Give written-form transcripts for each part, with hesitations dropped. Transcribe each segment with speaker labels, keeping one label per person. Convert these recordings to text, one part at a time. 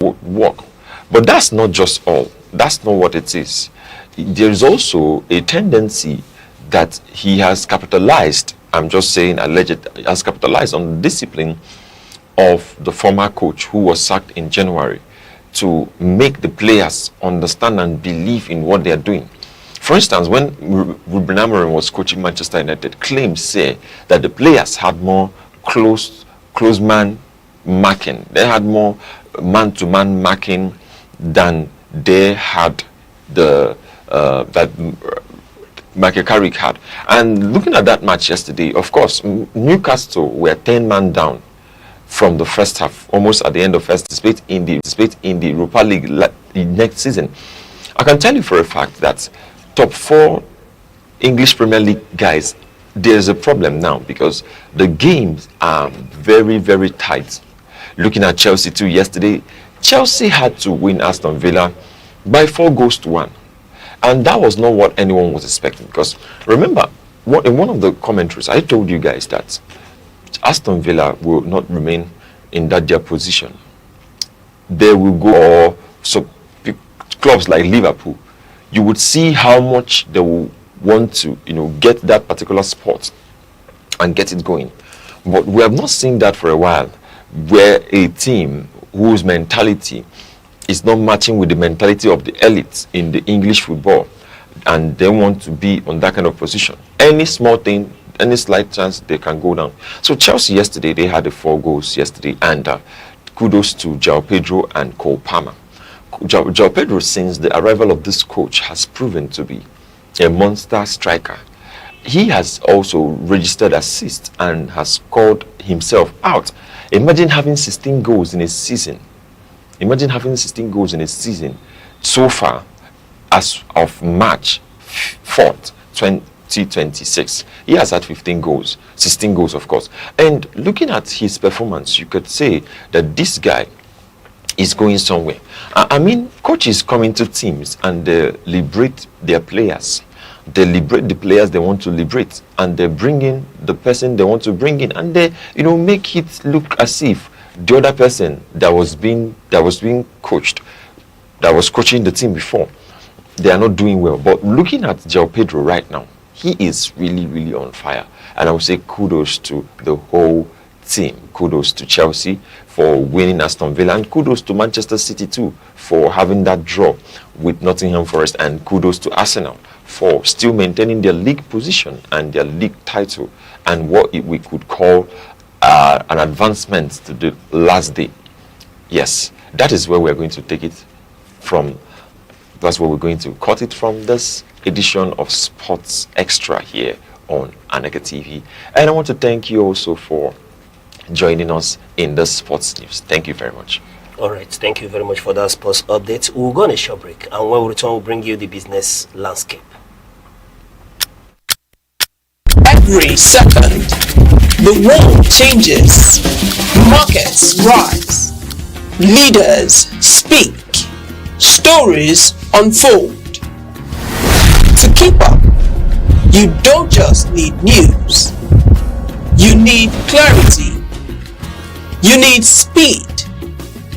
Speaker 1: would work. But that's not just all. That's not what it is. There is also a tendency that he has capitalized, I'm just saying alleged, has capitalized on the discipline of the former coach who was sacked in January to make the players understand and believe in what they are doing. For instance, when Ruben Amorim was coaching Manchester United, claims say that the players had more close man marking. They had more man-to-man marking than they had that Michael Carrick had. And looking at that match yesterday, of course, Newcastle were 10 man down from the first half, almost at the end of first, despite in the Europa League next season. I can tell you for a fact that top 4 English Premier League guys, there's a problem now because the games are very, very tight. Looking at Chelsea too yesterday, Chelsea had to win Aston Villa by 4-1. And that was not what anyone was expecting, because remember, in one of the commentaries, I told you guys that Aston Villa will not remain in that their position. They will go, or so clubs like Liverpool, you would see how much they will want to, get that particular spot and get it going. But we have not seen that for a while, where a team whose mentality is not matching with the mentality of the elites in the English football, and they want to be on that kind of position. Any small thing, any slight chance, they can go down. So Chelsea yesterday, they had 4 goals yesterday, and kudos to João Pedro and Cole Palmer. João Pedro, since the arrival of this coach, has proven to be a monster striker. He has also registered assists and has scored himself out. Imagine having 16 goals in a season. Imagine having 16 goals in a season so far as of March 4th, 2026. He has had 15 goals, 16 goals, of course. And looking at his performance, you could say that this guy is going somewhere. I mean, coaches come into teams and they liberate their players. They liberate the players they want to liberate, and they bring in the person they want to bring in, and they, make it look as if the other person that was being coached, that was coaching the team before, they are not doing well. But looking at João Pedro right now, he is really, really on fire. And I would say kudos to the whole team. Kudos to Chelsea for winning Aston Villa, and kudos to Manchester City too for having that draw with Nottingham Forest, and kudos to Arsenal for still maintaining their league position and their league title, and what we could call an advancement to the last day. Yes, that is where we're going to take it from. That's where we're going to cut it from this edition of Sports Extra here on Aneke TV. And I want to thank you also for joining us in the sports news. Thank you very much.
Speaker 2: All right, thank you very much for that sports update. We'll go on a short break, and when we return, we'll bring you the business landscape.
Speaker 3: Every second, the world changes, markets rise, leaders speak, stories unfold. To keep up, you don't just need news, you need clarity, you need speed,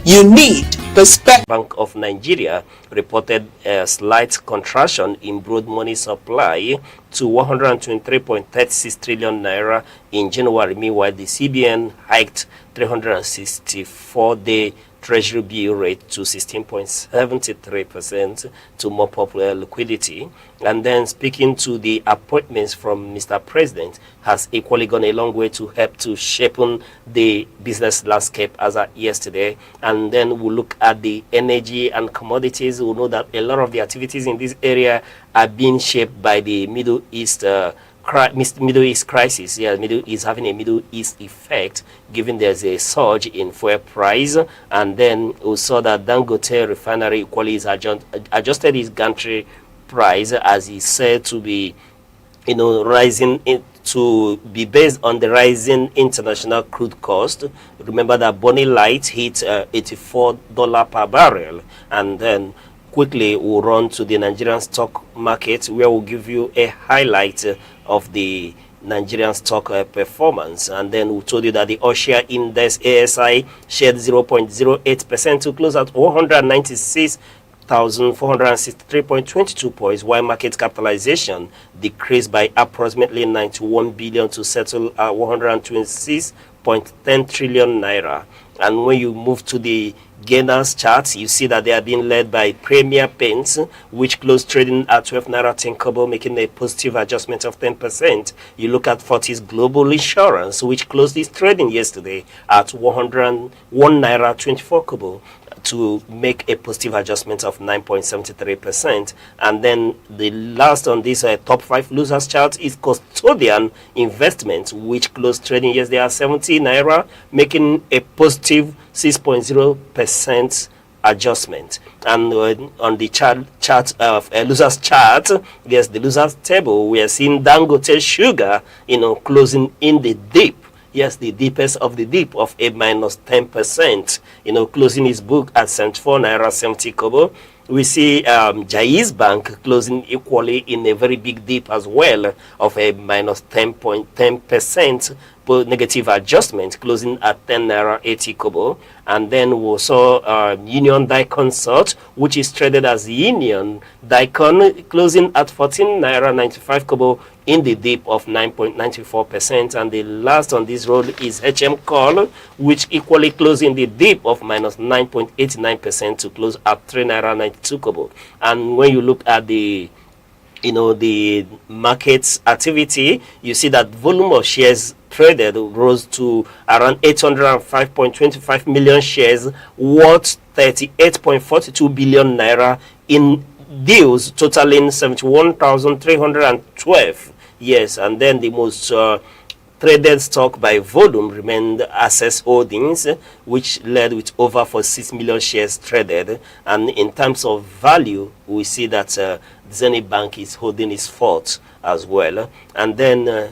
Speaker 3: you need perspective.
Speaker 2: Bank of Nigeria reported a slight contraction in broad money supply to 123.36 trillion naira in January. Meanwhile, the CBN hiked 364-day Treasury bill rate to 16.73% to more popular liquidity. And then speaking to the appointments from Mr. President has equally gone a long way to help to shape the business landscape as of yesterday. And then we'll look at the energy and commodities. We'll know that a lot of the activities in this area are being shaped by the Middle East crisis. Yeah, Middle East having a Middle East effect, given there's a surge in fuel price. And then we saw that Dangote refinery equally is adjusted its gantry price, as he said to be, rising to be based on the rising international crude cost. Remember that Bonny Light hit $84 per barrel. And then quickly we'll run to the Nigerian stock market, where we'll give you a highlight of the Nigerian stock performance. And then we told you that the All-Share Index ASI shared 0.08% to close at 196,463.22 points, while market capitalization decreased by approximately 91 billion to settle at 126.10 trillion naira. And when you move to the gainers chart, you see that they are being led by Premier Paints, which closed trading at 12 naira 10 kobo, making a positive adjustment of 10%. You look at Fortis Global Insurance, which closed its trading yesterday at 101 naira 24 kobo, to make a positive adjustment of 9.73%. And then the last on this top 5 losers chart is Custodian Investment, which closed trading yesterday at 70 naira, making a positive 6.0% adjustment. And on the chart of losers chart, yes, the losers table, we are seeing Dangote Sugar, closing in the dip. Yes, the deepest of the dip of a minus 10%, closing his book at 74 naira 70 kobo. We see Jaiz Bank closing equally in a very big dip as well of a minus 10% negative adjustment, closing at 10 naira 80 kobo. And then we saw Union Dye Consult, which is traded as Union Dicon, closing at 14 naira 95 kobo in the dip of 9.94%. And the last on this roll is HM Call, which equally closed in the dip of minus 9.89% to close at 3 naira 92 kobo. And when you look at the the market's activity, you see that volume of shares traded rose to around 805.25 million shares, worth 38.42 billion naira in deals totaling 71,312. Yes, and then the most traded stock by volume remained Access Holdings, which led with over 46 million shares traded. And in terms of value, we see that Zenith Bank is holding its fort as well. And then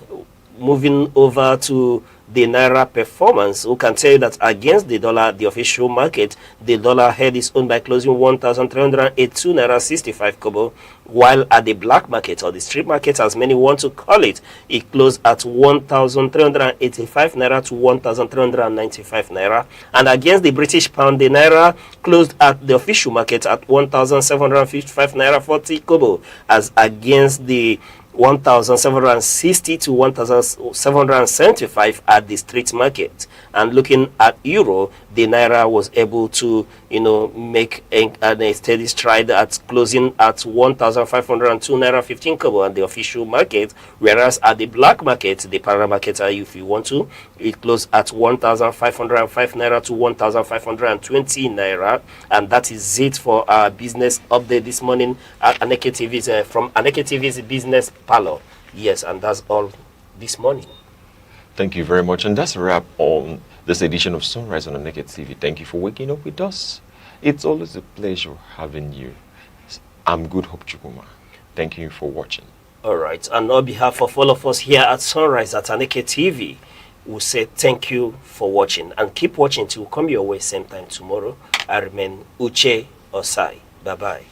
Speaker 2: moving over to the Naira performance, we can tell you that against the dollar, the official market, the dollar head is owned by closing 1,382 naira 65 kobo, while at the black market, or the street market as many want to call it, it closed at 1,385 naira to 1,395 naira. And against the British pound, the naira closed at the official market at 1,755 naira 40 kobo, as against the 1,760 to 1,775 at the street market. And looking at euro, the naira was able to make a steady stride at closing at 1,502 naira 15 kobo at the official market, whereas at the black market, the parallel market, if you want to, it closed at 1,505 naira to 1,520 naira. And that is it for our business update this morning at Aneke TV's from Aneke TV's business parlor. Yes, and that's all this morning.
Speaker 1: Thank you very much. And that's a wrap on this edition of Sunrise on Aneke TV. Thank you for waking up with us. It's always a pleasure having you. I'm Good Hope Chukuma. Thank you for watching.
Speaker 2: All right. And on behalf of all of us here at Sunrise at Aneke TV, we'll say thank you for watching. And keep watching till come your way same time tomorrow. I remain Uche Osai. Bye-bye.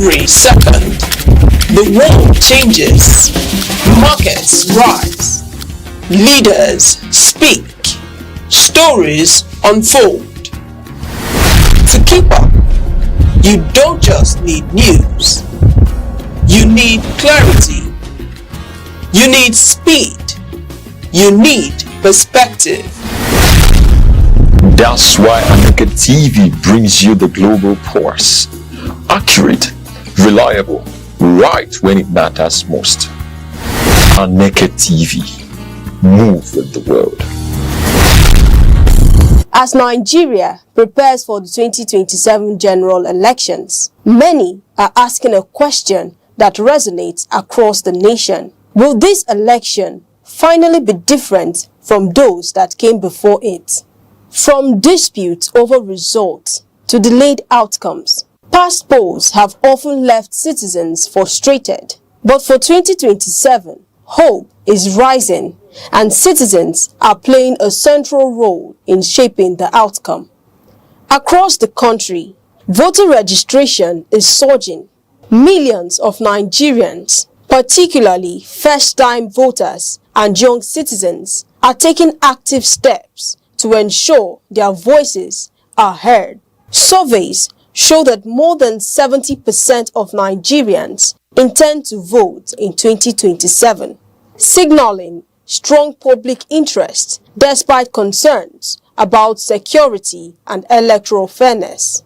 Speaker 3: Every second, the world changes, markets rise, leaders speak, stories unfold. To keep up, you don't just need news, you need clarity, you need speed, you need perspective.
Speaker 1: That's why Aneke TV brings you the global pulse. Accurate, reliable, right when it matters most. Aneke TV. Move with the world.
Speaker 4: As Nigeria prepares for the 2027 general elections, many are asking a question that resonates across the nation. Will this election finally be different from those that came before it? From disputes over results to delayed outcomes, past polls have often left citizens frustrated. But for 2027, hope is rising and citizens are playing a central role in shaping the outcome. Across the country, voter registration is surging. Millions of Nigerians, particularly first-time voters and young citizens, are taking active steps to ensure their voices are heard. Surveys show that more than 70% of Nigerians intend to vote in 2027, signaling strong public interest despite concerns about security and electoral fairness.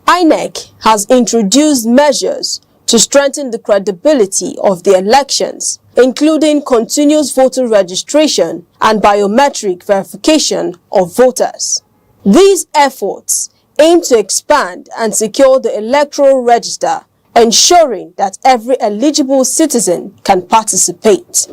Speaker 4: Aneke has introduced measures to strengthen the credibility of the elections, including continuous voter registration and biometric verification of voters. These efforts aim to expand and secure the electoral register, ensuring that every eligible citizen can participate.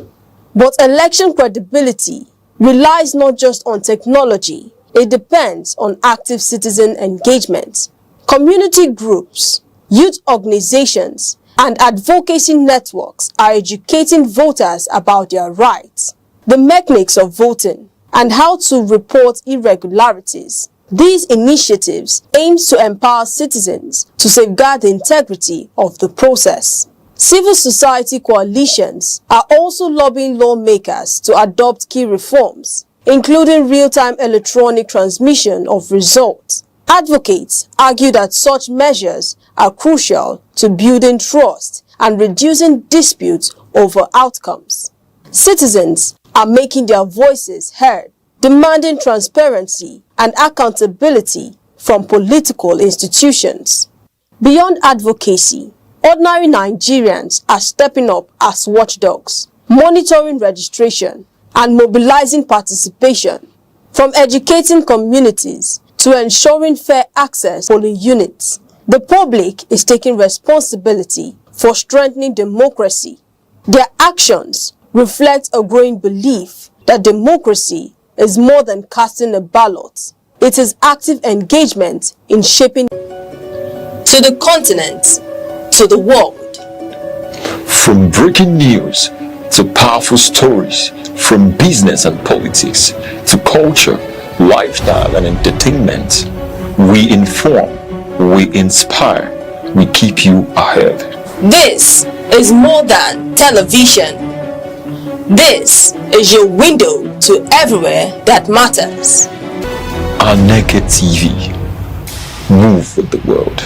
Speaker 4: But election credibility relies not just on technology, it depends on active citizen engagement. Community groups, youth organizations, and advocacy networks are educating voters about their rights, the mechanics of voting, and how to report irregularities. These initiatives aim to empower citizens to safeguard the integrity of the process. Civil society coalitions are also lobbying lawmakers to adopt key reforms, including real-time electronic transmission of results. Advocates argue that such measures are crucial to building trust and reducing disputes over outcomes. Citizens are making their voices heard, demanding transparency and accountability from political institutions. Beyond advocacy, ordinary Nigerians are stepping up as watchdogs, monitoring registration and mobilizing participation, from educating communities to ensuring fair access to polling units. The public is taking responsibility for strengthening democracy. Their actions reflect a growing belief that democracy is more than casting a ballot. It is active engagement in shaping to the continent, to the world.
Speaker 1: From breaking news to powerful stories, from business and politics to culture, lifestyle and entertainment, we inform, we inspire, we keep you ahead.
Speaker 4: This is more than television. This is your window to everywhere that matters.
Speaker 1: Aneke TV. Move with the world.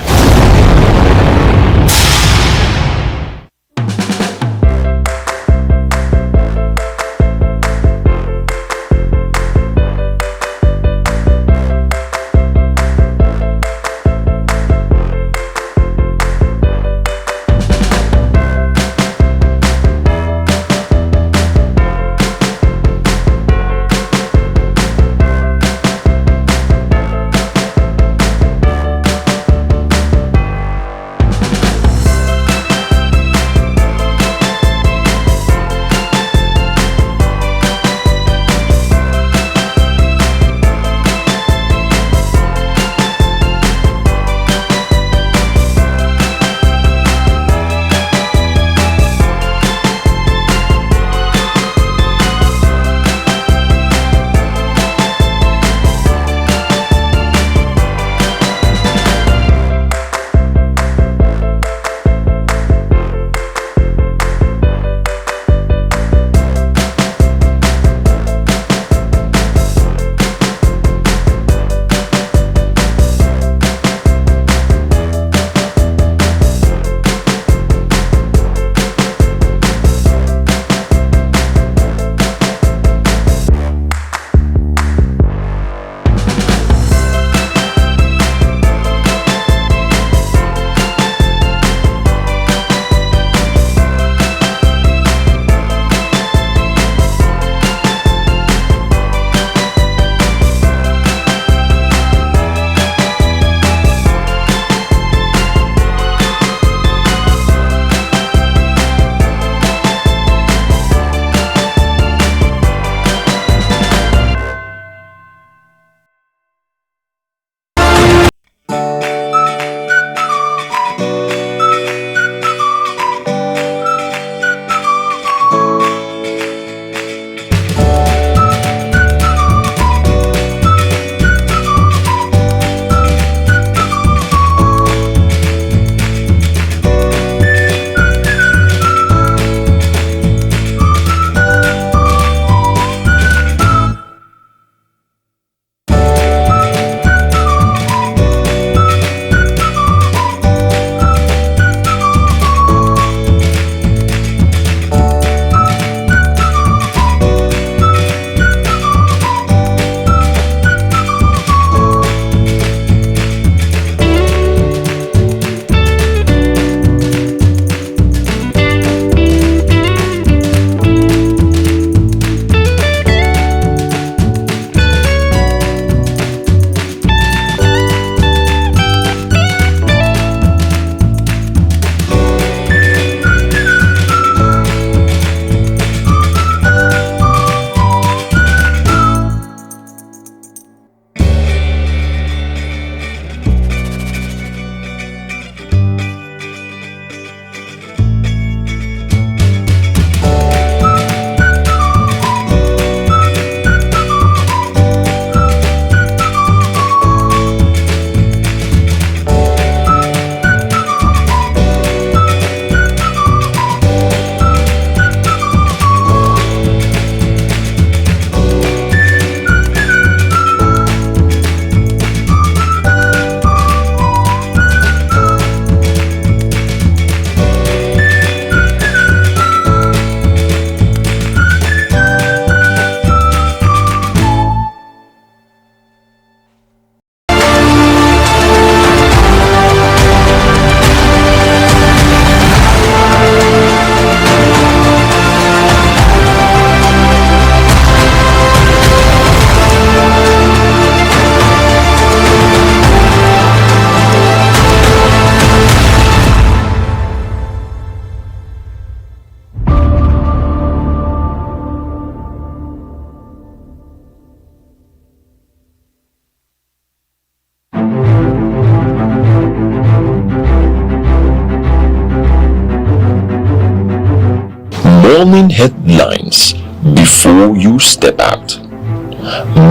Speaker 1: morning headlines before you step out,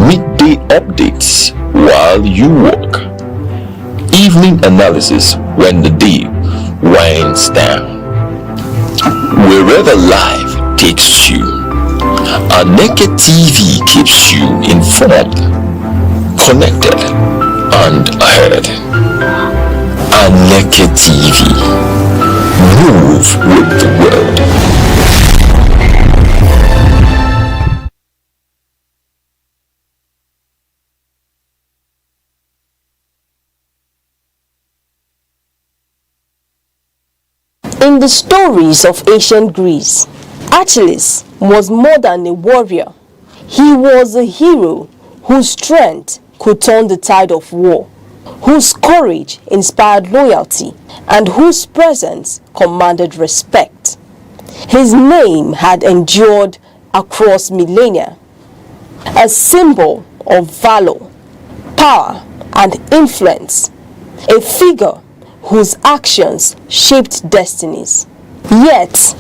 Speaker 1: midday updates while you work, evening analysis when the day winds down. Wherever life takes you, Aneke TV keeps you informed, connected, and ahead. Aneke TV. Move with the world.
Speaker 4: In the stories of ancient Greece, Achilles was more than a warrior. He was a hero whose strength could turn the tide of war, whose courage inspired loyalty, and whose presence commanded respect. His name had endured across millennia, a symbol of valor, power, and influence, a figure whose actions shaped destinies. Yet,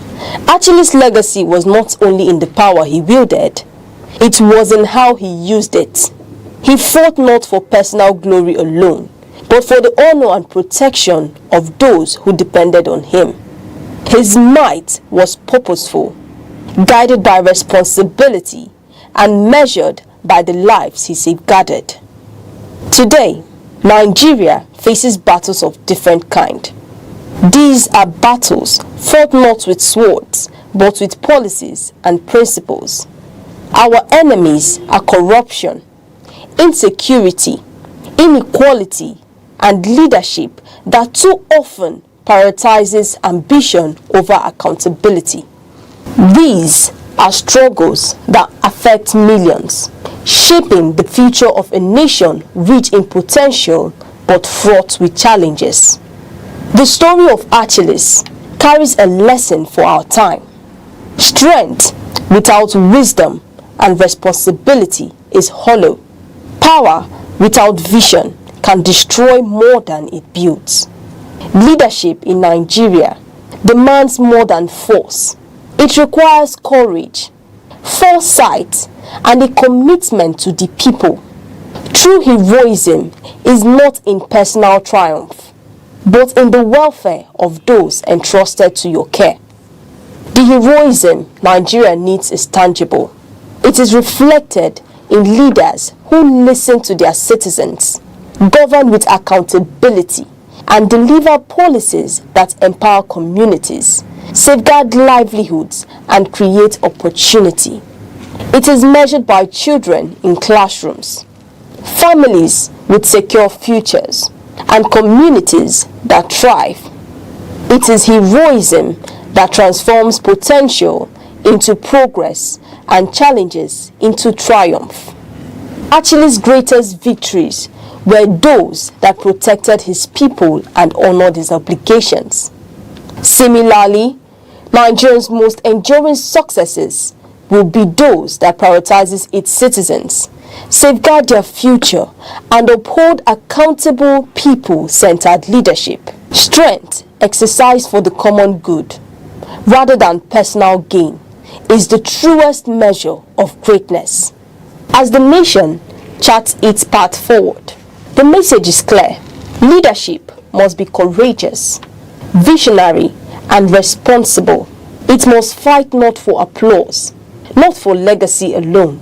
Speaker 4: Achilles' legacy was not only in the power he wielded, it was in how he used it. He fought not for personal glory alone, but for the honor and protection of those who depended on him. His might was purposeful, guided by responsibility, and measured by the lives he safeguarded. Today, Nigeria faces battles of different kind. These are battles fought not with swords, but with policies and principles. Our enemies are corruption, insecurity, inequality, and leadership that too often prioritizes ambition over accountability. These are struggles that affect millions, shaping the future of a nation rich in potential but fraught with challenges. The story of Achilles carries a lesson for our time. Strength without wisdom and responsibility is hollow. Power without vision can destroy more than it builds. Leadership in Nigeria demands more than force. It requires courage, foresight, and a commitment to the people. True heroism is not in personal triumph, but in the welfare of those entrusted to your care. The heroism Nigeria needs is tangible. It is reflected in leaders who listen to their citizens, govern with accountability, and deliver policies that empower communities, safeguard livelihoods, and create opportunity. It is measured by children in classrooms, families with secure futures, and communities that thrive. It is heroism that transforms potential into progress and challenges into triumph. Achilles' greatest victories were those that protected his people and honored his obligations. Similarly, Nigeria's most enduring successes will be those that prioritizes its citizens, safeguard their future, and uphold accountable people-centered leadership. Strength exercised for the common good, rather than personal gain, is the truest measure of greatness. As the nation charts its path forward, the message is clear. Leadership must be courageous, visionary, and responsible. It must fight not for applause, not for legacy alone,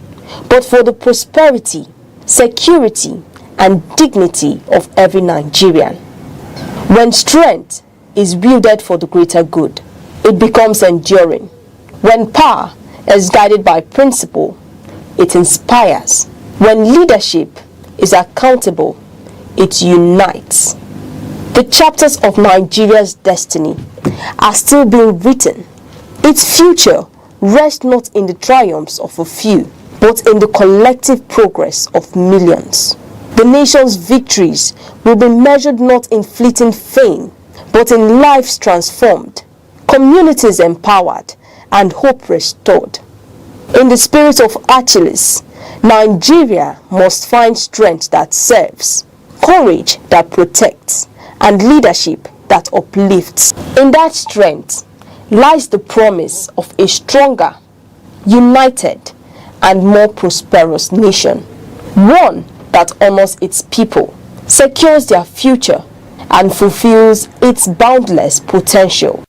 Speaker 4: but for the prosperity, security, and dignity of every Nigerian. When strength is wielded for the greater good, it becomes enduring. When power is guided by principle, it inspires. When leadership is accountable, it unites. The chapters of Nigeria's destiny are still being written. Its future rests not in the triumphs of a few, but in the collective progress of millions. The nation's victories will be measured not in fleeting fame, but in lives transformed, communities empowered, and hope restored. In the spirit of Achilles, Nigeria must find strength that serves, courage that protects, and leadership that uplifts. In that strength, lies the promise of a stronger, united, and more prosperous nation. One that honors its people, secures their future, and fulfills its boundless potential.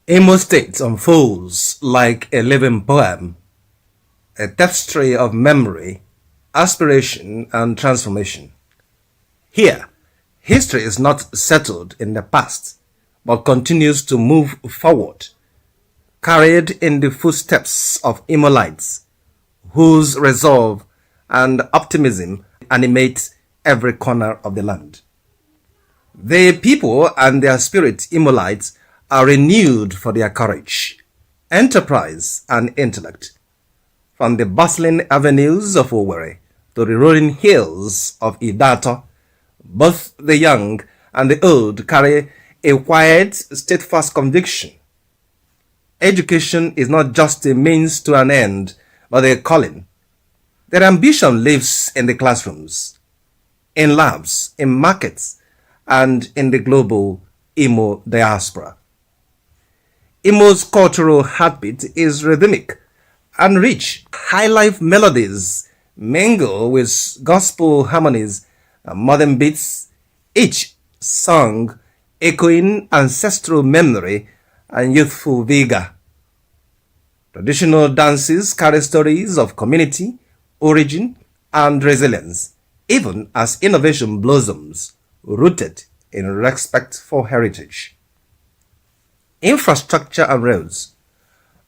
Speaker 5: Imo State unfolds like a living poem, a tapestry of memory, aspiration, and transformation. Here, history is not settled in the past, but continues to move forward, carried in the footsteps of Imolites, whose resolve and optimism animate every corner of the land. The people and their spirit Imolites are renewed for their courage, enterprise, and intellect. From the bustling avenues of Owerri to the rolling hills of Idato, both the young and the old carry a quiet, steadfast conviction. Education is not just a means to an end, but a calling. Their ambition lives in the classrooms, in labs, in markets, and in the global Imo diaspora. Imo's cultural heartbeat is rhythmic and rich. High-life melodies mingle with gospel harmonies and modern beats, each song echoing ancestral memory and youthful vigor. Traditional dances carry stories of community, origin, and resilience, even as innovation blossoms, rooted in respect for heritage. Infrastructure and roads.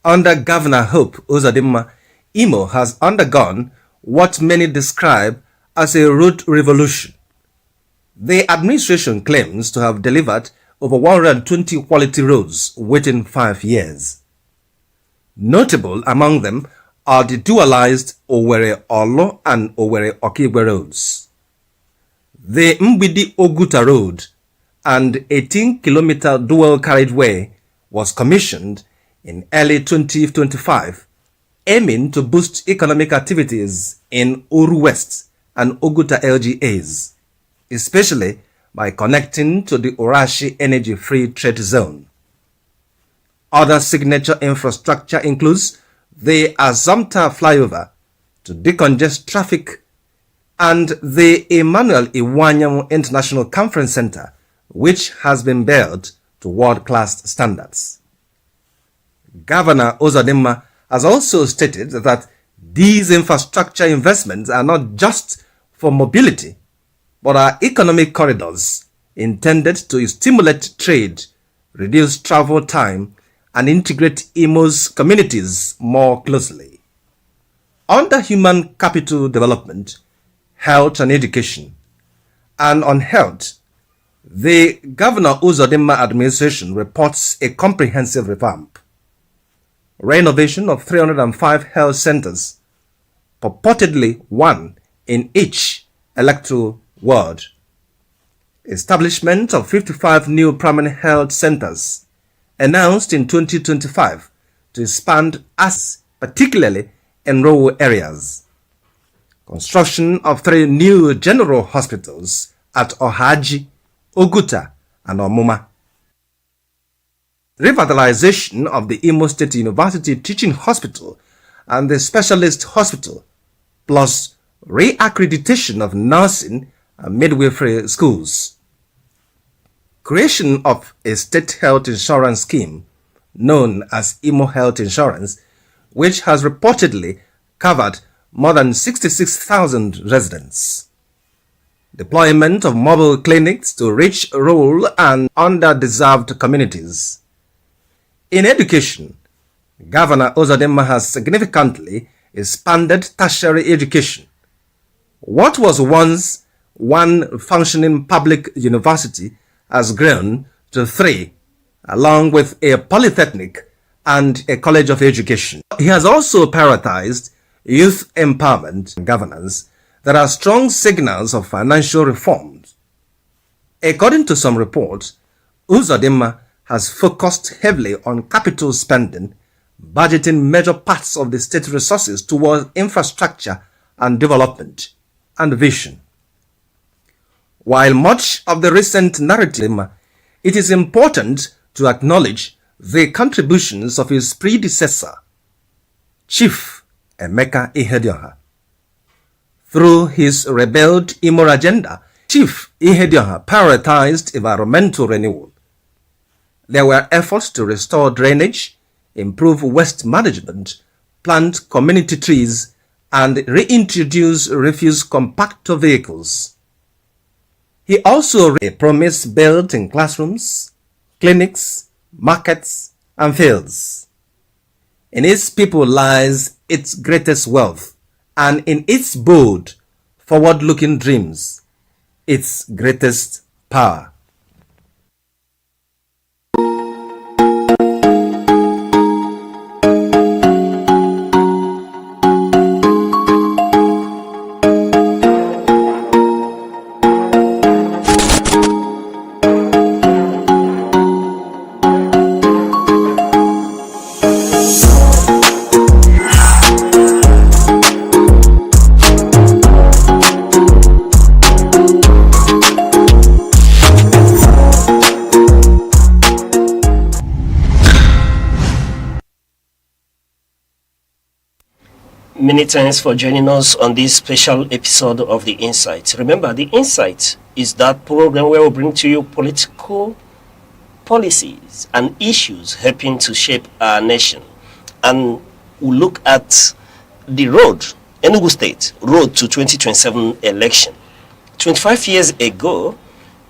Speaker 5: Under Governor Hope Uzodimma, Imo has undergone what many describe as a road revolution. The administration claims to have delivered over 120 quality roads within 5 years. Notable among them are the dualized Owerri-Olo and Owerri-Okigwe roads. The Mbidi Oguta Road, an 18-kilometer dual carriageway, was commissioned in early 2025, aiming to boost economic activities in Uru West and Oguta LGAs, especially by connecting to the Orashi Energy Free Trade Zone. Other signature infrastructure includes the Azamta flyover to decongest traffic and the Emmanuel Iwanyam International Conference Center, which has been built to world-class standards. Governor Uzodimma has also stated that these infrastructure investments are not just for mobility, but are economic corridors intended to stimulate trade, reduce travel time, and integrate Imo's communities more closely. Under human capital development, health and education, and on health, the Governor Uzodimma administration reports a comprehensive revamp. Renovation of 305 health centers, purportedly one in each electoral ward. Establishment of 55 new primary health centers, announced in 2025 to expand access, particularly in rural areas. Construction of 3 new general hospitals at Ohaji, Oguta, and Omuma. Revitalization of the Imo State University Teaching Hospital and the Specialist Hospital, plus re-accreditation of nursing and midwifery schools. Creation of a state health insurance scheme known as Imo Health Insurance, which has reportedly covered more than 66,000 residents. Deployment of mobile clinics to reach rural and underdeserved communities. In education, Governor Uzodimma has significantly expanded tertiary education. What was once one functioning public university has grown to 3, along with a polytechnic and a college of education. He has also prioritized youth empowerment and governance that are strong signals of financial reforms. According to some reports, Uzodimma has focused heavily on capital spending, budgeting major parts of the state resources towards infrastructure and development and vision. While much of the recent narrative, it is important to acknowledge the contributions of his predecessor, Chief Emeka Ihedioha. Through his rebelled Imo agenda, Chief Ihedioha prioritized environmental renewal. There were efforts to restore drainage, improve waste management, plant community trees, and reintroduce refuse compactor vehicles. He also promised built in classrooms, clinics, markets, and fields. In its people lies its greatest wealth, and in its bold, forward-looking dreams, its greatest power.
Speaker 2: Many thanks for joining us on this special episode of The Insight. Remember, The Insight is that program where we bring to you political policies and issues helping to shape our nation. And we look at the road, Enugu State, road to 2027 election. 25 years ago,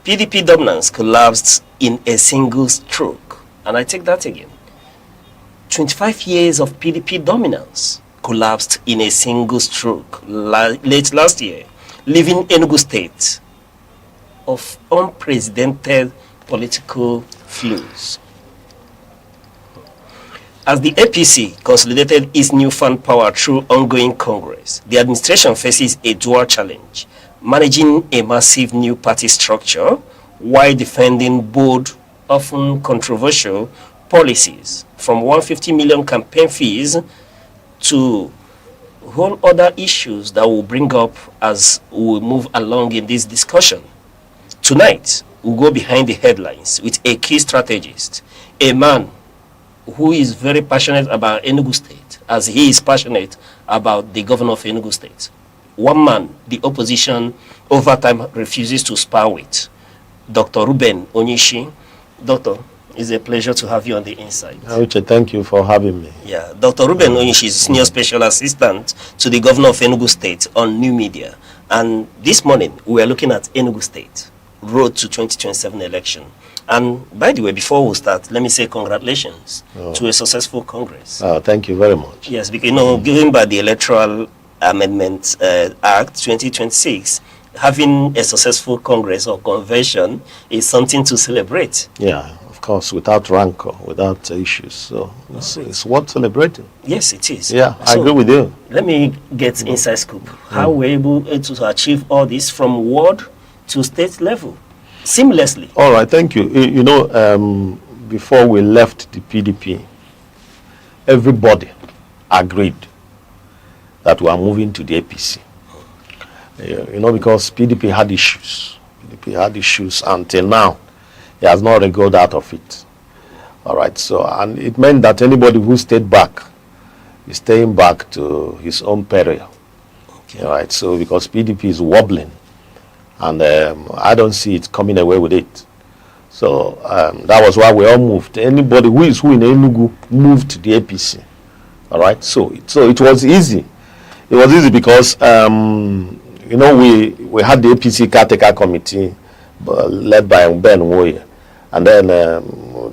Speaker 2: PDP dominance collapsed in a single stroke. And I take that again. 25 years of PDP dominance collapsed in a single stroke late last year, leaving Enugu State of unprecedented political flus. As the APC consolidated its newfound power through ongoing Congress, the administration faces a dual challenge: managing a massive new party structure while defending bold, often controversial policies, from 150 million campaign fees to whole other issues that we'll bring up as we move along in this discussion. Tonight, we'll go behind the headlines with a key strategist, a man who is very passionate about Enugu State, as he is passionate about the governor of Enugu State. One man the opposition over time refuses to spar with, Dr. Ruben Onyishi. Doctor, it's a pleasure to have you on The Insight.
Speaker 6: Uche, thank you for having me.
Speaker 2: Yeah, Dr. Ruben Onyishi is Senior Special Assistant to the Governor of Enugu State on New Media. And this morning, we are looking at Enugu State, road to 2027 election. And by the way, before we start, let me say congratulations to a successful Congress.
Speaker 6: Thank you very much.
Speaker 2: Yes, because, you know, given by the Electoral Amendment Act 2026, having a successful Congress or convention is something to celebrate.
Speaker 6: Yeah, of course, without rancor, without issues. So it's worth celebrating.
Speaker 2: Yes, it is.
Speaker 6: Yeah, I
Speaker 2: So,
Speaker 6: agree with you.
Speaker 2: Let me get inside scoop. How we're able to achieve all this from ward to state level seamlessly.
Speaker 6: All right, thank you. You know, before we left the PDP, everybody agreed that we are moving to the APC. You know, because PDP had issues. PDP had issues until now. He has not wriggled out of it. All right, so, and it meant that anybody who stayed back is staying back to his own peril.
Speaker 2: Okay.
Speaker 6: All right, so because PDP is wobbling, and I don't see it coming away with it. So that was why we all moved. Anybody who is who in Enugu moved to the APC. All right, so it was easy. It was easy because you know, we had the APC caretaker committee led by Ben Woye, and then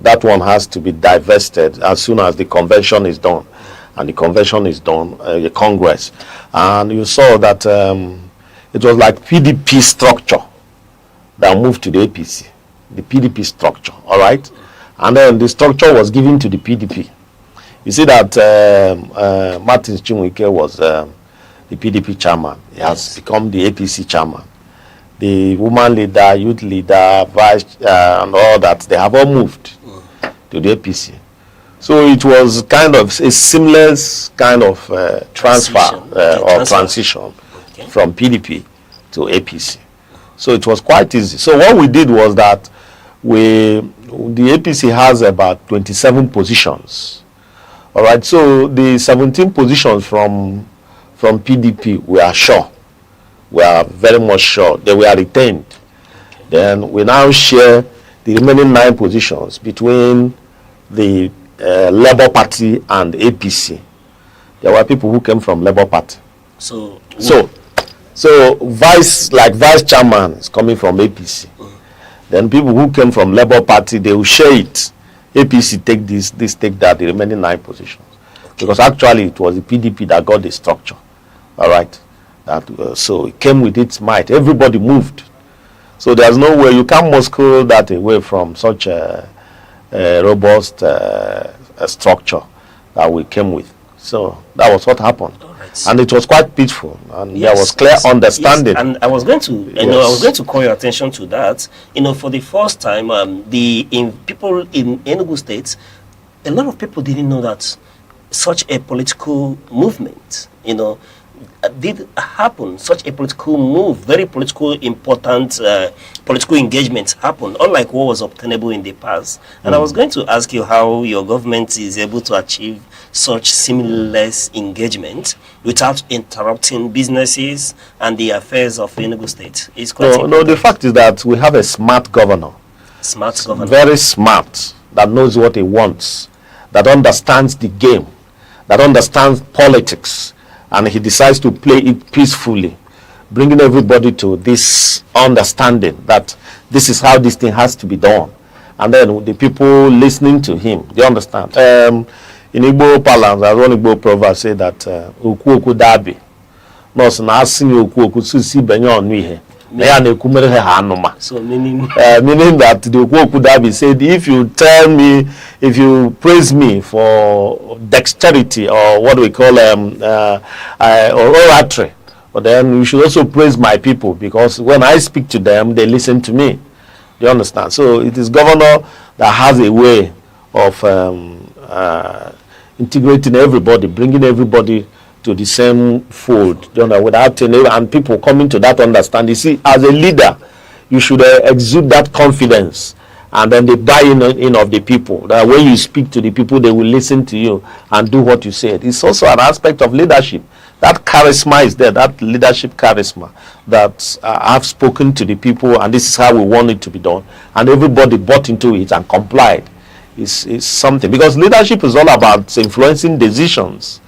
Speaker 6: that one has to be divested as soon as the convention is done, and the convention is done, the Congress, and you saw that it was like PDP structure that moved to the APC, the PDP structure, all right, and then the structure was given to the PDP. You see that Martin Chinwike was the PDP chairman. He has become the APC chairman. The woman leader, youth leader, vice, and all that, they have all moved to the APC. So it was kind of a seamless kind of transfer or transition from PDP to APC. So it was quite easy. So what we did was that the APC has about 27 positions. All right. So the 17 positions from PDP, we are sure. We are very much sure they were retained. Then we now share the remaining 9 positions between the Labour Party and APC. There were people who came from Labour Party.
Speaker 2: So
Speaker 6: vice chairman is coming from APC. Then people who came from Labour Party, they will share it. APC take this take that, the remaining 9 positions. Because actually it was the PDP that got the structure. All right. So it came with its might. Everybody moved. So there's no way you can't muscle that away from such a robust structure that we came with. So that was what happened. Right. And it was quite peaceful, and there was clear understanding.
Speaker 2: Yes. And I was going to, I was going to call your attention to that. For the first time, people in Enugu State, a lot of people didn't know that such a political movement, did happen. Such a political move, very political, important political engagement happened, unlike what was obtainable in the past. And I was going to ask you how your government is able to achieve such seamless engagement without interrupting businesses and the affairs of Enugu State. It's quite
Speaker 6: no, the fact is that we have a smart governor.
Speaker 2: Smart governor.
Speaker 6: Very smart, that knows what he wants, that understands the game, that understands politics, and he decides to play it peacefully, bringing everybody to this understanding that this is how this thing has to be done. And then the people listening to him, they understand. In Igbo parlance, as one Igbo proverb say that oku oku dabi, no so na asing oku oku susi benyo onwihe. So
Speaker 2: meaning
Speaker 6: meaning that the oku oku dabi said, if you tell me, if you praise me for dexterity, or what we call oratory, but then you should also praise my people, because when I speak to them, they listen to me. You understand? So it is governor that has a way of integrating everybody, bringing everybody to the same fold, without any, and people coming to that understanding. You see, as a leader, you should exude that confidence, and then the buy-in of the people. That when you speak to the people, they will listen to you and do what you said. It's also an aspect of leadership. That charisma is there, that leadership charisma, that I've spoken to the people, and this is how we want it to be done, and everybody bought into it and complied. Is something, because leadership is all about influencing decisions.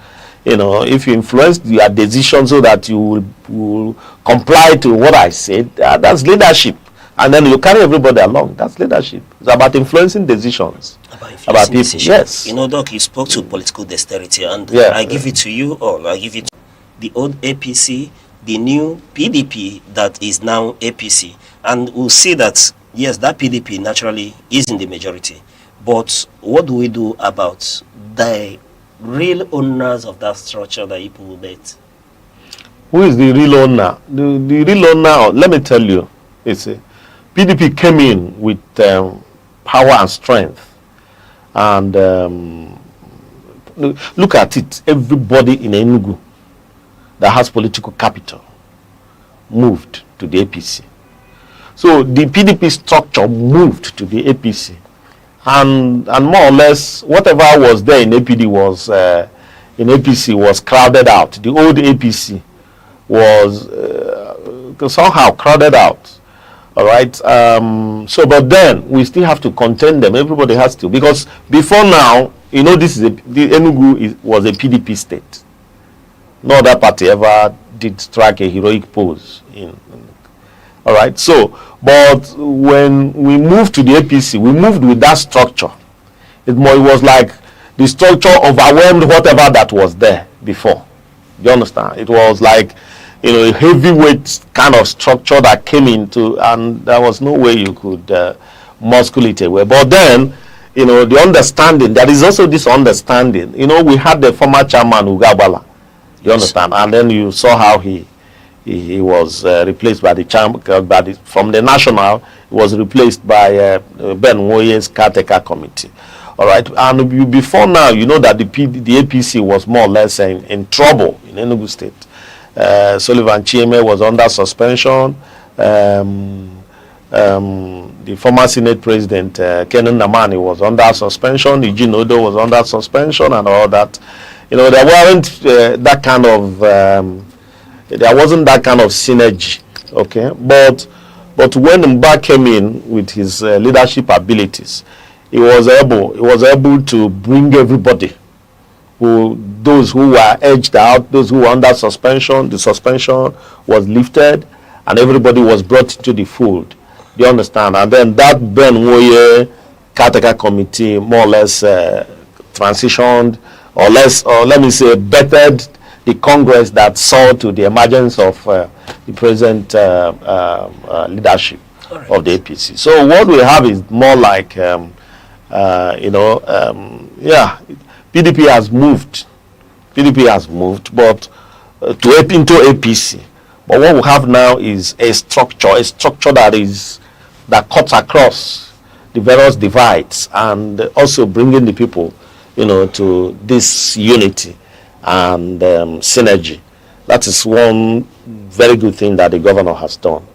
Speaker 6: If you influence your decisions so that you will comply to what I said, that's leadership. And then you carry everybody along. That's leadership. It's about influencing decisions. About people.
Speaker 2: Decisions.
Speaker 6: Yes.
Speaker 2: Doc, you spoke to political dexterity, and I give it to you all. I give it to the old APC, the new PDP that is now APC. And we'll see that, yes, that PDP naturally is in the majority. But what do we do about the real owners of that structure that people will bet?
Speaker 6: Who is the real owner? The real owner, let me tell you, PDP came in with power and strength. And look at it, everybody in Enugu that has political capital moved to the APC. So the PDP structure moved to the APC. And more or less, whatever was there in APC was crowded out. The old APC was somehow crowded out. All right. But then we still have to contend them. Everybody has to, because before now, the Enugu was a PDP state. No other party ever did strike a heroic pose all right. So, but when we moved to the APC, we moved with that structure. It was like the structure overwhelmed whatever that was there before. You understand? It was like, a heavyweight kind of structure that came into, and there was no way you could muscle it away. But then, the understanding, there is also this understanding. We had the former chairman, Ugabala. You understand? And then you saw how he was replaced by the from the national. He was replaced by Ben Woye's caretaker committee. All right, and before now, that the APC was more or less in trouble in Enugu State. Sullivan Chieme was under suspension. The former Senate President Kenan Namani was under suspension. Eugene Odo was under suspension, and all that. You know, there weren't that kind of there wasn't that kind of synergy. Okay, but when Mba came in with his leadership abilities, he was able to bring everybody, those who were edged out, those who were under suspension. The suspension was lifted, and everybody was brought into the fold. Do you understand? And then that Ben Woye caretaker committee more or less transitioned, or let me say bettered the Congress that saw to the emergence of the present leadership of the APC. So what we have is more like, PDP has moved. PDP has moved, but into APC. But what we have now is a structure that cuts across the various divides, and also bringing the people, to this unity and synergy. That is one very good thing that the governor has done,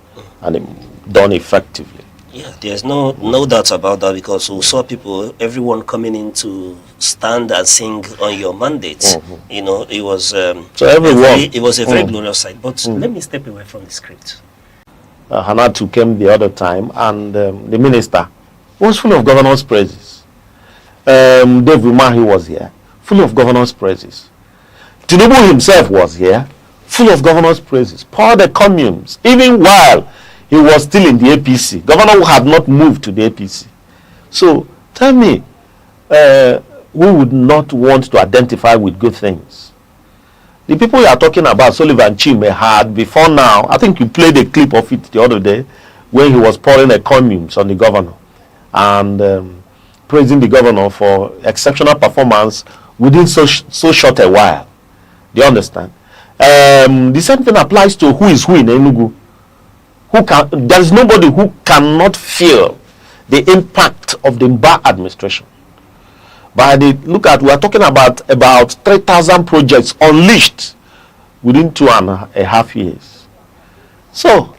Speaker 6: and done effectively.
Speaker 2: Yeah, there's no doubt about that, because we saw people, everyone coming in to stand and sing on your mandate. Mm-hmm. It was so everyone. It was a very glorious sight. But let me step away from the script.
Speaker 6: Hanatu came the other time, and the minister was full of governor's praises. Dave Umahi was here, full of governor's praises. Tinubu himself was here, full of governor's praises. Poured the communes, even while he was still in the APC. Governor had not moved to the APC. So tell me, who would not want to identify with good things? The people you are talking about, Sullivan Chime, had before now, I think you played a clip of it the other day, when he was pouring a communes on the governor and praising the governor for exceptional performance within so short a while. Do you understand? The same thing applies to who is who in Enugu. There is nobody who cannot feel the impact of the Mba administration. We are talking about 3,000 projects unleashed within 2.5 years. So,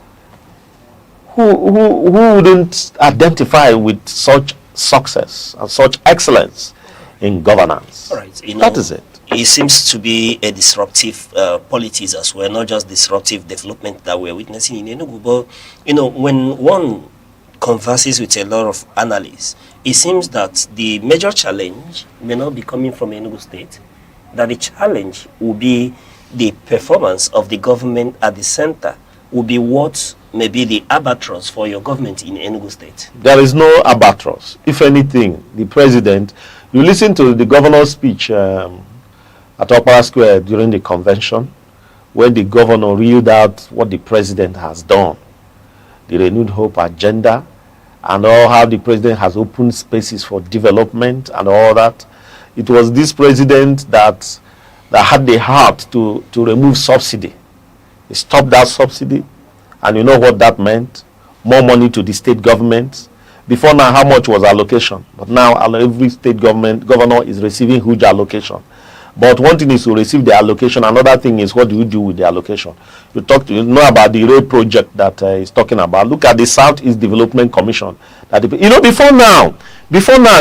Speaker 6: who wouldn't identify with such success and such excellence in governance?
Speaker 2: All right,
Speaker 6: that is it.
Speaker 2: It seems to be a disruptive politics as well, not just disruptive development that we're witnessing in Enugu. But, when one converses with a lot of analysts, it seems that the major challenge may not be coming from Enugu State, that the challenge will be the performance of the government at the center, will be what may be the albatross for your government in Enugu State.
Speaker 6: There is no albatross. If anything, the president, you listen to the governor's speech at Opera Square during the convention, where the governor reeled out what the president has done, the renewed hope agenda, and all how the president has opened spaces for development and all that. It was this president that had the heart to remove subsidy. He stopped that subsidy, and you know what that meant? More money to the state governments. Before now, how much was allocation? But now every state governor is receiving huge allocation. But one thing is to receive the allocation. Another thing is, what do you do with the allocation? You know about the rail project that he's talking about. Look at the Southeast Development Commission. Before now,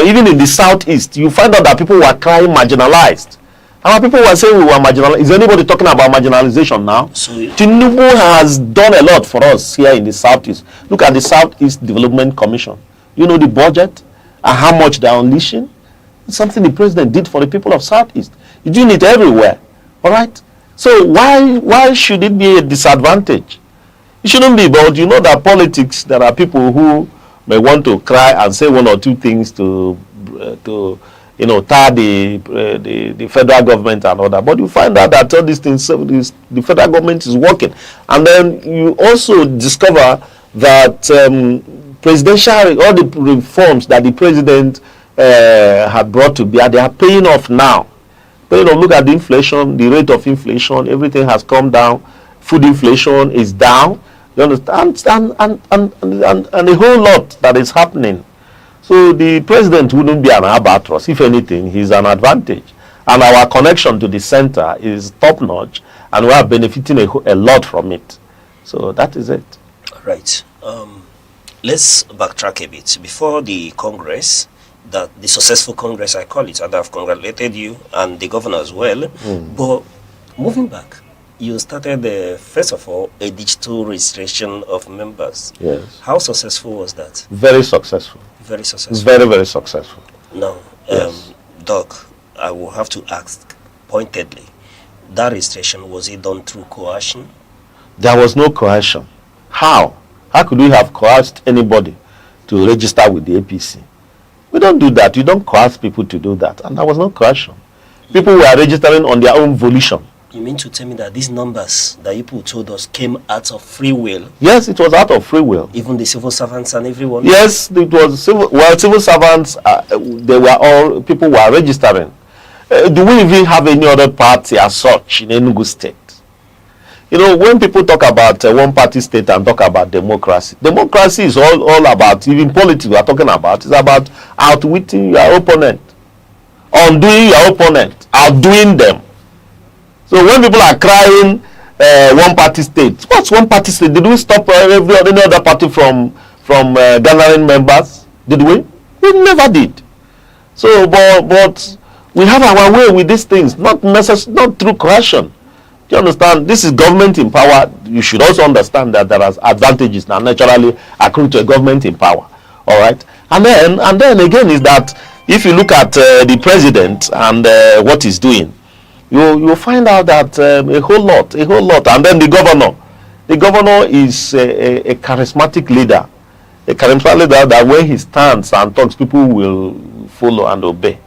Speaker 6: even in the Southeast, you find out that people were crying marginalized. Our people were saying we were marginalized. Is anybody talking about marginalization now? Tinubu has done a lot for us here in the Southeast. Look at the Southeast Development Commission. You know the budget and how much they are unleashing. It's something the president did for the people of Southeast. You're doing it everywhere. All right? So why should it be a disadvantage? It shouldn't be, but you know that politics, there are people who may want to cry and say one or two things to tar the federal government and all that. But you find out that all these things, the federal government is working. And then you also discover that all the reforms that the president had brought to bear, they are paying off now. Look at the inflation, the rate of inflation, everything has come down. Food inflation is down. You understand? And a whole lot that is happening. So the president wouldn't be an albatross. If anything, he's an advantage. And our connection to the center is top-notch, and we are benefiting a lot from it. So that is it.
Speaker 2: All Right. Let's backtrack a bit. Before the Congress, the successful Congress, I call it, and I've congratulated you and the governor as well. But moving back, you started, first of all, a digital registration of members.
Speaker 6: Yes.
Speaker 2: How successful was that?
Speaker 6: Very successful.
Speaker 2: Very successful.
Speaker 6: Very, very successful.
Speaker 2: Now,
Speaker 6: Yes.
Speaker 2: Doc, I will have to ask pointedly, that registration, was it done through coercion?
Speaker 6: There was no coercion. How? How could we have coerced anybody to register with the APC? We don't do that. You don't coerce people to do that. And there was no coercion. People were registering on their own volition.
Speaker 2: You mean to tell me that these numbers that you people told us came out of free will?
Speaker 6: Yes, it was out of free will.
Speaker 2: Even the civil servants and everyone?
Speaker 6: Yes, it was civil servants, they were all, people were registering. Do we even have any other party as such in Enugu State? You know, when people talk about one party state and talk about democracy is all about, even politics we are talking about, it's about outwitting your opponent, undoing your opponent, outdoing them. So when people are crying one party state, what's one party state? Did we stop any other party from gathering members? Did we? We never did. So, but we have our way with these things, not through coercion. Do you understand? This is government in power. You should also understand that there are advantages that naturally accrue to a government in power. All right, and then again is that if you look at the president and what he's doing, you find out that a whole lot, and then the governor is a charismatic leader, that when he stands and talks, people will follow and obey.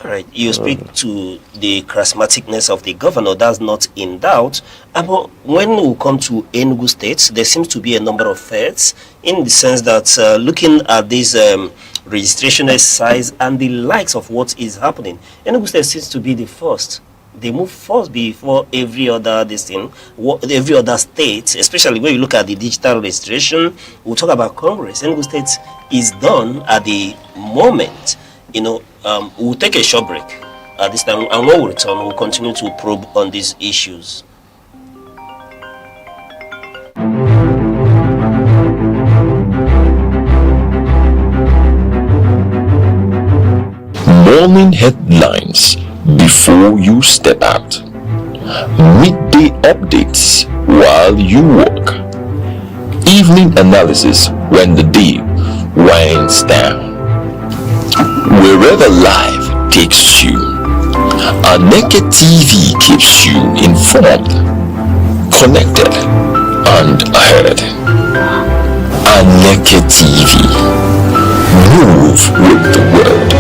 Speaker 2: All right, you speak to the charismaticness of the governor, that's not in doubt. But when we come to Enugu State, there seems to be a number of threats in the sense that looking at this registration exercise and the likes of what is happening, Enugu State seems to be the first. They move first before every other every other state, especially when you look at the digital registration. We'll talk about Congress. Enugu State is done at the moment. You know, we'll take a short break at this time, and when we return, we'll continue to probe on these issues.
Speaker 1: Morning headlines before you step out. Midday updates while you work. Evening analysis when the day winds down. Wherever life takes you, Aneke TV keeps you informed, connected, and ahead. Aneke TV. Move with the world.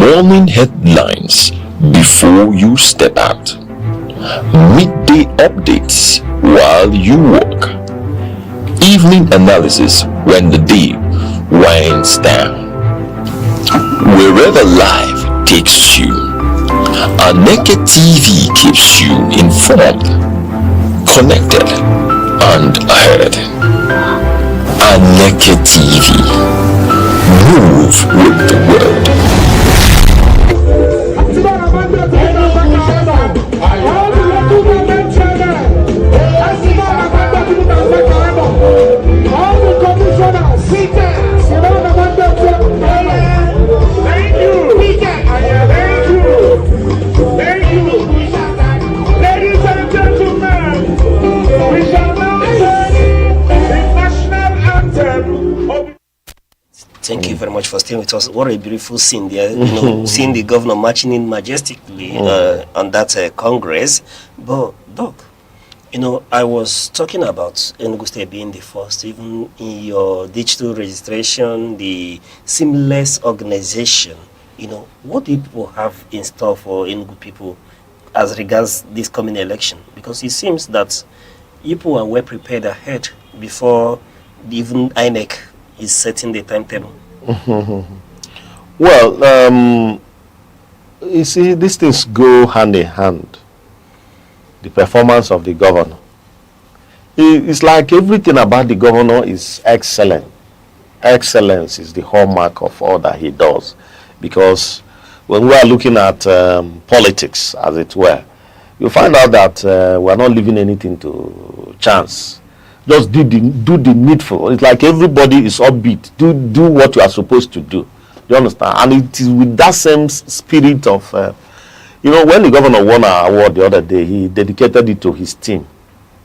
Speaker 1: Morning headlines before you step out. Midday updates while you work. Evening analysis when the day winds down. Wherever life takes you, Aneke TV keeps you informed, connected, and ahead. Aneke TV. Move with the world.
Speaker 2: Thank you very much for staying with us. What a beautiful scene there, you know, seeing the governor marching in majestically on that Congress. But, Doc, you know, I was talking about Enugu State being the first, even in your digital registration, the seamless organization. You know, what do people have in store for Enugu people as regards this coming election? Because it seems that people are well prepared ahead before even Aneke is setting the timetable.
Speaker 6: Well, you see, these things go hand in hand. The performance of the governor. It's like everything about the governor is excellent. excellence is the hallmark of all that he does. Because when we are looking at politics, as it were, you find out that we are not leaving anything to chance. Just do the needful. It's like everybody is upbeat. Do what you are supposed to do. You understand? And it is with that same spirit of, when the governor won our award the other day, he dedicated it to his team.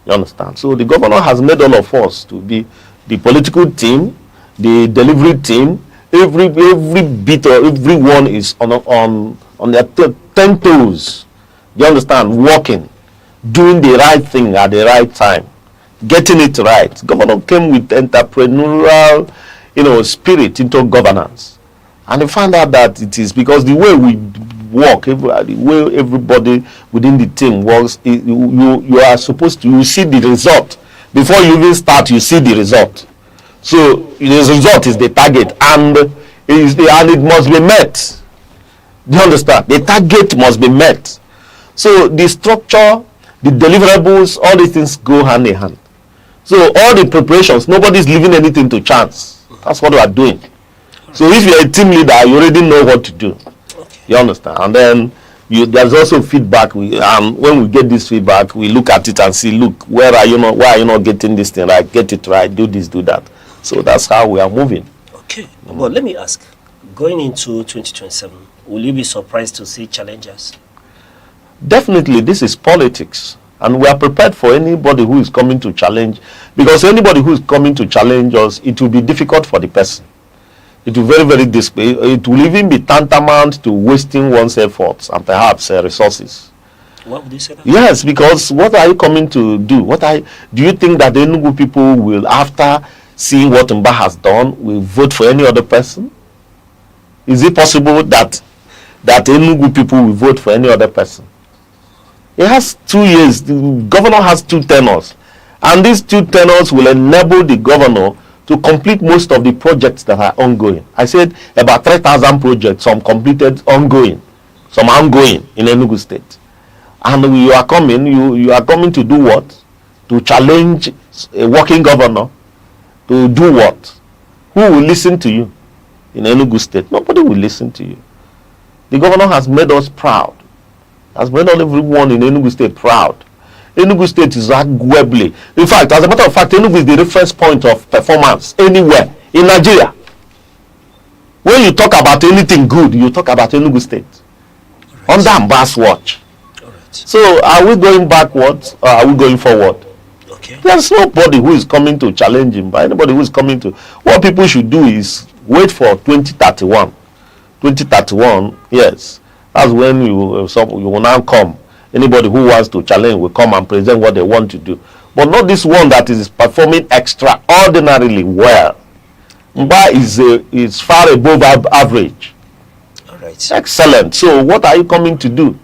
Speaker 6: You understand? So the governor has made all of us to be the political team, the delivery team. Every bit of everyone is on their 10 toes. You understand? Working, doing the right thing at the right time, getting it right. Governor came with entrepreneurial, spirit into governance, and they found out that it is because the way we work, the way everybody within the team works, you are supposed to, you see the result before you even start. You see the result. So the result is the target, and it must be met. Do you understand? The target must be met. So the structure, the deliverables, all these things go hand in hand. So all the preparations, nobody's leaving anything to chance. That's what we are doing. So if you're a team leader, you already know what to do. You understand? And then there's also feedback. When we get this feedback, we look at it and see, look, why are you not getting this thing right? Get it right. Do this, do that. So that's how we are moving.
Speaker 2: Okay. Well, let me ask, going into 2027, will you be surprised to see challenges?
Speaker 6: Definitely, this is politics. And we are prepared for anybody who is coming to challenge. Because anybody who is coming to challenge us, it will be difficult for the person. It will very, very it will even be tantamount to wasting one's efforts and perhaps resources.
Speaker 2: What would you say that?
Speaker 6: Yes, because what are you coming to do? Do you think that the Enugu people will, after seeing what Mba has done, will vote for any other person? Is it possible that Enugu people will vote for any other person? It has 2 years. The governor has 2 tenures. And these 2 tenures will enable the governor to complete most of the projects that are ongoing. I said about 3,000 projects, some completed, ongoing, some ongoing in Enugu State. And you are coming to do what? To challenge a working governor to do what? Who will listen to you in Enugu State? Nobody will listen to you. The governor has made us proud. Has made everyone in Enugu State proud. Enugu State is arguably, in fact, as a matter of fact, Enugu is the reference point of performance anywhere in Nigeria. When you talk about anything good, you talk about Enugu State. Right. Under Mba's watch. Right. So are we going backwards or are we going forward?
Speaker 2: Okay.
Speaker 6: There's nobody who is coming to challenge him, but anybody who is coming to, what people should do is wait for 2031. 2031, yes. That's when you will now come. Anybody who wants to challenge will come and present what they want to do. But not this one that is performing extraordinarily well. Mba is far above average.
Speaker 2: All right.
Speaker 6: Excellent. So what are you coming to do?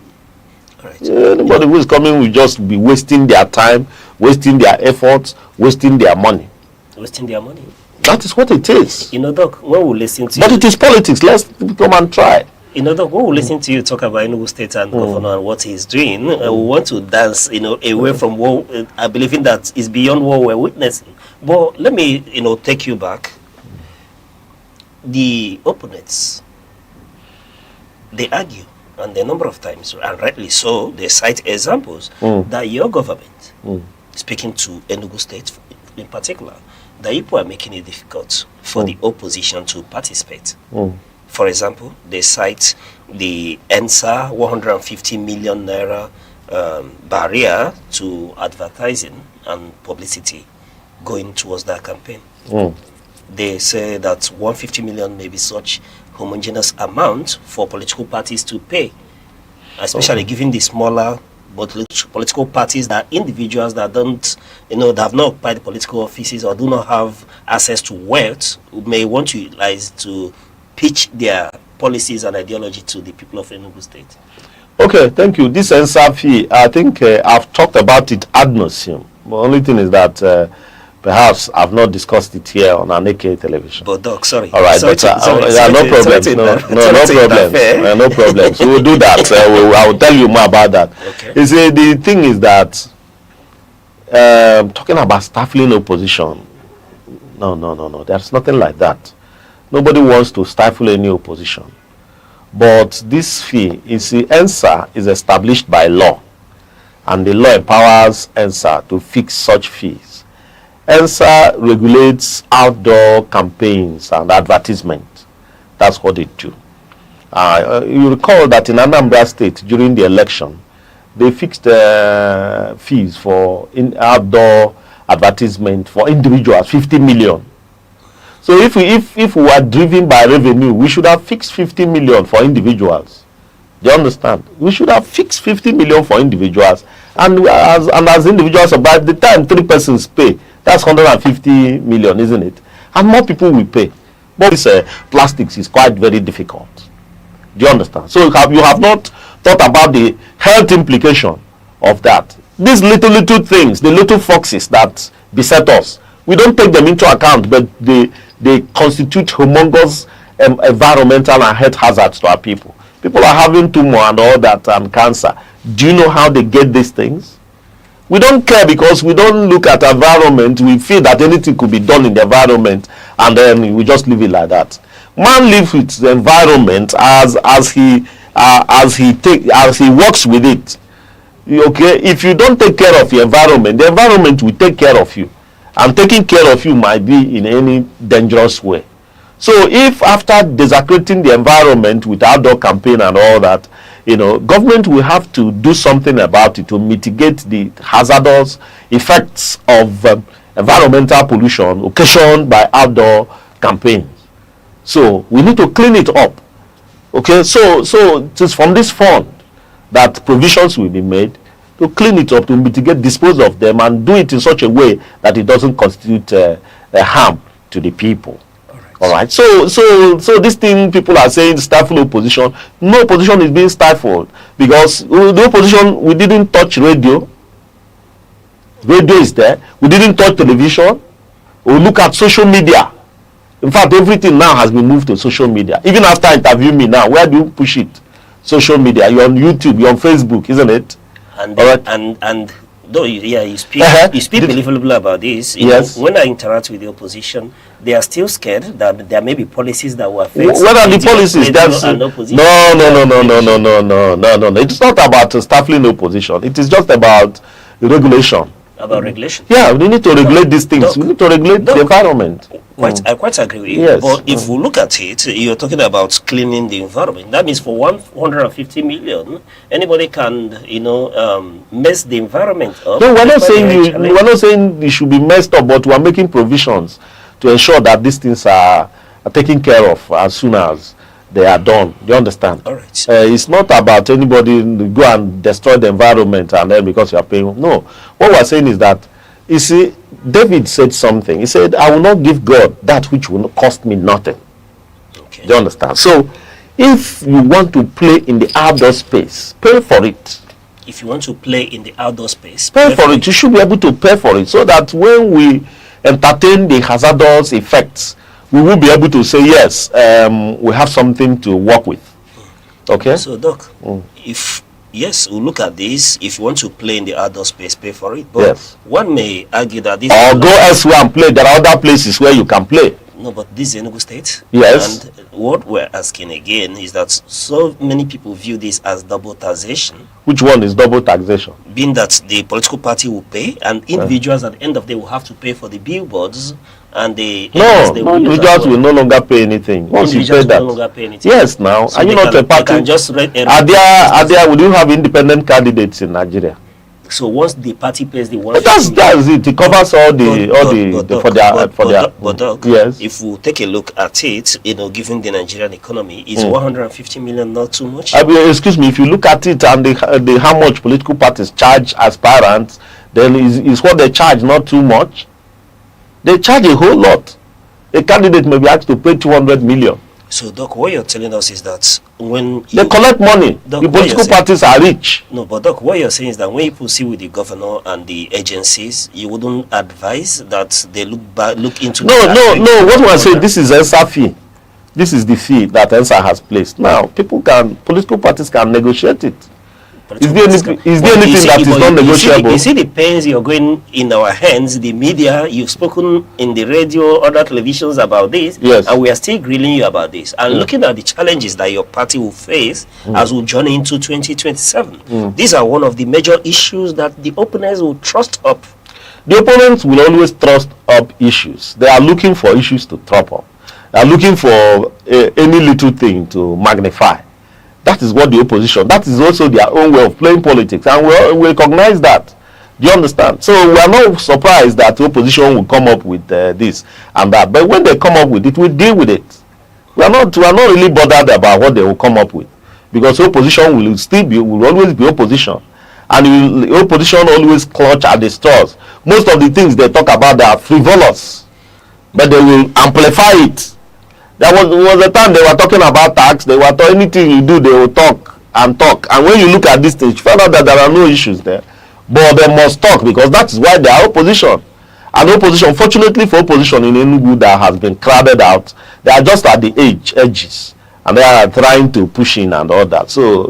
Speaker 2: All right.
Speaker 6: Anybody who is coming will just be wasting their time, wasting their efforts, wasting their money.
Speaker 2: Wasting their money.
Speaker 6: That is what it is.
Speaker 2: Doc, when we listen to
Speaker 6: But it is politics. Let's come and try.
Speaker 2: Doc, when we listen to you talk about Enugu State and Governor and what he's doing, we want to dance, away from what I believe in that is beyond what we're witnessing. But let me, take you back. The opponents, they argue, and a number of times, and rightly so, they cite examples that your government, speaking to Enugu State in particular, that people are making it difficult for the opposition to participate. For example, they cite the ENSA 150 million naira barrier to advertising and publicity going towards that campaign. They say that 150 million may be such homogeneous amount for political parties to pay, especially given the smaller political parties, that individuals that don't, that have not occupied political offices or do not have access to wealth may want to utilize to pitch their policies and ideology to the people of Enugu State.
Speaker 6: Okay, thank you. This ENSA fee, I think I've talked about it ad nauseum. The only thing is that perhaps I've not discussed it here on Aneke television.
Speaker 2: But Doc, sorry.
Speaker 6: All right, but no problem. No problem. So we'll do that. I will tell you more about that.
Speaker 2: Okay.
Speaker 6: The thing is that talking about stifling opposition, No. There's nothing like that. Nobody wants to stifle any opposition. But this fee, you see, ENSA is established by law, and the law empowers ENSA to fix such fees. ENSA regulates outdoor campaigns and advertisement. That's what they do. You recall that in Anambra State during the election, they fixed fees for outdoor advertisement for individuals, 50 million. So if we were driven by revenue, we should have fixed 50 million for individuals. Do you understand? We should have fixed 50 million for individuals, and as individuals, by the time 3 persons pay, that's 150 million, isn't it? And more people will pay. But this plastics is quite very difficult. Do you understand? So you have not thought about the health implication of that. These little things, the little foxes that beset us, we don't take them into account, but they constitute humongous environmental and health hazards to our people. People are having tumor and all that and cancer. Do you know how they get these things? We don't care because we don't look at environment. We feel that anything could be done in the environment, and then we just leave it like that. Man lives with the environment as he works with it. Okay, if you don't take care of your environment, the environment will take care of you, and taking care of you might be in any dangerous way. So if after desecrating the environment with outdoor campaign and all that, government will have to do something about it to mitigate the hazardous effects of environmental pollution occasioned by outdoor campaigns. So we need to clean it up. Okay, so it is from this fund that provisions will be made to clean it up, to mitigate, dispose of them, and do it in such a way that it doesn't constitute a harm to the people. All right. So this thing people are saying stifle opposition. No opposition is being stifled because the opposition, we didn't touch radio. Radio is there. We didn't touch television. We look at social media. In fact, everything now has been moved to social media. Even after interviewing me now, where do you push it? Social media. You're on YouTube. You're on Facebook, isn't it?
Speaker 2: And
Speaker 6: all right.
Speaker 2: and though you speak believably about this.
Speaker 6: Yes.
Speaker 2: When I interact with the opposition, they are still scared that there may be policies that will affect.
Speaker 6: What are the policies? That's no. It's not about stifling opposition. It is just about regulation.
Speaker 2: About regulation.
Speaker 6: Yeah, we need to regulate these things. We need to regulate the environment.
Speaker 2: I quite agree with you.
Speaker 6: Yes.
Speaker 2: But if we look at it, you're talking about cleaning the environment. That means for 150 million, anybody can, mess the environment up.
Speaker 6: No, we're not saying it should be messed up, but we're making provisions to ensure that these things are taken care of as soon as they are done. Do you understand?
Speaker 2: All right.
Speaker 6: It's not about anybody go and destroy the environment and then because you are paying. No. What we're saying is that, you see, David said something. He said, I will not give God that which will cost me nothing.
Speaker 2: Okay.
Speaker 6: Do you understand? So, if you want to play in the outdoor space, pay for it.
Speaker 2: If you want to play in the outdoor space,
Speaker 6: pay for it. You should be able to pay for it so that when we entertain the hazardous effects, we will be able to say, yes, we have something to work with. Okay?
Speaker 2: So, Doc, if we look at this, if you want to play in the outdoor space, pay for it. But
Speaker 6: yes.
Speaker 2: One may argue that this...
Speaker 6: Or go elsewhere and play. There are other places where you can play.
Speaker 2: No, but this is Enugu State.
Speaker 6: Yes.
Speaker 2: And what we're asking again is that so many people view this as double taxation.
Speaker 6: Which one is double taxation?
Speaker 2: Being that the political party will pay and individuals at the end of the day will have to pay for the billboards and the...
Speaker 6: individuals will no longer pay anything. Once you pay that.
Speaker 2: No longer pay anything.
Speaker 6: Yes, now.
Speaker 2: So
Speaker 6: are you not a party? Would you have independent candidates in Nigeria?
Speaker 2: So once the party pays the one,
Speaker 6: that's it. It covers all the
Speaker 2: But Doc,
Speaker 6: yes.
Speaker 2: If we take a look at it, given the Nigerian economy, is 150 million not too much?
Speaker 6: Excuse me. If you look at it and the how much political parties charge aspirants, then is what they charge not too much? They charge a whole lot. A candidate may be asked to pay 200 million.
Speaker 2: So, Doc, what you're telling us is that when
Speaker 6: they collect money,
Speaker 2: Doc,
Speaker 6: the political parties are rich.
Speaker 2: No, but Doc, what you're saying is that when you proceed with the governor and the agencies, you wouldn't advise that they look into.
Speaker 6: No. What we're saying, this is ENSA fee. This is the fee that ENSA has placed. Now, political parties can negotiate it. Is there anything that is non-negotiable?
Speaker 2: You see the pains you're going in our hands, the media, you've spoken in the radio, other televisions about this,
Speaker 6: yes,
Speaker 2: and we are still grilling you about this. And looking at the challenges that your party will face as we journey into 2027, these are one of the major issues that the opponents will thrust up.
Speaker 6: The opponents will always thrust up issues. They are looking for issues to trap up. They are looking for any little thing to magnify. That is what the opposition, that is also their own way of playing politics, and we recognize that. Do you understand? So we are not surprised that the opposition will come up with this and that, but when they come up with it, we deal with it. We are not really bothered about what they will come up with, because opposition will always be opposition, and the opposition always clutch at the straws. Most of the things they talk about, they are frivolous, but they will amplify it. There was a time they were talking about tax. They were talking, anything you do, they will talk and talk. And when you look at this stage, you find out that there are no issues there. But they must talk, because that is why they are opposition. And opposition, fortunately for opposition in Enugu that has been crowded out, they are just at the edges. And they are trying to push in and all that. So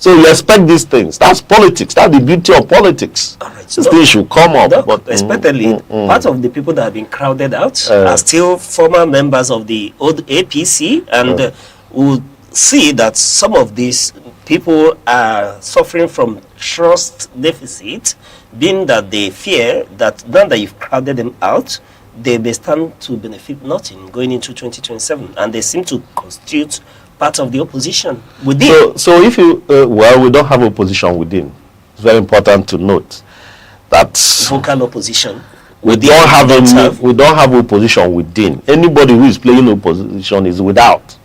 Speaker 6: you expect these things. That's politics. That's the beauty of politics.
Speaker 2: All right,
Speaker 6: these things should come up.
Speaker 2: Doc,
Speaker 6: but
Speaker 2: expectedly, part of the people that have been crowded out are still former members of the old APC, and we'll see that some of these people are suffering from trust deficit, being that they fear that now that you've crowded them out, they may stand to benefit nothing going into 2027, and they seem to constitute part of the opposition within.
Speaker 6: So if you, we don't have opposition within. It's very important to note that
Speaker 2: vocal opposition.
Speaker 6: We don't have opposition within. Anybody who is playing opposition is without.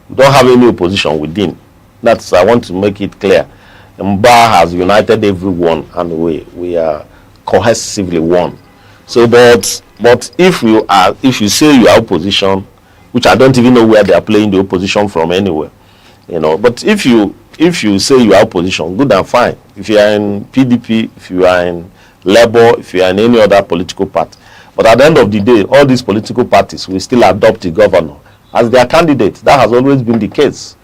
Speaker 6: We don't have any opposition within. I want to make it clear. Mba has united everyone, and we are cohesively one. So, but if you say you are opposition, which I don't even know where they are playing the opposition from anywhere, But if you say you are opposition, good and fine. If you are in PDP, if you are in Labour, if you are in any other political party, but at the end of the day, all these political parties will still adopt the governor as their candidate. That has always been the case.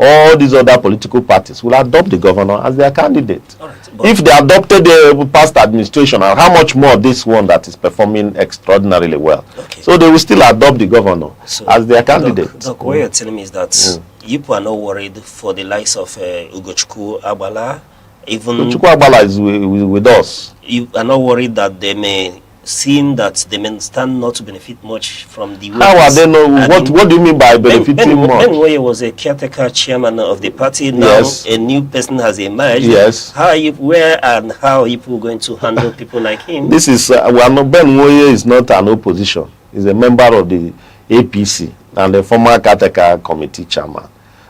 Speaker 6: All these other political parties will adopt the governor as their candidate. Right, if they adopted the past administration, and how much more this one that is performing extraordinarily well. Okay. So they will still adopt the governor as their candidate.
Speaker 2: Doc, what you're telling me is that you are not worried for the likes of Ugochukwu Agbala. Even
Speaker 6: Ugochukwu Agbala is with us.
Speaker 2: You are not worried that they may seem that they may stand not to benefit much from the.
Speaker 6: How are they not? What do you mean by benefiting much?
Speaker 2: Ben Woye was a caretaker chairman of the party. Now a new person has emerged.
Speaker 6: Yes.
Speaker 2: Where and how are people going to handle people like him?
Speaker 6: This is Ben Woye is not an opposition. He's a member of the APC and a former caretaker committee chairman.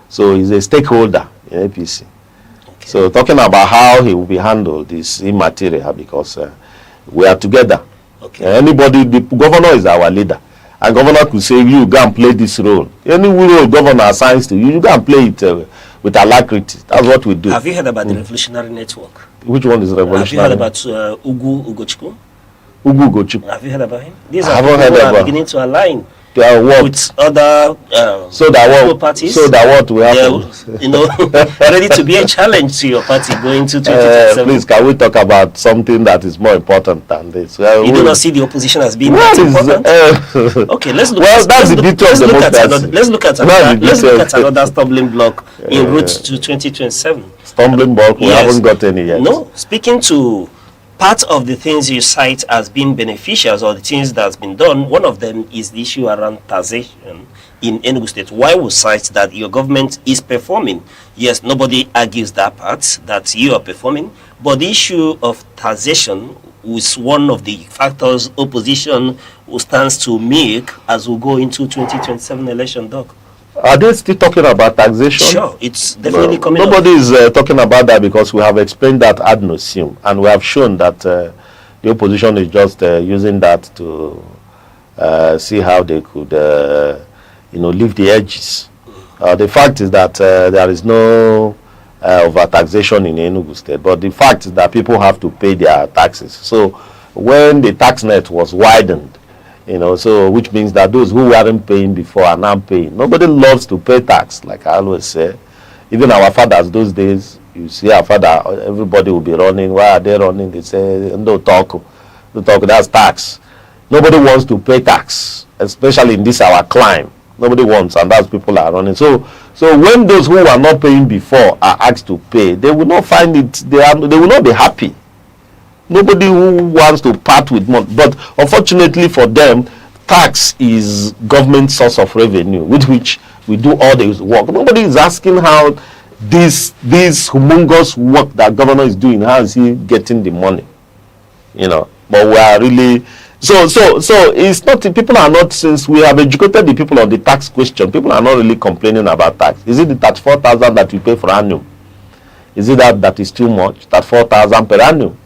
Speaker 6: So he's a stakeholder in APC. Okay. So talking about how he will be handled is immaterial, because we are together. Okay. The governor is our leader, and governor could say, you go and play this role. Any role governor assigns to you, you go and play it with alacrity. That's what we do.
Speaker 2: Have you heard about the Revolutionary Network?
Speaker 6: Which one is revolutionary?
Speaker 2: Have you heard about Ugochukwu?
Speaker 6: Ugochukwu.
Speaker 2: Have you heard about him? These are people who are beginning to align with other parties.
Speaker 6: So that what will happen?
Speaker 2: Ready to be a challenge to your party going to 2027.
Speaker 6: Please, can we talk about something that is more important than this?
Speaker 2: You do not see the opposition as being that important? Okay, let's look.
Speaker 6: That's the beauty of democracy.
Speaker 2: Let's look at another stumbling block en route to 2027.
Speaker 6: Stumbling block? We haven't got any yet.
Speaker 2: No, speaking to part of the things you cite as being beneficial, or the things that's been done, one of them is the issue around taxation in Enugu State. Why we cite that your government is performing? Yes, nobody argues that part, that you are performing, but the issue of taxation is one of the factors opposition stands to make as we go into 2027 election, Doc.
Speaker 6: Are they still talking about taxation?
Speaker 2: Sure, it's definitely coming up.
Speaker 6: Nobody is talking about that, because we have explained that ad nauseum, and we have shown that the opposition is just using that to see how they could, leave the edges. The fact is that there is no over-taxation in Enugu State, but the fact is that people have to pay their taxes. So when the tax net was widened, so which means that those who weren't paying before are now paying. Nobody loves to pay tax, like I always say. Even our fathers those days, You see our father, everybody will be running. Why are they running? They say, no talk. No talk, that's tax. Nobody wants to pay tax, especially in this our climb. Nobody wants, and that's people are running. So when those who are not paying before are asked to pay, they will not find it, they will not be happy. Nobody who wants to part with money. But unfortunately for them, tax is government source of revenue, with which we do all this work. Nobody is asking how this humongous work that governor is doing, how is he getting the money? You know, but we are really so it's not, people are not, since we have educated the people on the tax question, people are not really complaining about tax. Is it the 34,000 that we pay for annum? Is it that is too much? That 4,000 per annum?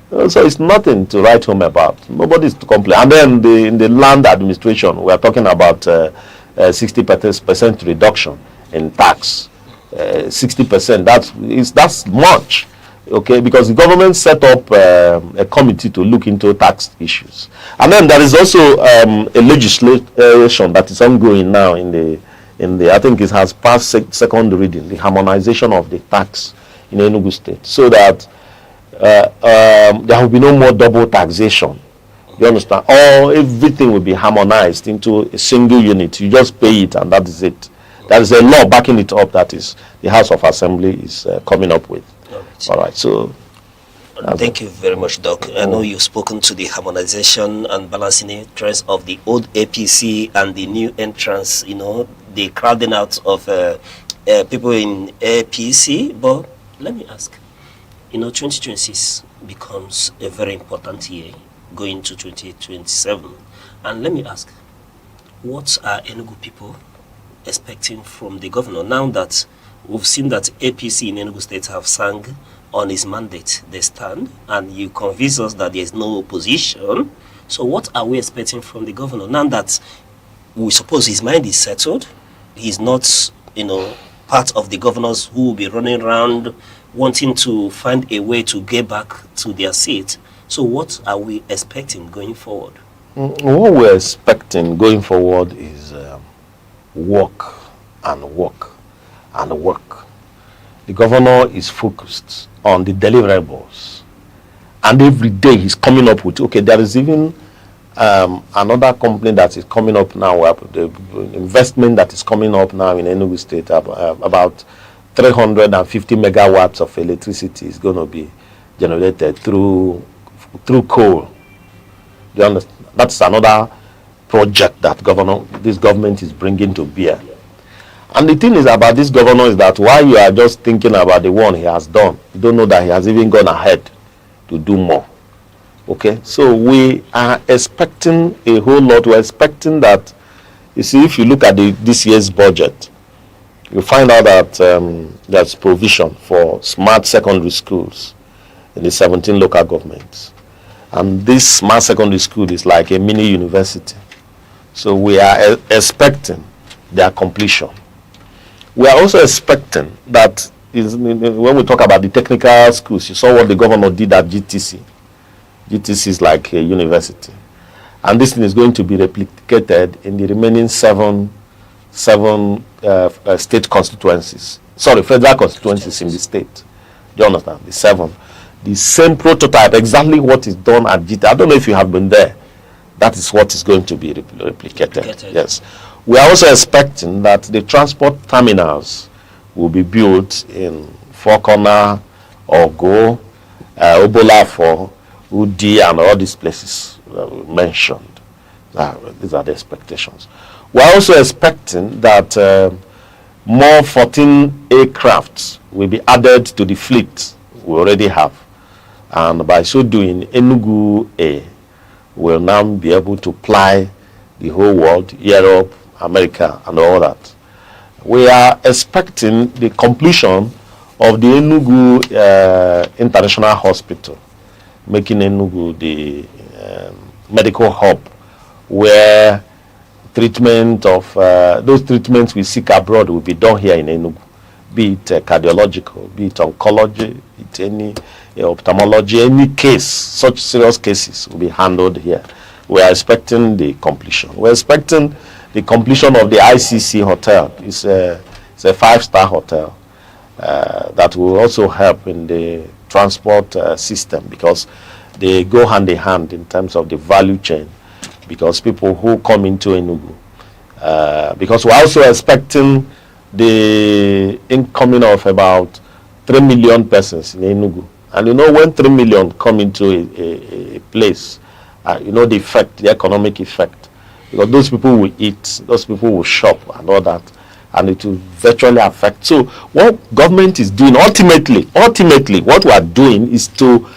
Speaker 6: So it's nothing to write home about. Nobody is to complain. And then in the land administration, we are talking about 60% reduction in tax. 60%. That's much. Okay, because the government set up a committee to look into tax issues. And then there is also a legislation that is ongoing now in the I think it has passed second reading, the harmonization of the tax in Enugu State, so that there will be no more double taxation. You understand? Everything will be harmonized into a single unit. You just pay it, and that is it. There is a law backing it up that is the House of Assembly is coming up with. All right. So
Speaker 2: thank you very much, Doc. I know you've spoken to the harmonization and balancing interests of the old APC and the new entrance, you know, the crowding out of people in APC. But let me ask, you know, 2026 becomes a very important year going to 2027. And let me ask, what are Enugu people expecting from the governor now that we've seen that APC in Enugu State have sang on his mandate, they stand, and you convince us that there's no opposition? So what are we expecting from the governor now that we suppose his mind is settled? He's not, you know, part of the governors who will be running around wanting to find a way to get back to their seat. So what are we expecting going forward?
Speaker 6: What we're expecting going forward is work and work and work. The governor is focused on the deliverables, and every day he's coming up with, okay, there is even another company that is coming up now, the investment that is coming up now in Enugu State, about 350 megawatts of electricity is going to be generated through coal. Do you understand? That's another project that this government is bringing to bear. And the thing is about this governor is that while you are just thinking about the one he has done, you don't know that he has even gone ahead to do more. Okay, so we are expecting a whole lot. We're expecting that, you see, if you look at this year's budget, you find out that there's provision for smart secondary schools in the 17 local governments. And this smart secondary school is like a mini university. So we are expecting their completion. We are also expecting that when we talk about the technical schools, you saw what the governor did at GTC. GTC is like a university. And this thing is going to be replicated in the remaining seven state constituencies. Sorry, federal constituencies in the state. Do you understand? The 7. The same prototype, exactly what is done at GTC. I don't know if you have been there. That is what is going to be replicated. Yes. We are also expecting that the transport terminals will be built in Four Corner, Ogo, Obolafo, Udi, and all these places mentioned. These are the expectations. We are also expecting that more 14 aircrafts will be added to the fleet we already have. And by so doing, Enugu A will now be able to ply the whole world, Europe, America, and all that. We are expecting the completion of the Enugu International Hospital, making Enugu the medical hub where treatment of those treatments we seek abroad will be done here in Enugu, be it cardiological, be it oncology, be it any ophthalmology, any case, such serious cases will be handled here. We are expecting the completion. We're expecting the completion of the ICC hotel. It's a 5-star hotel. that will also help in the transport system, because they go hand in hand in terms of the value chain. Because people who come into Enugu, because we're also expecting the incoming of about 3 million persons in Enugu. And you know, when 3 million come into a place, you know the effect, the economic effect. Because those people will eat, those people will shop and all that, and it will virtually affect. So what government is doing, ultimately, what we are doing is to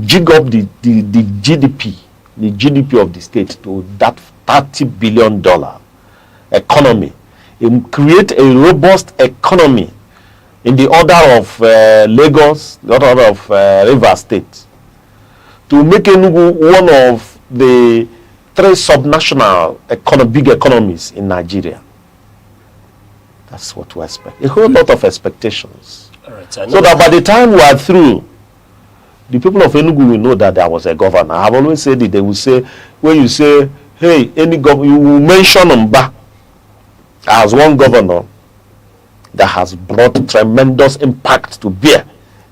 Speaker 6: jig up the GDP of the state to that $30 billion economy, and create a robust economy in the order of Lagos, the order of River State, to make Enugu one of the 3 subnational big economies in Nigeria. That's what we expect. A whole lot of expectations.
Speaker 2: All right,
Speaker 6: so that by the time we are through, the people of Enugu will know that there was a governor. I've always said it. They will say, when you say, hey, any governor, you will mention Mba as one governor that has brought tremendous impact to bear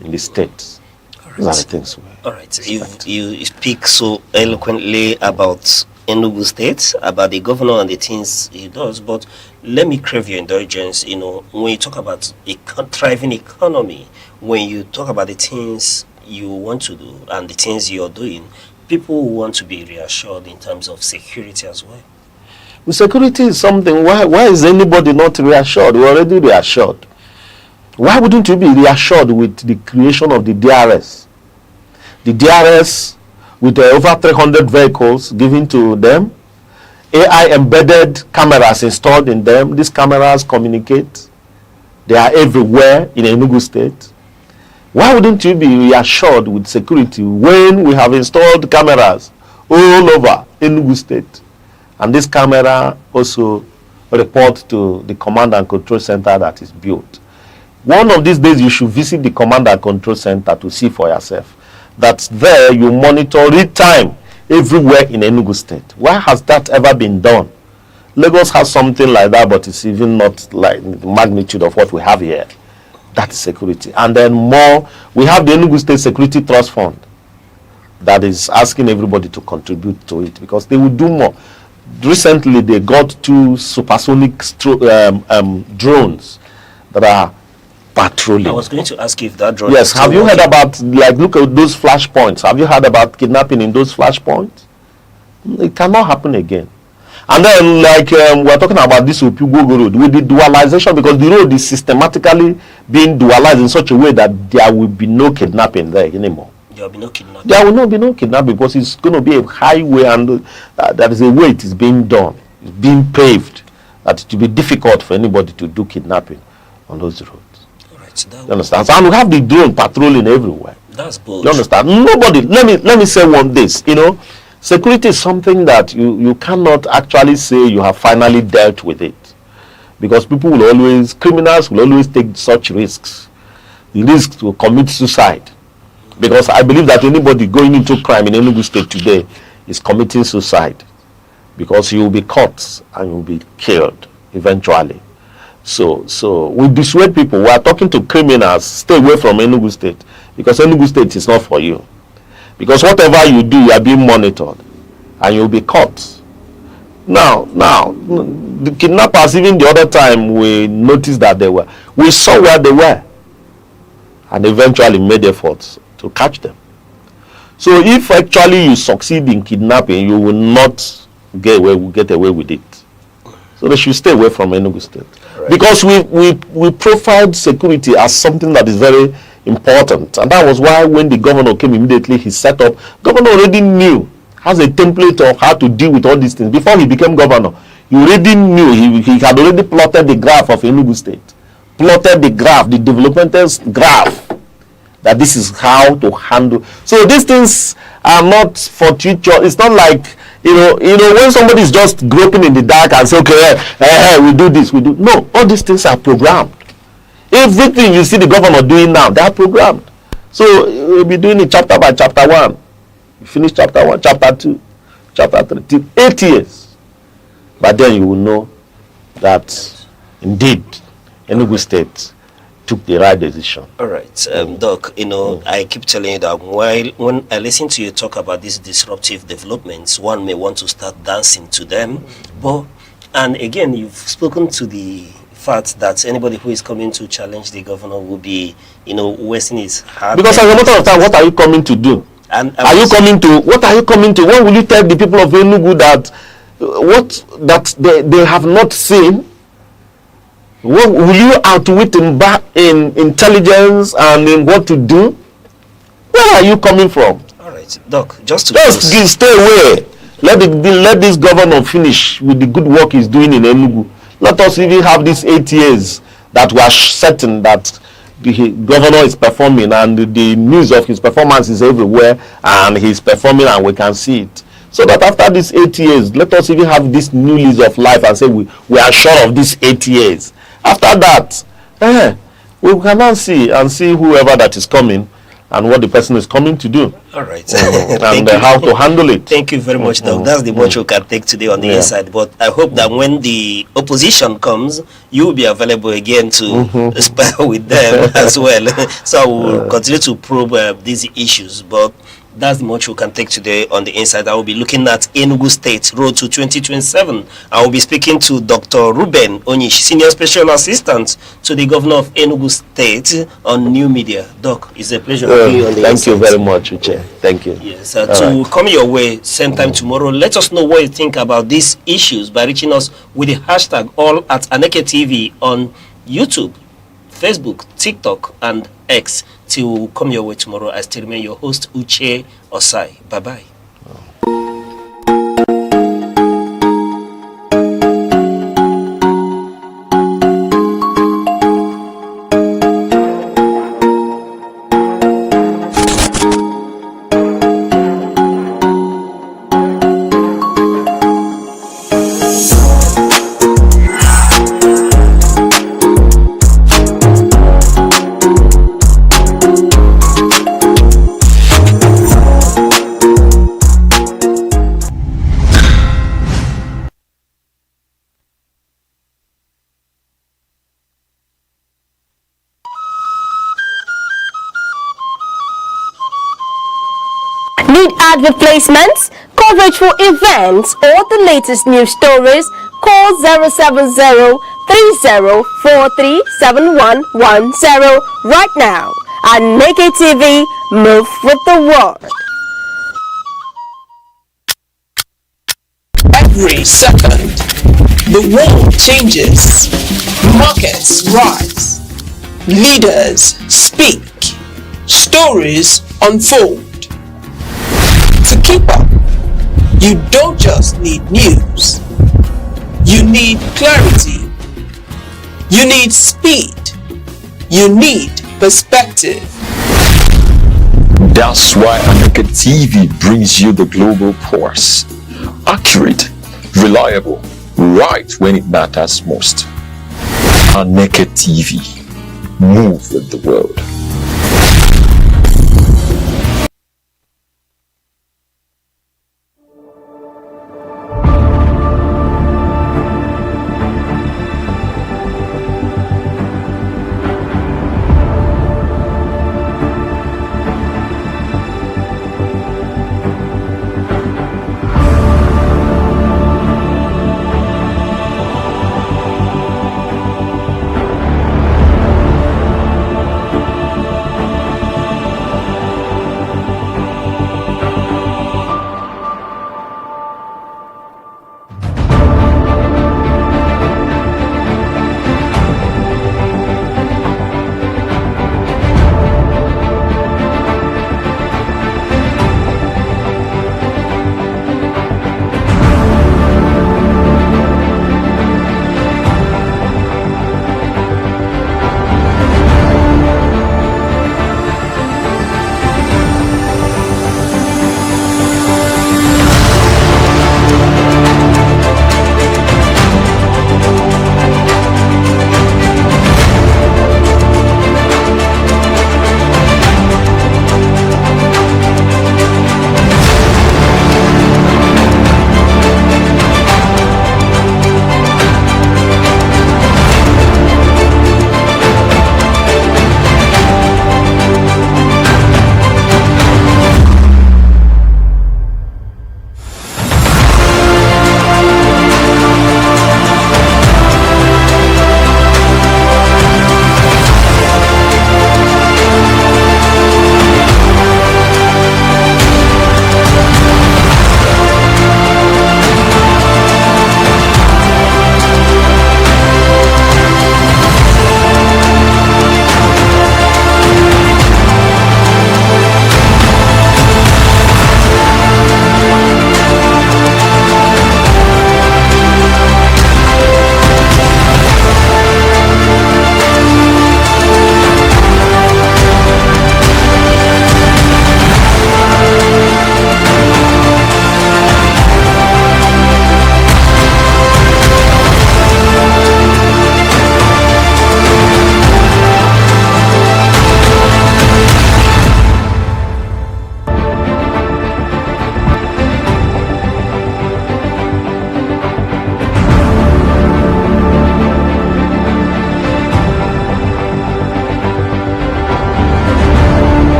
Speaker 6: in the state. Right. Those are the things.
Speaker 2: All right. You speak so eloquently about Enugu State, about the governor and the things he does, but let me crave your indulgence. You know, when you talk about a thriving economy, when you talk about the things you want to do and the things you're doing, people want to be reassured in terms of security as well.
Speaker 6: Well, security is something. Why is anybody not reassured? We're already reassured. Why wouldn't you be reassured with the creation of the DRS? The DRS with over 300 vehicles given to them, AI embedded cameras installed in them. These cameras communicate. They are everywhere in Enugu State. Why wouldn't you be reassured with security when we have installed cameras all over Enugu State? And this camera also report to the command and control center that is built. One of these days you should visit the command and control center to see for yourself that there you monitor real time everywhere in Enugu State. Why has that ever been done? Lagos has something like that, but it's even not like the magnitude of what we have here. That's security. And then more, we have the Enugu State Security Trust Fund that is asking everybody to contribute to it, because they will do more. Recently, they got 2 supersonic drones that are patrolling.
Speaker 2: I was going to ask you if that drone.
Speaker 6: Yes, have you heard about, like, look at those flashpoints? Have you heard about kidnapping in those flashpoints? It cannot happen again. And then, like, we're talking about this Opigwogo road with the dualization, because the road is systematically being dualized in such a way that there will be no kidnapping there anymore.
Speaker 2: There will be no kidnapping.
Speaker 6: There will not be no kidnapping, because it's going to be a highway, and that is a way it is being done. It's being paved, that it will be difficult for anybody to do kidnapping on those roads.
Speaker 2: All right,
Speaker 6: you understand? And we have the drone patrolling everywhere.
Speaker 2: That's bold.
Speaker 6: You understand? Nobody. Let me say one this. You know, security is something that you cannot actually say you have finally dealt with it, because criminals will always take such risks. The risk to commit suicide. Because I believe that anybody going into crime in Enugu State today is committing suicide, because you will be caught and you will be killed eventually. So we dissuade people. We are talking to criminals, stay away from Enugu State, because Enugu State is not for you. Because whatever you do, you are being monitored and you'll be caught. Now, the kidnappers, even the other time we noticed that we saw where they were and eventually made efforts to catch them. So if actually you succeed in kidnapping, you will not get away with it. So they should stay away from Enugu State. Right. Because we profiled security as something that is very important. And that was why when the governor came immediately, he set up, governor already knew, has a template of how to deal with all these things. Before he became governor, he already knew, he had already plotted the graph of Enugu State. Plotted the graph, the developmental graph, that this is how to handle. So these things are not fortuitous. It's not like, you know, when somebody is just groping in the dark and say, okay, we do this, we do. No, all these things are programmed. Everything you see the governor doing now, they are programmed. So we'll be doing it chapter by chapter 1. You finish chapter 1, chapter 2, chapter 3, till 8 years. But then you will know that indeed Enugu State took the right decision.
Speaker 2: All right, Doc, I keep telling you that when I listen to you talk about these disruptive developments, one may want to start dancing to them. And again, you've spoken to the fact that anybody who is coming to challenge the governor will be, wasting his hard.
Speaker 6: Because as a matter of time, what are you coming to do? What are you coming to? When will you tell the people of Enugu that they have not seen? What, will you outwit them back in intelligence and in what to do? Where are you coming from?
Speaker 2: All right, Doc, just
Speaker 6: stay away. Let this governor finish with the good work he's doing in Enugu. Let us even have these 8 years that we are certain that the governor is performing, and the news of his performance is everywhere, and he's performing and we can see it. So that after these 8 years, let us even have this new lease of life and say we are sure of these 8 years. After that, we can now see whoever that is coming and what the person is coming to do.
Speaker 2: All right.
Speaker 6: And how to handle it.
Speaker 2: Thank you very much, Doc. That's the much we can take today on the inside. But I hope that when the opposition comes, you will be available again to spar with them as well. So we'll continue to probe these issues. But that's the much we can take today on the inside. I will be looking at Enugu State Road to 2027. I will be speaking to Dr. Ruben Onyish, Senior Special Assistant to the Governor of Enugu State on New Media. Doc, it's a pleasure having you on the
Speaker 6: Thank
Speaker 2: inside.
Speaker 6: you very much, Uche. Thank you.
Speaker 2: Yes, come your way same time tomorrow. Let us know what you think about these issues by reaching us with the hashtag all at Aneke TV on YouTube, Facebook, TikTok, and X. Till come your way tomorrow, I still remain your host, Uche Osai. Bye-bye.
Speaker 4: Need ad replacements, coverage for events, or the latest news stories? Call 070-3043-7110 right now. Aneke TV, move with the world.
Speaker 3: Every second, the world changes, markets rise, leaders speak, stories unfold. To keep up, you don't just need news, you need clarity, you need speed, you need perspective.
Speaker 7: That's why Aneke TV brings you the global pulse. Accurate, reliable, right when it matters most. Aneke TV. Move with the world.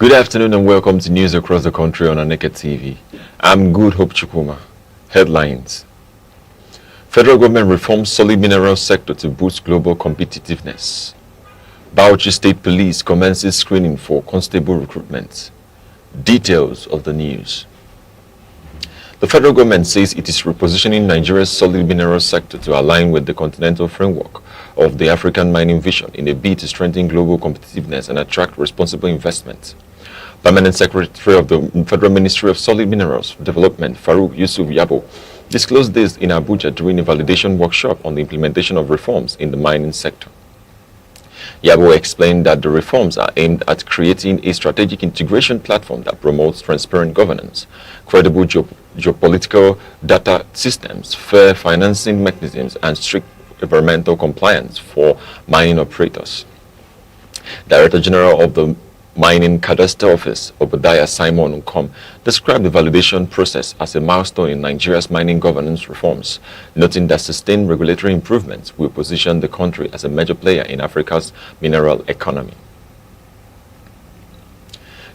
Speaker 1: Good afternoon and welcome to news across the country on Aneke TV. I'm Good Hope Chukuma. Headlines. Federal government reforms solid mineral sector to boost global competitiveness. Bauchi State Police commences screening for constable recruitment. Details of the news. The federal government says it is repositioning Nigeria's solid mineral sector to align with the continental framework of the African mining vision in a bid to strengthen global competitiveness and attract responsible investment. Permanent Secretary of the Federal Ministry of Solid Minerals Development, Farouk Yusuf Yabo, disclosed this in Abuja during a validation workshop on the implementation of reforms in the mining sector. Yabo explained that the reforms are aimed at creating a strategic integration platform that promotes transparent governance, credible geopolitical data systems, fair financing mechanisms, and strict environmental compliance for mining operators. Director General of the Mining Cadastre Office, Obadiah Simon Nkom, described the validation process as a milestone in Nigeria's mining governance reforms, noting that sustained regulatory improvements will position the country as a major player in Africa's mineral economy.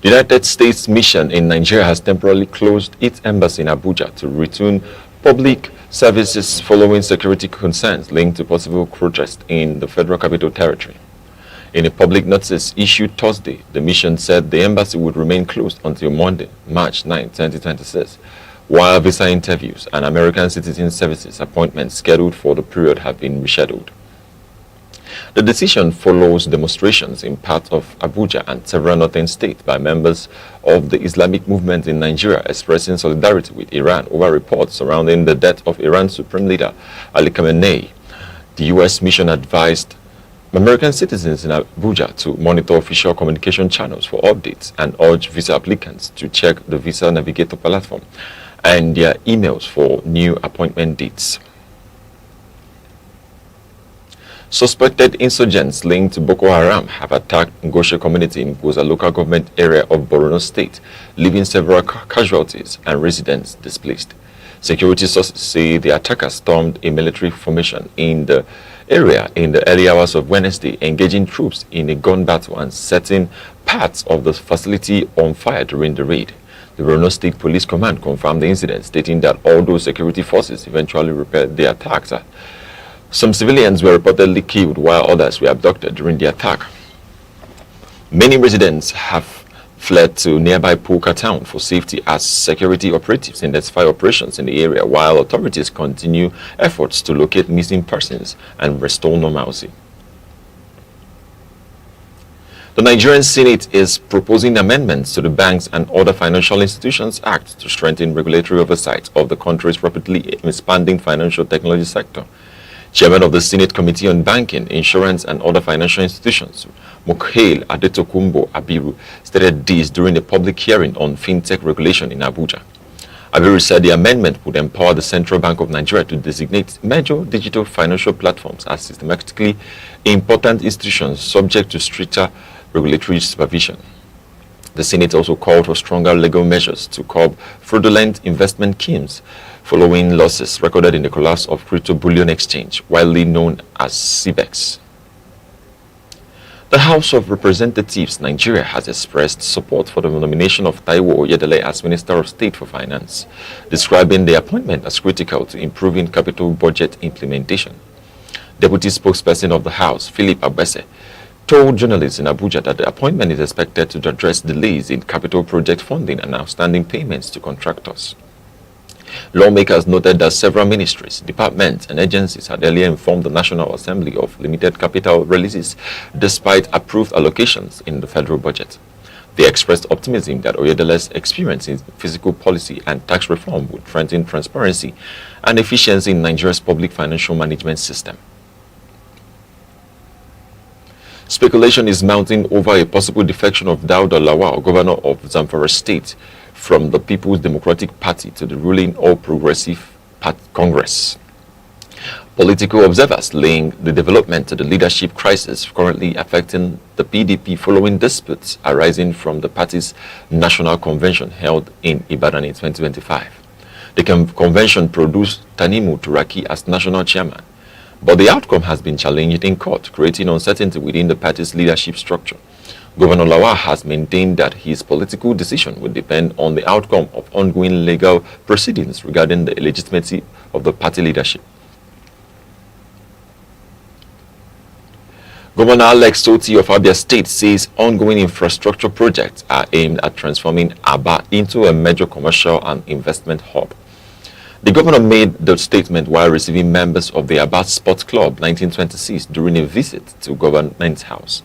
Speaker 1: The United States mission in Nigeria has temporarily closed its embassy in Abuja to return public services following security concerns linked to possible protest in the Federal Capital Territory. In a public notice issued Thursday, the mission said the embassy would remain closed until Monday, March 9, 2026, while visa interviews and American Citizen Services appointments scheduled for the period have been rescheduled. The decision follows demonstrations in parts of Abuja and several northern states by members of the Islamic movement in Nigeria expressing solidarity with Iran over reports surrounding the death of Iran's supreme leader Ali Khamenei. The U.S. mission advised American citizens in Abuja to monitor official communication channels for updates and urge visa applicants to check the Visa Navigator platform and their emails for new appointment dates. Suspected insurgents linked to Boko Haram have attacked Ngoshe community in Goza local government area of Borno State, leaving several casualties and residents displaced. Security sources say the attackers stormed a military formation in the area in the early hours of Wednesday, engaging troops in a gun battle and setting parts of the facility on fire during the raid. The Borno State Police Command confirmed the incident, stating that although security forces eventually repelled the attacks, some civilians were reportedly killed while others were abducted during the attack. Many residents have fled to nearby Polka town for safety as security operatives intensify operations in the area while authorities continue efforts to locate missing persons and restore normalcy. The Nigerian Senate is proposing amendments to the Banks and Other Financial Institutions Act to strengthen regulatory oversight of the country's rapidly expanding financial technology sector. Chairman of the Senate Committee on Banking, Insurance and Other Financial Institutions, Mokhail Adetokunbo Abiru, stated this during a public hearing on fintech regulation in Abuja. Abiru said the amendment would empower the Central Bank of Nigeria to designate major digital financial platforms as systematically important institutions subject to stricter regulatory supervision. The Senate also called for stronger legal measures to curb fraudulent investment schemes following losses recorded in the collapse of crypto bullion exchange, widely known as CBEX. The House of Representatives Nigeria has expressed support for the nomination of Taiwo Oyedele as Minister of State for Finance, describing the appointment as critical to improving capital budget implementation. Deputy spokesperson of the House, Philip Abese, told journalists in Abuja that the appointment is expected to address delays in capital project funding and outstanding payments to contractors. Lawmakers noted that several ministries, departments, and agencies had earlier informed the National Assembly of limited capital releases despite approved allocations in the federal budget. They expressed optimism that Oyedele's experience in fiscal policy and tax reform would strengthen transparency and efficiency in Nigeria's public financial management system. Speculation is mounting over a possible defection of Dauda Lawal, governor of Zamfara State, from the People's Democratic Party to the ruling All Progressive Congress. Political observers link the development to the leadership crisis currently affecting the PDP following disputes arising from the party's national convention held in Ibadan in 2025. The convention produced Tanimu Turaki as national chairman, but the outcome has been challenged in court, creating uncertainty within the party's leadership structure. Governor Lawal has maintained that his political decision will depend on the outcome of ongoing legal proceedings regarding the illegitimacy of the party leadership. Governor Alex Soti of Abia State says ongoing infrastructure projects are aimed at transforming Aba into a major commercial and investment hub. The governor made the statement while receiving members of the Aba Sports Club 1926 during a visit to Government House.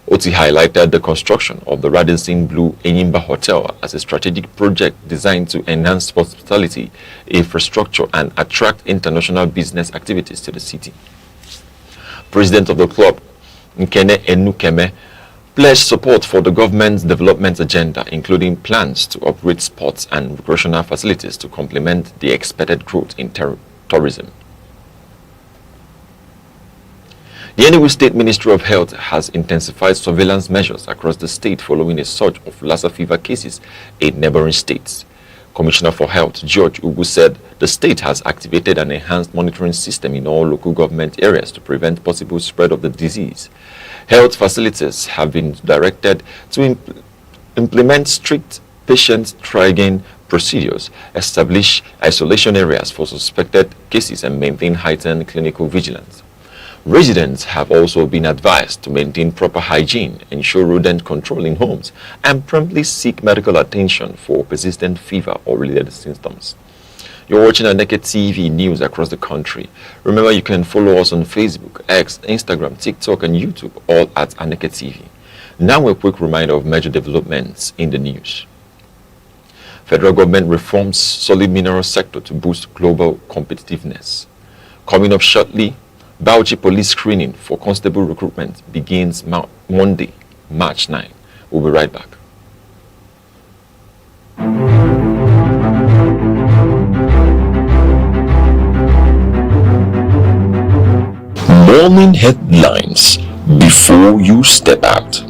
Speaker 1: Oti highlighted the construction of the Radisson Blue Enyimba Hotel as a strategic project designed to enhance hospitality, infrastructure, and attract international business activities to the city. President of the club, Aneke, pledged support for the government's development agenda, including plans to upgrade sports and recreational facilities to complement the expected growth in tourism. The Anambra State Ministry of Health has intensified surveillance measures across the state following a surge of Lassa fever cases in neighboring states. Commissioner for Health, George Ugu, said the state has activated an enhanced monitoring system in all local government areas to prevent possible spread of the disease. Health facilities have been directed to implement strict patient triaging procedures, establish isolation areas for suspected cases, and maintain heightened clinical vigilance. Residents have also been advised to maintain proper hygiene, ensure rodent control in homes, and promptly seek medical attention for persistent fever or related symptoms. You're watching Aneke TV news across the country. Remember, you can follow us on Facebook, X, Instagram, TikTok, and YouTube, all at Aneke TV. Now a quick reminder of major developments in the news. Federal government reforms solid mineral sector to boost global competitiveness. Coming up shortly, Bauchi police screening for constable recruitment begins Monday, March 9. We'll be right back.
Speaker 7: Morning headlines before you step out.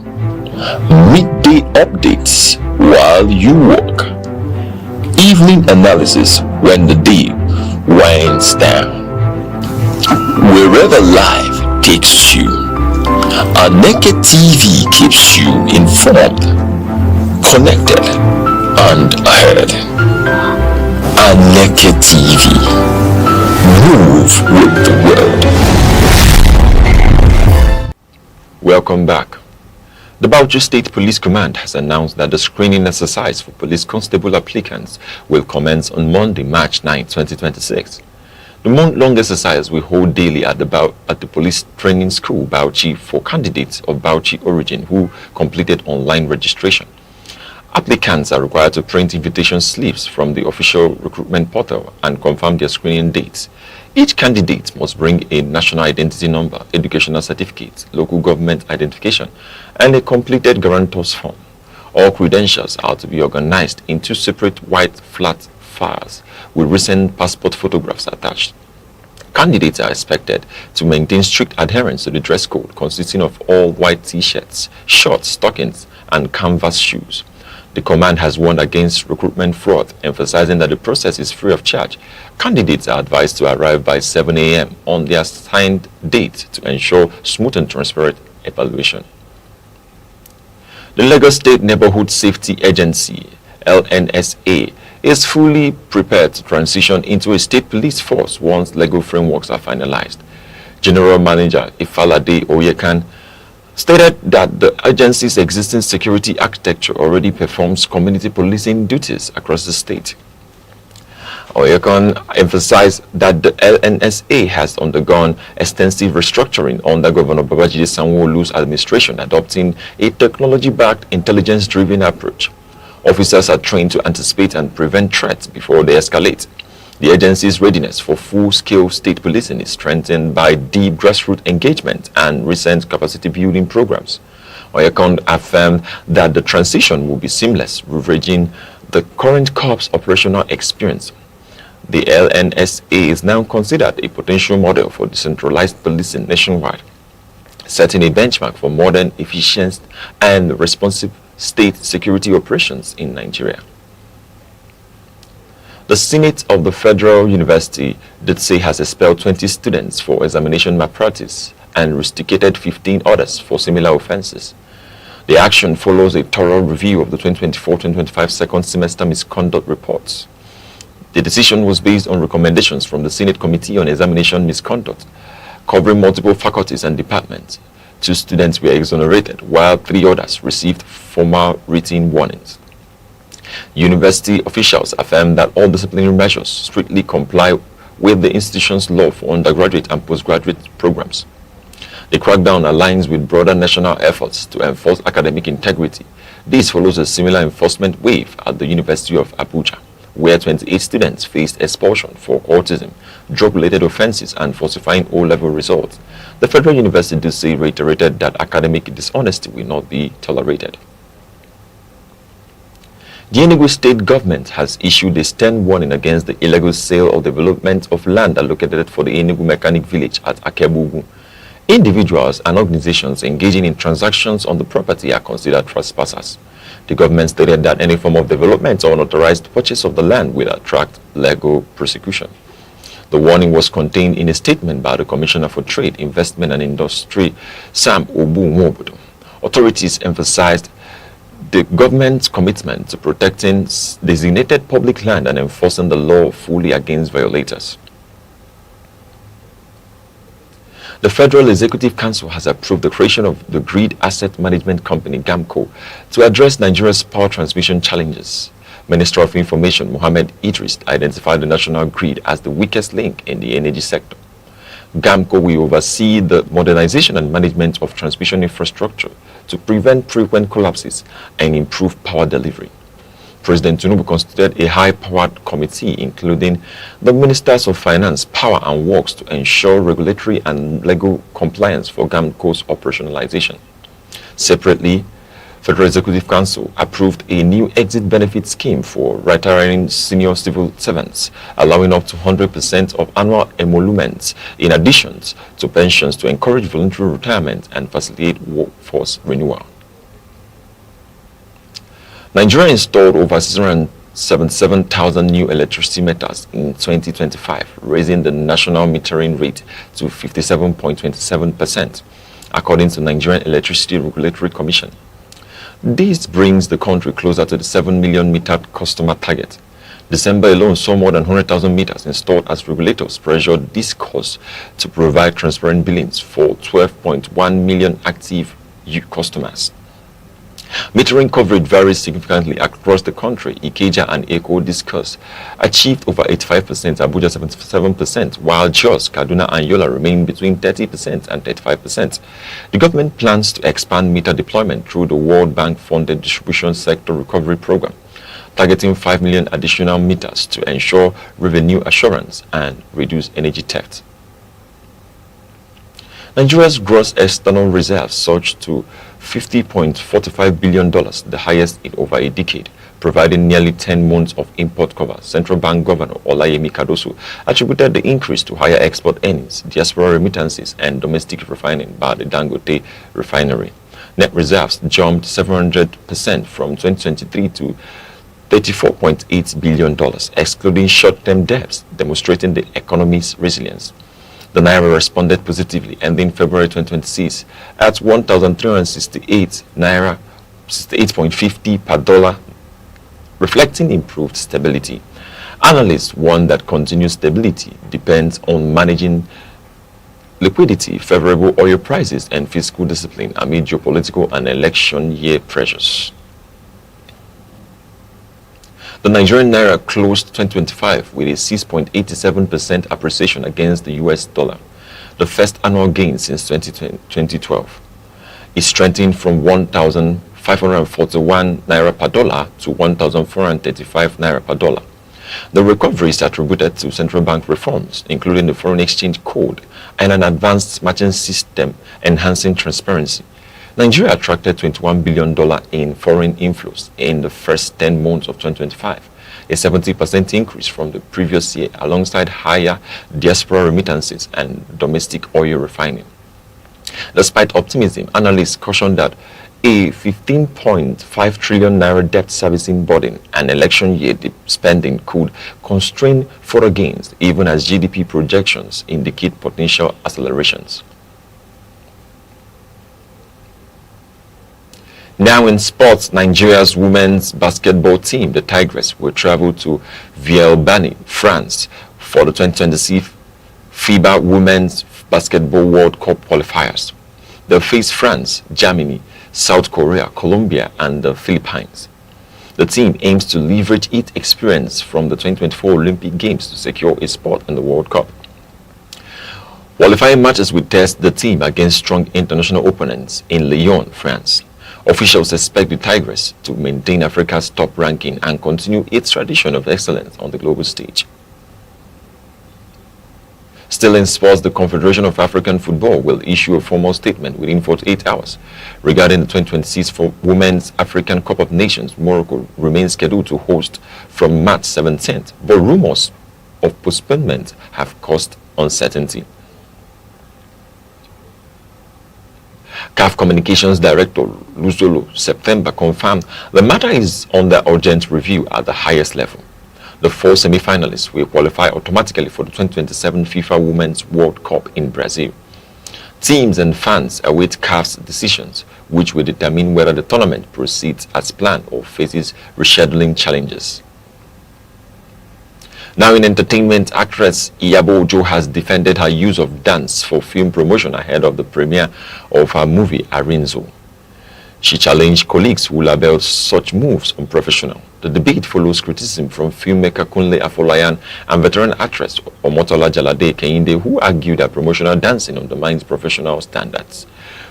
Speaker 7: Midday updates while you work. Evening analysis when the day winds down. Wherever life takes you, Aneke TV keeps you informed, connected, and ahead. Aneke TV. Move with the world.
Speaker 1: Welcome back. The Bauchi State Police Command has announced that the screening exercise for police constable applicants will commence on Monday, March 9, 2026. The month-long exercise will hold daily at the Police Training School, Bauchi, for candidates of Bauchi origin who completed online registration. Applicants are required to print invitation slips from the official recruitment portal and confirm their screening dates. Each candidate must bring a national identity number, educational certificate, local government identification, and a completed guarantor's form. All credentials are to be organized in 2 separate white flat files with recent passport photographs attached. Candidates are expected to maintain strict adherence to the dress code consisting of all white t-shirts, shorts, stockings, and canvas shoes. The command has warned against recruitment fraud, emphasizing that the process is free of charge. Candidates are advised to arrive by 7 a.m. on their assigned date to ensure smooth and transparent evaluation. The Lagos State Neighborhood Safety Agency, LNSA, is fully prepared to transition into a state police force once legal frameworks are finalized. General Manager Ifalade Oyekan stated that the agency's existing security architecture already performs community policing duties across the state. Oyekan emphasized that the LNSA has undergone extensive restructuring under Governor Babajide Sanwo-Olu's administration, adopting a technology-backed, intelligence-driven approach. Officers are trained to anticipate and prevent threats before they escalate. The agency's readiness for full-scale state policing is strengthened by deep grassroots engagement and recent capacity-building programs. Oyekan affirmed that the transition will be seamless, leveraging the current corps' operational experience. The LNSA is now considered a potential model for decentralized policing nationwide, setting a benchmark for modern, efficient, and responsive state security operations in Nigeria. The Senate of the Federal University DITSE has expelled 20 students for examination malpractice and rusticated 15 others for similar offenses. The action follows a thorough review of the 2024-2025 second semester misconduct reports. The decision was based on recommendations from the Senate Committee on Examination Misconduct, covering multiple faculties and departments. 2 students were exonerated, while 3 others received formal written warnings. University officials affirmed that all disciplinary measures strictly comply with the institution's law for undergraduate and postgraduate programs. The crackdown aligns with broader national efforts to enforce academic integrity. This follows a similar enforcement wave at the University of Abuja, where 28 students faced expulsion for autism, drug-related offenses, and falsifying O-level results. The Federal University DCE reiterated that academic dishonesty will not be tolerated. The Enugu state government has issued a stern warning against the illegal sale or development of land allocated for the Enugu Mechanic Village at Akebugu. Individuals and organizations engaging in transactions on the property are considered trespassers. The government stated that any form of development or unauthorized purchase of the land will attract legal prosecution. The warning was contained in a statement by the Commissioner for Trade, Investment and Industry, Sam Obu-Nwobodo. Authorities emphasized the government's commitment to protecting designated public land and enforcing the law fully against violators. The Federal Executive Council has approved the creation of the Grid Asset Management Company, GAMCO, to address Nigeria's power transmission challenges. Minister of Information Mohammed Idris identified the national grid as the weakest link in the energy sector. GAMCO will oversee the modernization and management of transmission infrastructure to prevent frequent collapses and improve power delivery. President Tinubu constituted a high-powered committee including the Ministers of Finance, Power and Works to ensure regulatory and legal compliance for GAMCO's operationalization. Separately, Federal Executive Council approved a new exit benefit scheme for retiring senior civil servants, allowing up to 100% of annual emoluments in addition to pensions to encourage voluntary retirement and facilitate workforce renewal. Nigeria installed over 677,000 new electricity meters in 2025, raising the national metering rate to 57.27%, according to Nigerian Electricity Regulatory Commission. This brings the country closer to the 7 million metered customer target. December alone saw more than 100,000 meters installed as regulators pressured this cost to provide transparent billings for 12.1 million active customers. Metering coverage varies significantly across the country. Ikeja and Eko discussed achieved over 85%, Abuja 77%, while Jos, Kaduna and Yola remain between 30% and 35%. The government plans to expand meter deployment through the World Bank-funded Distribution Sector Recovery Program, targeting 5 million additional meters to ensure revenue assurance and reduce energy theft. Nigeria's gross external reserves surged to $50.45 billion, the highest in over a decade, providing nearly 10 months of import cover. Central Bank Governor Olayemi Kadoso attributed the increase to higher export earnings, diaspora remittances, and domestic refining by the Dangote refinery. Net reserves jumped 700% from 2023 to $34.8 billion, excluding short-term debts, demonstrating the economy's resilience. The Naira responded positively, ending February 2026 at 1,368 Naira 68.50 per dollar, reflecting improved stability. Analysts warn that continued stability depends on managing liquidity, favorable oil prices, and fiscal discipline amid geopolitical and election year pressures. The Nigerian Naira closed 2025 with a 6.87% appreciation against the US dollar, the first annual gain since 2012. It strengthened from 1,541 Naira per dollar to 1,435 Naira per dollar. The recovery is attributed to central bank reforms, including the foreign exchange code and an advanced matching system enhancing transparency. Nigeria attracted $21 billion in foreign inflows in the first 10 months of 2025, a 70% increase from the previous year, alongside higher diaspora remittances and domestic oil refining. Despite optimism, analysts caution that a 15.5 trillion naira debt servicing burden and election year spending could constrain further gains, even as GDP projections indicate potential accelerations. Now in sports, Nigeria's women's basketball team, the Tigress, will travel to Villeurbanne, France for the 2026 FIBA Women's Basketball World Cup qualifiers. They'll face France, Germany, South Korea, Colombia, and the Philippines. The team aims to leverage its experience from the 2024 Olympic Games to secure a spot in the World Cup. Qualifying matches will test the team against strong international opponents in Lyon, France. Officials expect the Tigress to maintain Africa's top ranking and continue its tradition of excellence on the global stage. Still in sports, the Confederation of African Football will issue a formal statement within 48 hours regarding the 2026 Women's African Cup of Nations. Morocco remains scheduled to host from March 17th, but rumors of postponement have caused uncertainty. CAF Communications Director Luzolo September confirmed the matter is under urgent review at the highest level. The 4 semi-finalists will qualify automatically for the 2027 FIFA Women's World Cup in Brazil. Teams and fans await CAF's decisions, which will determine whether the tournament proceeds as planned or faces rescheduling challenges. Now in entertainment, actress Iyabo Ojo has defended her use of dance for film promotion ahead of the premiere of her movie Arinzo. She challenged colleagues who labeled such moves unprofessional. The debate follows criticism from filmmaker Kunle Afolayan and veteran actress Omotola Jalade Kehinde, who argued that promotional dancing undermines professional standards.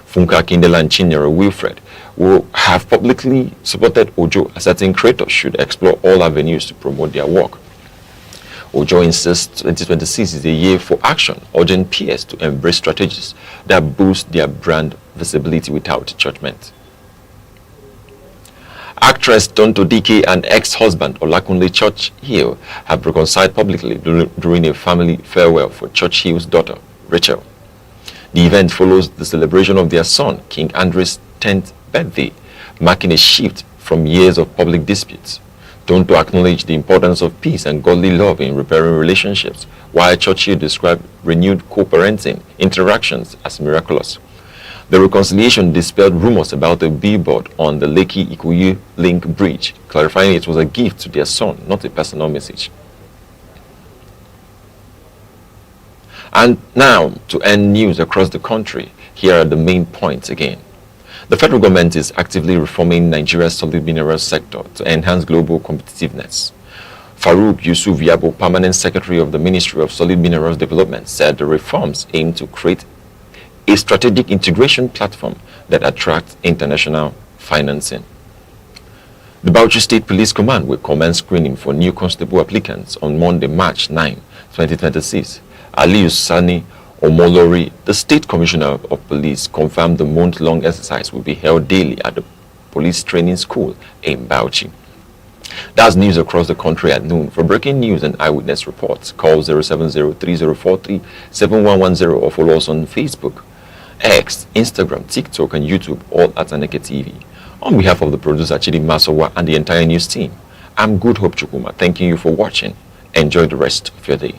Speaker 1: Funka Kindela and Chinyere Wilfred will have publicly supported Ojo as certain creators should explore all avenues to promote their work. Ojo insists 2026 is a year for action, urging peers to embrace strategies that boost their brand visibility without judgment. Actress Tonto Dike and ex-husband Olakunle Churchill have reconciled publicly during a family farewell for Churchill's daughter, Rachel. The event follows the celebration of their son, King Andrew's 10th birthday, marking a shift from years of public disputes. Tonto acknowledged the importance of peace and godly love in repairing relationships, while Churchill described renewed co-parenting interactions as miraculous. The reconciliation dispelled rumors about a billboard on the Lekki-Ikoyi Link Bridge, clarifying it was a gift to their son, not a personal message. And now, to end news across the country, here are the main points again. The federal government is actively reforming Nigeria's solid minerals sector to enhance global competitiveness. Farouk Yusuf Yabo, Permanent Secretary of the Ministry of Solid Minerals Development, said the reforms aim to create a strategic integration platform that attracts international financing. The Bauchi State Police Command will commence screening for new constable applicants on Monday, March 9, 2026. Aliyu Sani Omolori, the State Commissioner of Police, confirmed the month-long exercise will be held daily at the Police Training School in Bauchi. That's news across the country at noon. For breaking news and eyewitness reports, call 070-3043-7110 or follow us on Facebook, X, Instagram, TikTok, and YouTube, all at Aneke TV. On behalf of the producer Chidi Masowa and the entire news team, I'm Good Hope Chukuma, thanking you for watching. Enjoy the rest of your day.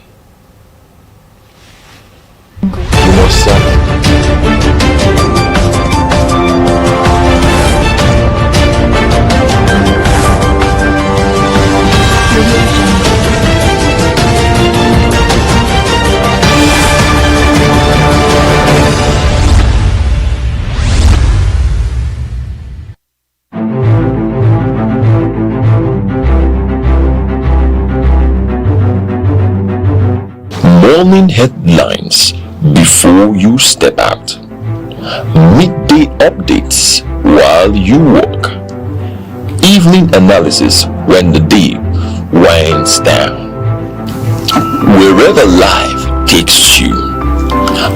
Speaker 1: You must
Speaker 7: Morning headlines before you step out. Midday updates while you work. Evening analysis when the day winds down. Wherever life takes you,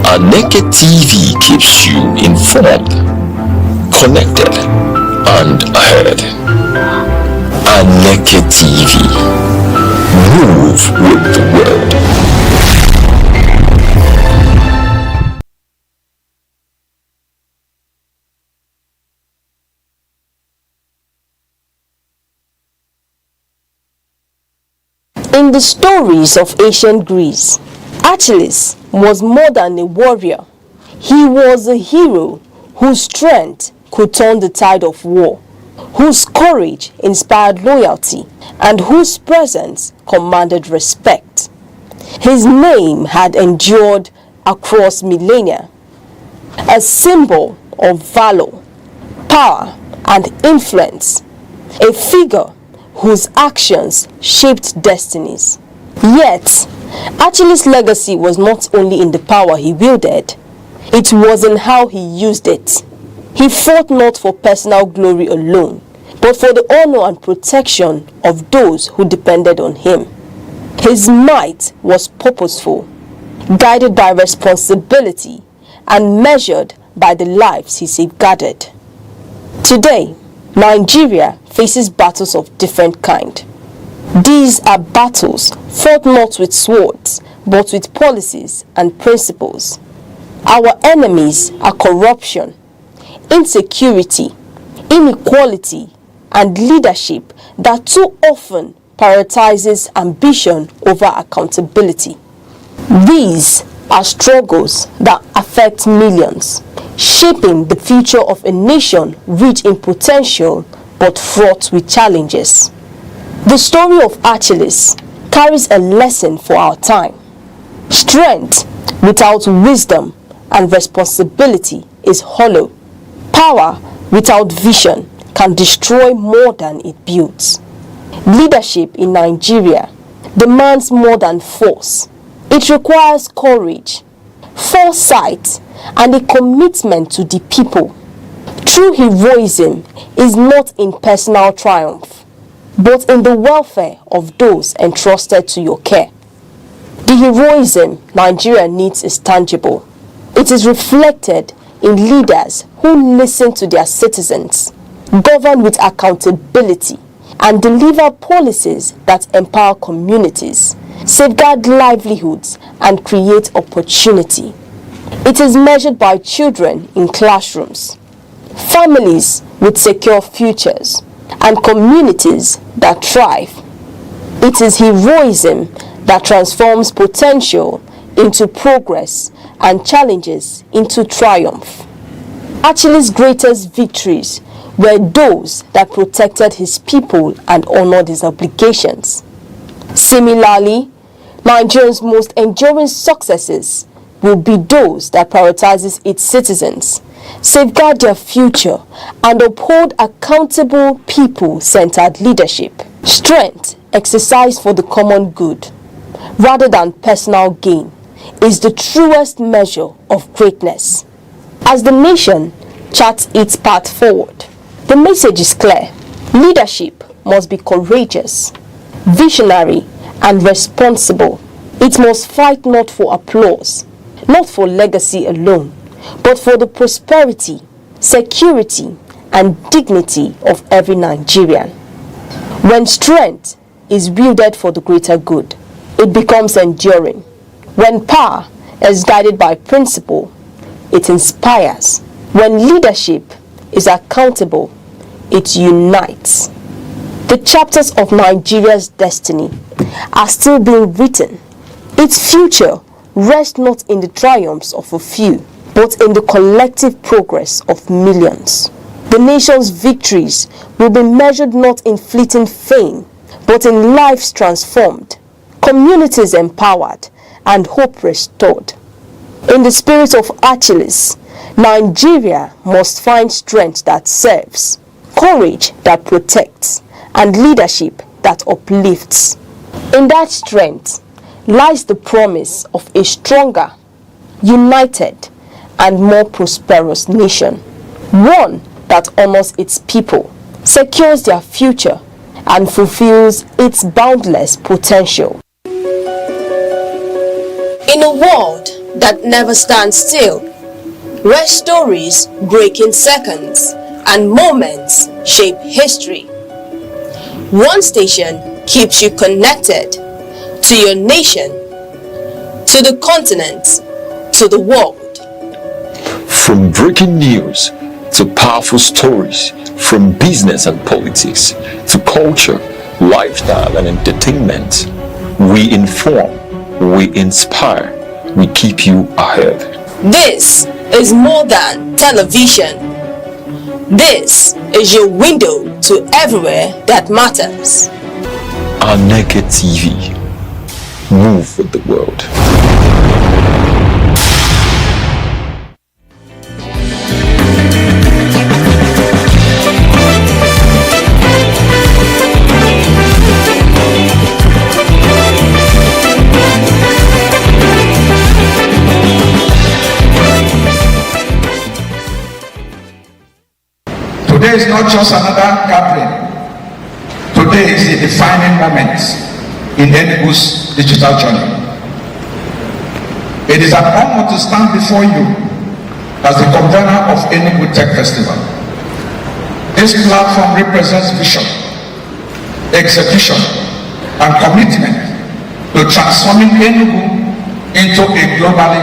Speaker 7: Aneke TV keeps you informed, connected, and ahead. Aneke TV. Move with the world.
Speaker 4: In the stories of ancient Greece, Achilles was more than a warrior. He was a hero whose strength could turn the tide of war, whose courage inspired loyalty, and whose presence commanded respect. His name had endured across millennia, a symbol of valor, power, and influence, a figure whose actions shaped destinies. Yet, Achilles' legacy was not only in the power he wielded, it was in how he used it. He fought not for personal glory alone, but for the honor and protection of those who depended on him. His might was purposeful, guided by responsibility, and measured by the lives he safeguarded. Today, Nigeria faces battles of different kind. These are battles fought not with swords, but with policies and principles. Our enemies are corruption, insecurity, inequality, and leadership that too often prioritizes ambition over accountability. These are struggles that affect millions, shaping the future of a nation rich in potential but fraught with challenges. The story of Achilles carries a lesson for our time. Strength without wisdom and responsibility is hollow. Power without vision can destroy more than it builds. Leadership in Nigeria demands more than force. It requires courage, foresight, and a commitment to the people. True heroism is not in personal triumph, but in the welfare of those entrusted to your care. The heroism Nigeria needs is tangible. It is reflected in leaders who listen to their citizens, govern with accountability, and deliver policies that empower communities, safeguard livelihoods, and create opportunity. It is measured by children in classrooms, families with secure futures, and communities that thrive. It is heroism that transforms potential into progress and challenges into triumph. Achilles' greatest victories were those that protected his people and honored his obligations. Similarly, Nigeria's most enduring successes will be those that prioritizes its citizens, safeguard their future, and uphold accountable people-centered leadership. Strength exercised for the common good, rather than personal gain, is the truest measure of greatness. As the nation charts its path forward, the message is clear. Leadership must be courageous, visionary, and responsible. It must fight not for applause, not for legacy alone, but for the prosperity, security, and dignity of every Nigerian. When strength is wielded for the greater good, it becomes enduring. When power is guided by principle, it inspires. When leadership is accountable, it unites. The chapters of Nigeria's destiny are still being written. Its future rests not in the triumphs of a few, but in the collective progress of millions. The nation's victories will be measured not in fleeting fame, but in lives transformed, communities empowered, and hope restored. In the spirit of Achilles, Nigeria must find strength that serves, courage that protects, and leadership that uplifts. In that strength lies the promise of a stronger, united, and more prosperous nation. One that honors its people, secures their future, and fulfills its boundless potential. In a world that never stands still, where stories break in seconds and moments shape history, one station keeps you connected to your nation, to the continent, to the world.
Speaker 7: From breaking news to powerful stories, from business and politics to culture, lifestyle and entertainment, we inform, we inspire, we keep you ahead.
Speaker 4: This is more than television.
Speaker 3: This is your window to everywhere that matters.
Speaker 7: Aneke TV. Move with the world.
Speaker 8: Today is not just another gathering. Today is a defining moment in Enugu's digital journey. It is an honor to stand before you as the convener of Enugu Tech Festival. This platform represents vision, execution, and commitment to transforming Enugu into a globally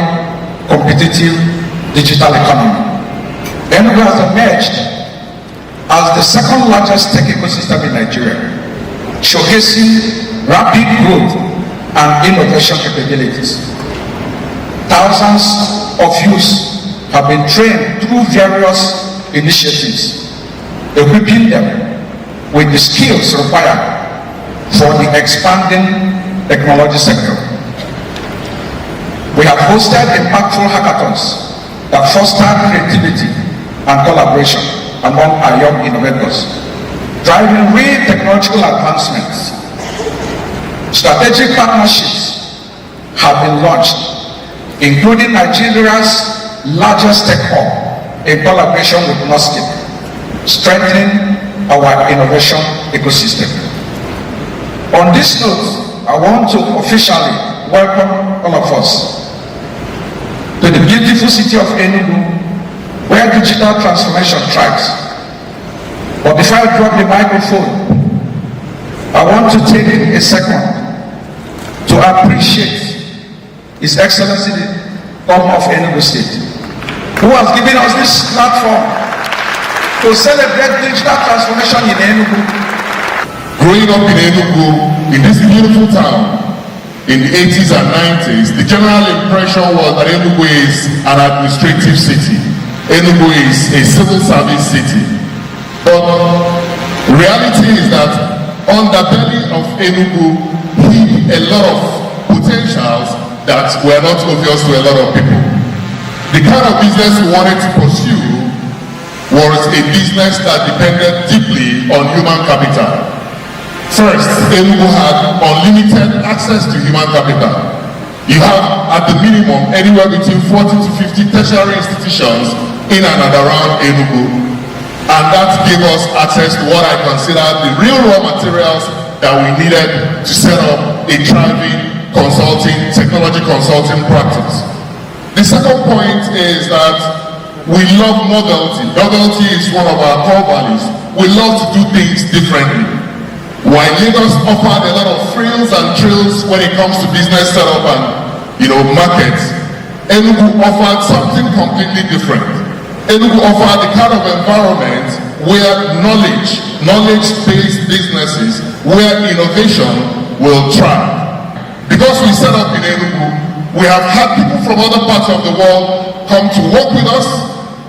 Speaker 8: competitive digital economy. Enugu has emerged as the second largest tech ecosystem in Nigeria, showcasing rapid growth and innovation capabilities. Thousands of youths have been trained through various initiatives, equipping them with the skills required for the expanding technology sector. We have hosted impactful hackathons that foster creativity and collaboration among our young innovators, driving real technological advancements. Strategic partnerships have been launched, including Nigeria's largest tech hub in collaboration with NOSCIP, strengthening our innovation ecosystem. On this note, I want to officially welcome all of us to the beautiful city of Enugu, where digital transformation thrives. But before I drop the microphone, I want to take a second to appreciate His Excellency the Governor of Enugu State, who has given us this platform to celebrate digital transformation in Enugu.
Speaker 9: Growing up in Enugu, in this beautiful town, in the 80s and 90s, the general impression was that Enugu is an administrative city. Enugu is a civil service city. But reality is that on the belly of Enugu hid a lot of potentials that were not obvious to a lot of people. The kind of business we wanted to pursue was a business that depended deeply on human capital. First, Enugu had unlimited access to human capital. You have, at the minimum, anywhere between 40 to 50 tertiary institutions in and around Enugu, and that gave us access to what I consider the real raw materials that we needed to set up a thriving technology consulting practice. The second point is that we love novelty. Novelty is one of our core values. We love to do things differently. While Lagos offered a lot of frills and thrills when it comes to business setup and markets, Enugu offered something completely different. Enugu offered the kind of environment where knowledge-based businesses, where innovation will thrive. Because we set up in Enugu, we have had people from other parts of the world come to work with us,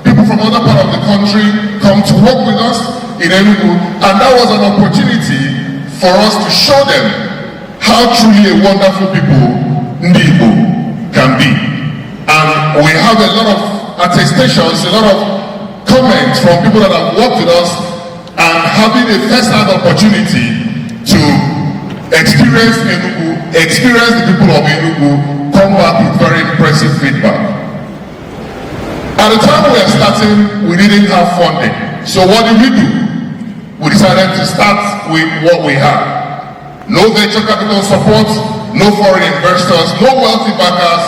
Speaker 9: people from other parts of the country come to work with us in Enugu, and that was an opportunity for us to show them how truly a wonderful people Ndibo can be. And we have a lot of attestations, a lot of comments from people that have worked with us and having a first-hand opportunity to experience Enugu, experience the people of Enugu, come back with very impressive feedback. At the time we were starting, we didn't have funding. So what did we do? We decided to start with what we had. No venture capital support, no foreign investors, no wealthy backers,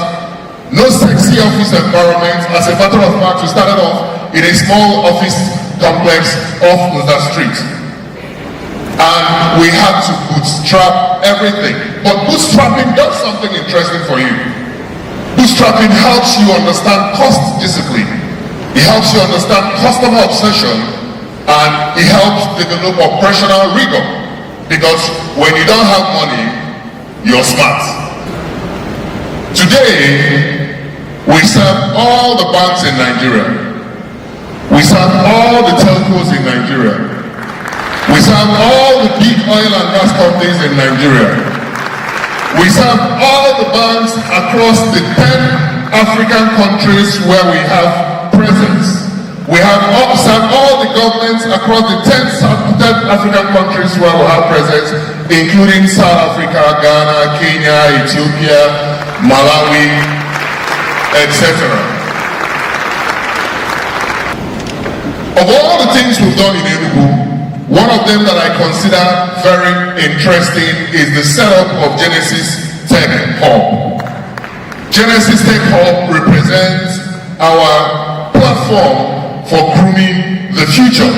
Speaker 9: no sexy office environment. As a matter of fact, we started off in a small office complex off the street. And we had to bootstrap everything. But bootstrapping does something interesting for you. Bootstrapping helps you understand cost discipline. It helps you understand customer obsession, and it helps develop operational rigor. Because when you don't have money, you're smart. Today, we serve all the banks in Nigeria. We serve all the schools in Nigeria. We serve all the big oil and gas companies in Nigeria. We serve all the banks across the 10 African countries where we have presence. We have served all the governments across the 10 African countries where we have presence, including South Africa, Ghana, Kenya, Ethiopia, Malawi, etc. Of all the things we've done in Enugu, one of them that I consider very interesting is the setup of Genesis Tech Hub. Genesis Tech Hub represents our platform for grooming the future,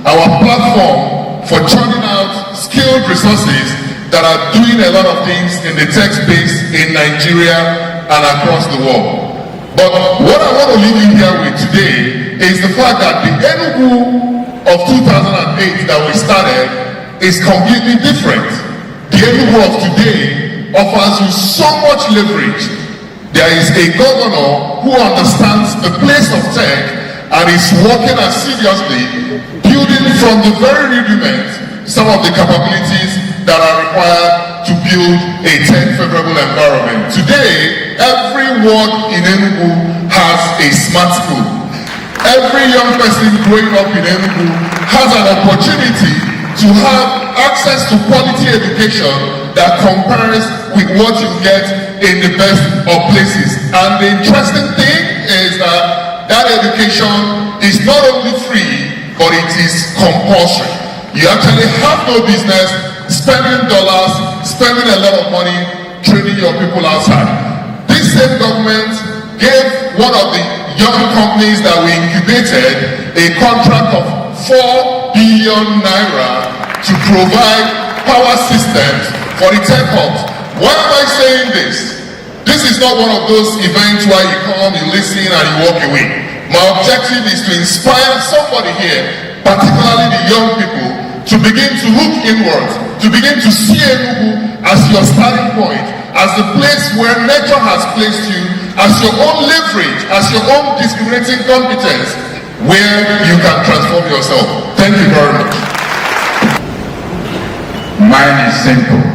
Speaker 9: our platform for churning out skilled resources that are doing a lot of things in the tech space in Nigeria and across the world. But what I want to leave you here with today is the fact that the Enugu of 2008 that we started is completely different. The Enugu of today offers you so much leverage. There is a governor who understands the place of tech and is working assiduously, building from the very rudiment some of the capabilities that are required to build a tech-favorable environment. Today, every ward in Enugu has a smart school. Every young person growing up in Enugu has an opportunity to have access to quality education that compares with what you get in the best of places. And the interesting thing is that that education is not only free, but it is compulsory. You actually have no business spending dollars, spending a lot of money, training your people outside. This same government gave one of the young companies that we incubated a contract of 4 billion naira to provide power systems for the tech hubs. Why am I saying this? This is not one of those events where you come, you listen, and you walk away. My objective is to inspire somebody here, particularly the young people, to begin to look inwards, to begin to see Enugu as your starting point, as the place where nature has placed you, as your own leverage, as your own discriminating competence, where you can transform yourself. Thank you very much.
Speaker 8: Mine is simple.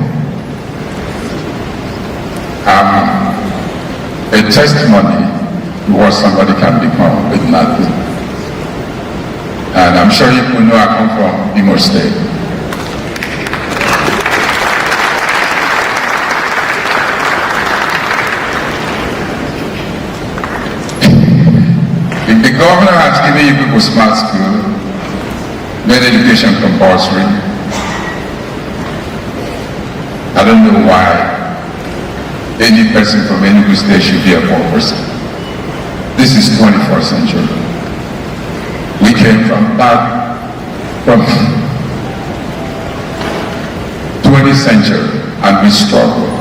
Speaker 8: A testimony to what somebody can become with nothing. And I'm sure you people know I come from Imo State. If the governor has given you people smart school, made education compulsory, I don't know why any person from Enugu State should be a poor person. This is 21st century. We came from 20th century and we struggled.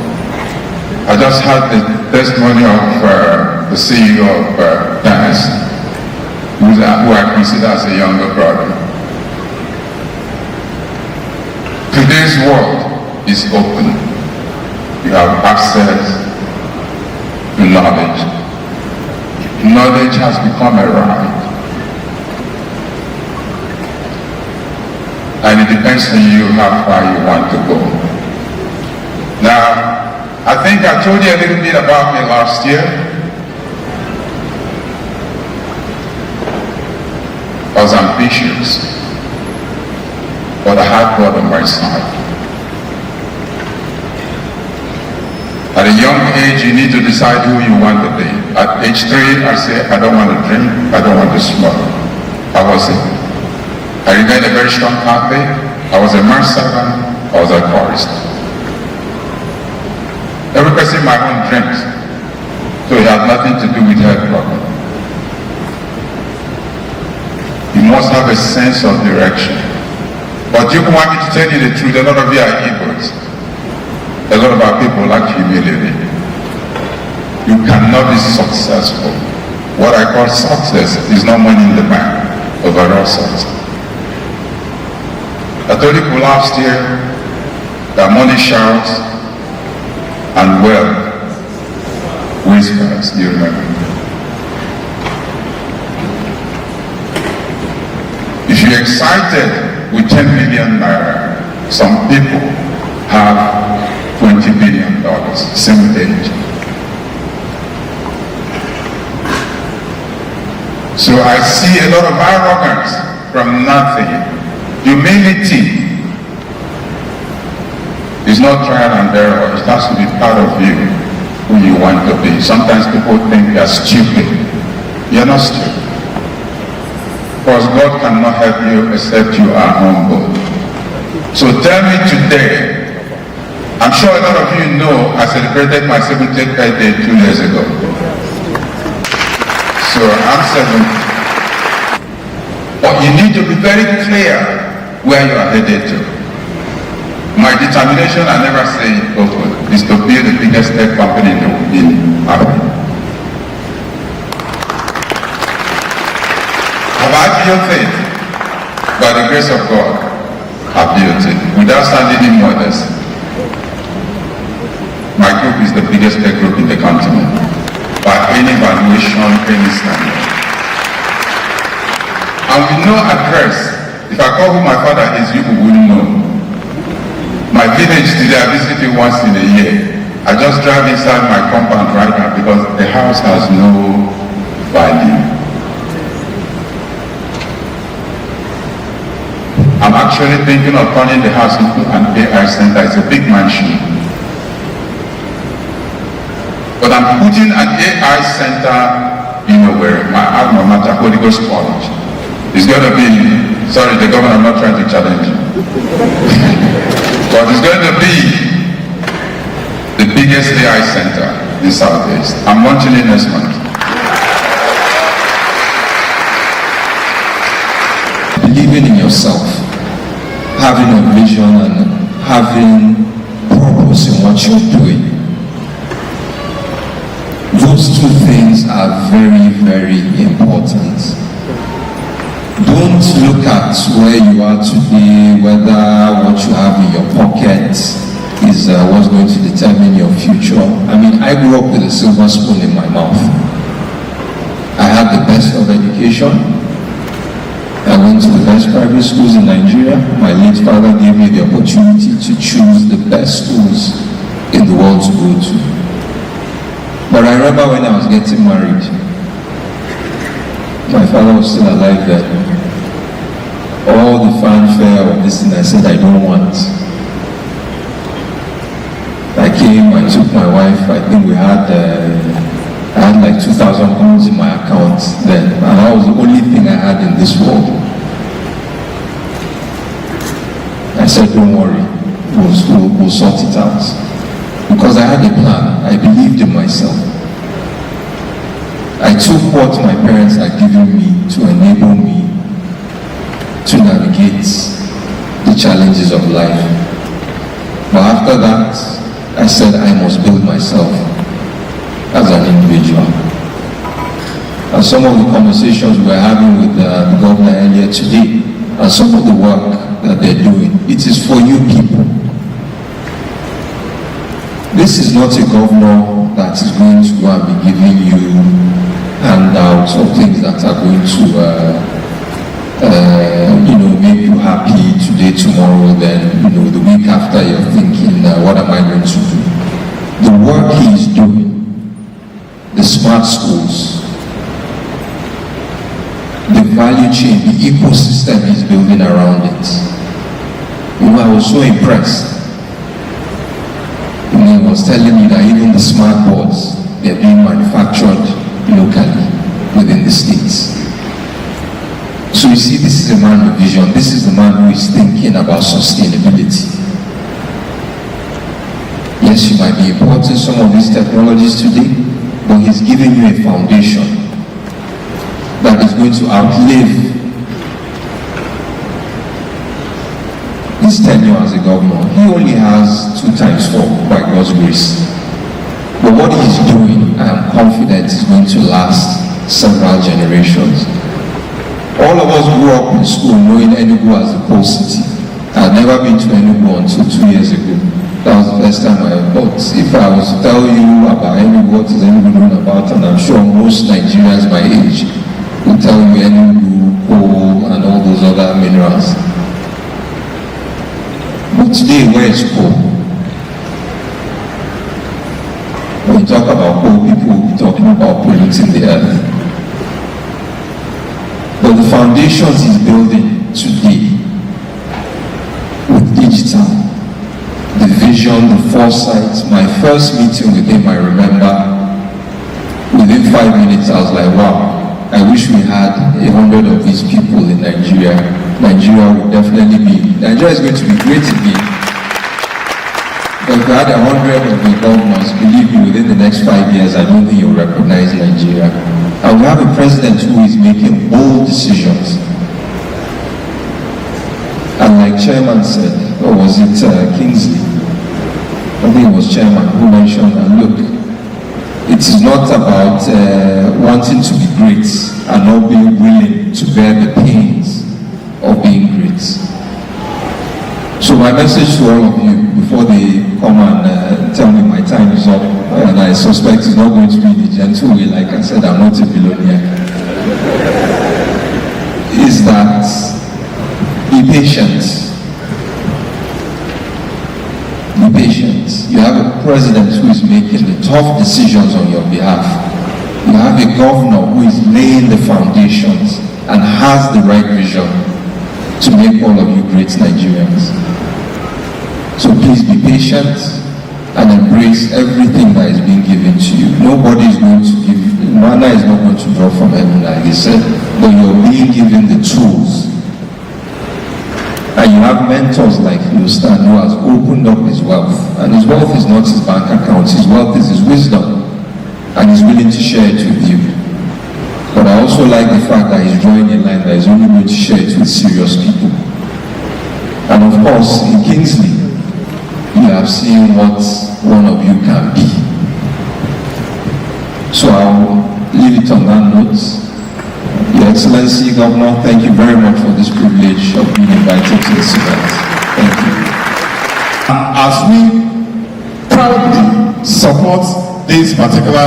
Speaker 8: I just had the testimony of the CEO of DANS, who I consider as a younger brother. Today's world is open. You have access to knowledge. Knowledge has become a right. And it depends on you how far you want to go. Now, I think I told you a little bit about me last year. I was ambitious, but I had God on my side. At a young age, you need to decide who you want to be. At age 3, I said, I don't want to drink, I don't want to smoke. I wasn't. I remained a very strong Catholic. I was a manservant, I was a chorist. Every person in my home drinks, so it had nothing to do with health problem. You must have a sense of direction. But you want me to tell you the truth, a lot of you are egos. A lot of our people like humility. You cannot be successful. What I call success is not money in the bank, overall success. I told you last year that money shouts and wealth whispers, you remember. If you be excited with 10 million naira. Some people have $20 billion, same age. So I see a lot of arrogance from nothing. Humility is not trial and error. It has to be part of you, who you want to be. Sometimes people think you are stupid. You're not stupid. Because God cannot help you except you are humble. So tell me today, I'm sure a lot of you know I celebrated my 70th birthday 2 years ago. So I'm 70. But you need to be very clear where you are headed to. My determination, I never say it often, is to build the biggest tech company in Africa. Have I built it? By the grace of God, I built it without sounding immodest. My group is the biggest tech group in the continent. By any valuation, any standard. And with no address, if I call who my father is, you wouldn't know. My village today, I visit it once in a year. I just drive inside my compound right now because the house has no value. I'm actually thinking of turning the house into an AI center. It's a big mansion. But I'm putting an AI center, where my alma mater, Holy Ghost College, is going to be, sorry, the governor, I'm not trying to challenge you. But it's going to be the biggest AI center in Southeast. I'm launching it next month.
Speaker 10: Believing in yourself, having a vision and having purpose in what you're doing. Those two things are very, very important. Don't look at where you are today, whether what you have in your pocket is what's going to determine your future. I mean, I grew up with a silver spoon in my mouth. I had the best of education. I went to the best private schools in Nigeria. My late father gave me the opportunity to choose the best schools in the world to go to. But I remember when I was getting married, my father was still alive then. All the fanfare of this thing, I said I don't want. I came, I took my wife, I think I had like 2,000 pounds in my account then, and that was the only thing I had in this world. I said, don't worry, we'll sort it out. Because I had a plan, I believed in myself. I took what my parents had given me to enable me to navigate the challenges of life. But after that, I said I must build myself as an individual. And some of the conversations we were having with the governor earlier today, and some of the work that they're doing, it is for you people. This is not a governor that is going to go and be giving you handouts or things that are going to, make you happy today, tomorrow, then, the week after you're thinking, what am I going to do? The work he is doing, the smart schools, the value chain, the ecosystem he's building around it. I was so impressed. He was telling me that even the smart boards, they're being manufactured locally within the states. So you see, this is a man of vision. This is the man who is thinking about sustainability. Yes, you might be importing some of these technologies today, but he's giving you a foundation that is going to outlive his tenure as a governor. He only has 2 times 4 by God's grace. But what he's doing, I am confident, is going to last several generations. All of us grew up in school knowing Enugu as a coal city. I had never been to Enugu until 2 years ago. That was the first time I thought. If I was to tell you about Enugu, what is Enugu known about, and I'm sure most Nigerians my age will tell you Enugu, coal, and all those other ignorance. But today, where is coal? When we talk about coal, people will be talking about polluting the earth. But the foundations he's building today with digital, the vision, the foresight, my first meeting with him, I remember, within 5 minutes, I was like, wow, I wish we had 100 of these people in Nigeria. Nigeria would definitely be, Nigeria is going to be great again. But if we had 100 of the governors, believe me, within the next 5 years, I don't think you'll recognize Nigeria. And we have a president who is making bold decisions. And like Chairman said, or was it Kingsley? I think it was Chairman who mentioned, and look, it is not about wanting to be great and not being willing to bear the pains of being great. So my message to all of you, before they come and tell me my time is up, and I suspect it's not going to be in a gentle way, like I said, I'm not a billionaire, is that be patient. Be patient. You have a president who is making the tough decisions on your behalf. You have a governor who is laying the foundations and has the right vision to make all of you great Nigerians. So please be patient and embrace everything that is being given to you. Nobody is going to give you, manna is not going to drop from heaven, like they said, but you're being given the tools. And you have mentors like Lustan who has opened up his wealth. And his wealth is not his bank account, his wealth is his wisdom. And he's willing to share it with you. But I also like the fact that he's drawing a line that he's only going to share it with serious people. And of course, in Kingsley, you have seen what one of you can be. So I'll leave it on that note. Your Excellency, Governor, thank you very much for this privilege of being invited to this event. Thank you.
Speaker 8: As we proudly support this particular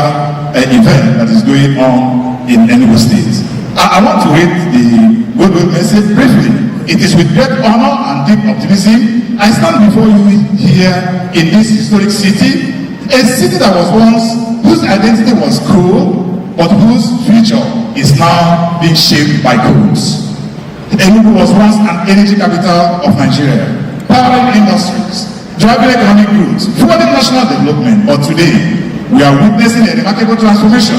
Speaker 8: event that is going on in Enugu State, I want to read the goodwill message briefly. It is with great honor and deep optimism I stand before you here in this historic city, a city that was once, whose identity was coal, but whose future is now being shaped by coals. Enugu was once an energy capital of Nigeria, powering industries, driving economic growth, fueling national development. But today, we are witnessing a remarkable transformation